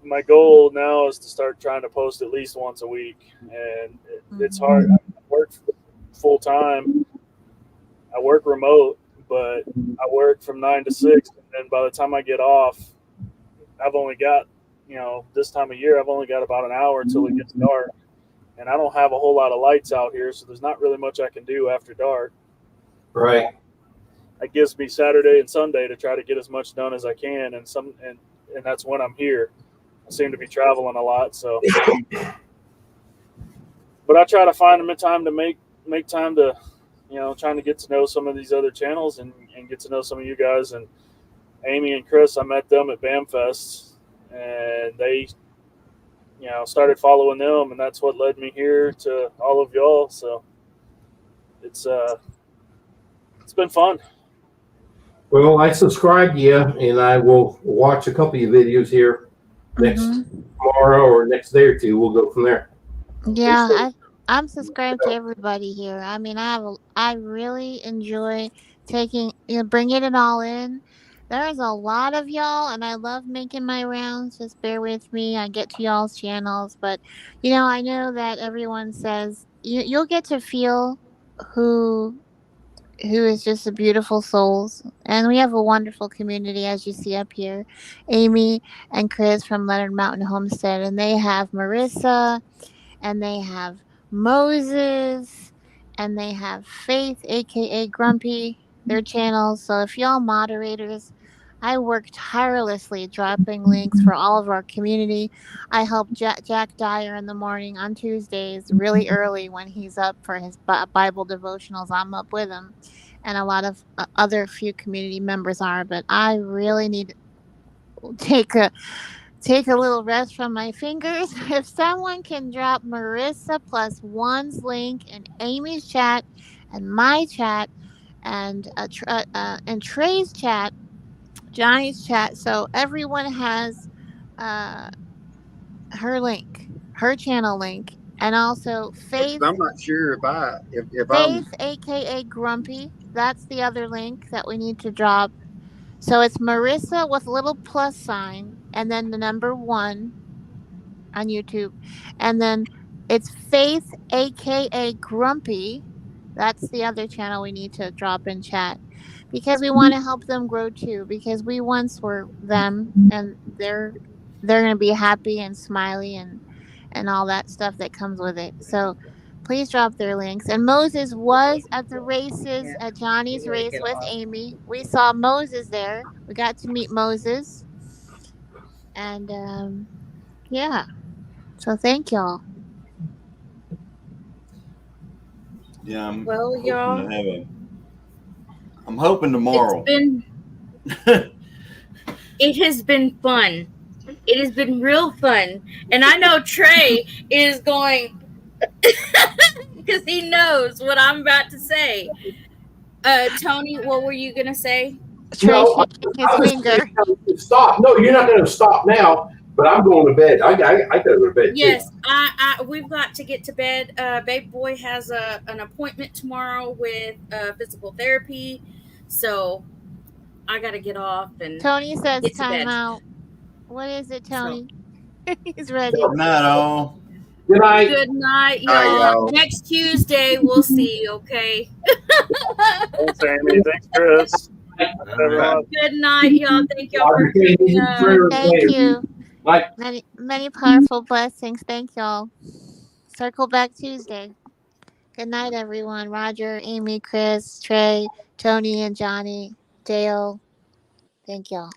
My goal now is to start trying to post at least once a week, and it's hard. I work full time. I work remote, but I work from 9 to 6, and then by the time I get off, I've only got, this time of year, I've only got about an hour until it gets dark, and I don't have a whole lot of lights out here, so there's not really much I can do after dark. Right. It gives me Saturday and Sunday to try to get as much done as I can, and that's when I'm here. I seem to be traveling a lot, so but I try to find them time to make time to, trying to get to know some of these other channels and get to know some of you guys. And Amy and Chris, I met them at BAMFest, and they, started following them, and that's what led me here to all of y'all. So it's been fun. Well, I subscribed to you, and I will watch a couple of your videos here next tomorrow or next day or two. We'll go from there. Yeah, I'm subscribed to everybody here. I mean, I really enjoy bringing it all in. There's a lot of y'all, and I love making my rounds. Just bear with me. I get to y'all's channels, but I know that everyone says you'll get to feel who is just a beautiful souls, and we have a wonderful community, as you see up here. Amy and Chris from Lenard Mountain Homestead, and they have Marissa, and they have Moses, and they have Faith, aka Grumpy, their channels. So if y'all moderators, I work tirelessly dropping links for all of our community. I help Jack Dyer in the morning on Tuesdays, really early when he's up for his Bible devotionals. I'm up with him, and a lot of other few community members are. But I really need to take a little rest from my fingers. If someone can drop Marissa plus one's link in Amy's chat and my chat and Trey's chat, Johnny's chat, so everyone has her link, her channel link, and also Faith. I'm not sure if Faith, aka Grumpy. That's the other link that we need to drop. So it's Marissa with a little plus sign and then the number 1 on YouTube. And then it's Faith, aka Grumpy. That's the other channel we need to drop in chat. Because we want to help them grow too. Because we once were them, and they're gonna be happy and smiley and all that stuff that comes with it. So please drop their links. And Moses was at the races at Johnny's race with Amy. We saw Moses there. We got to meet Moses. And yeah. So thank y'all. Yeah, y'all, I'm hoping tomorrow. It has been fun. It has been real fun. And I know Trey is going because he knows what I'm about to say. Tony, what were you gonna say? No, stop. No, you're not going to stop now. But I'm going to bed. I got to go to bed. Yes, we've got to get to bed. Baby boy has an appointment tomorrow with physical therapy, so I got to get off and. Tony says get to time bed. out. What is it, Tony? He's ready. Good night, all. Good night. Good night, Night, y'all. y'all. Next Tuesday, we'll see. Okay. Thanks, Amy. Thanks, Chris. Good night, y'all. Thank y'all for Thank you. Many powerful blessings. Thank y'all. Circle back Tuesday. Good night, everyone. Roger, Amy, Chris, Trey, Tony, and Johnny, Dale. Thank y'all.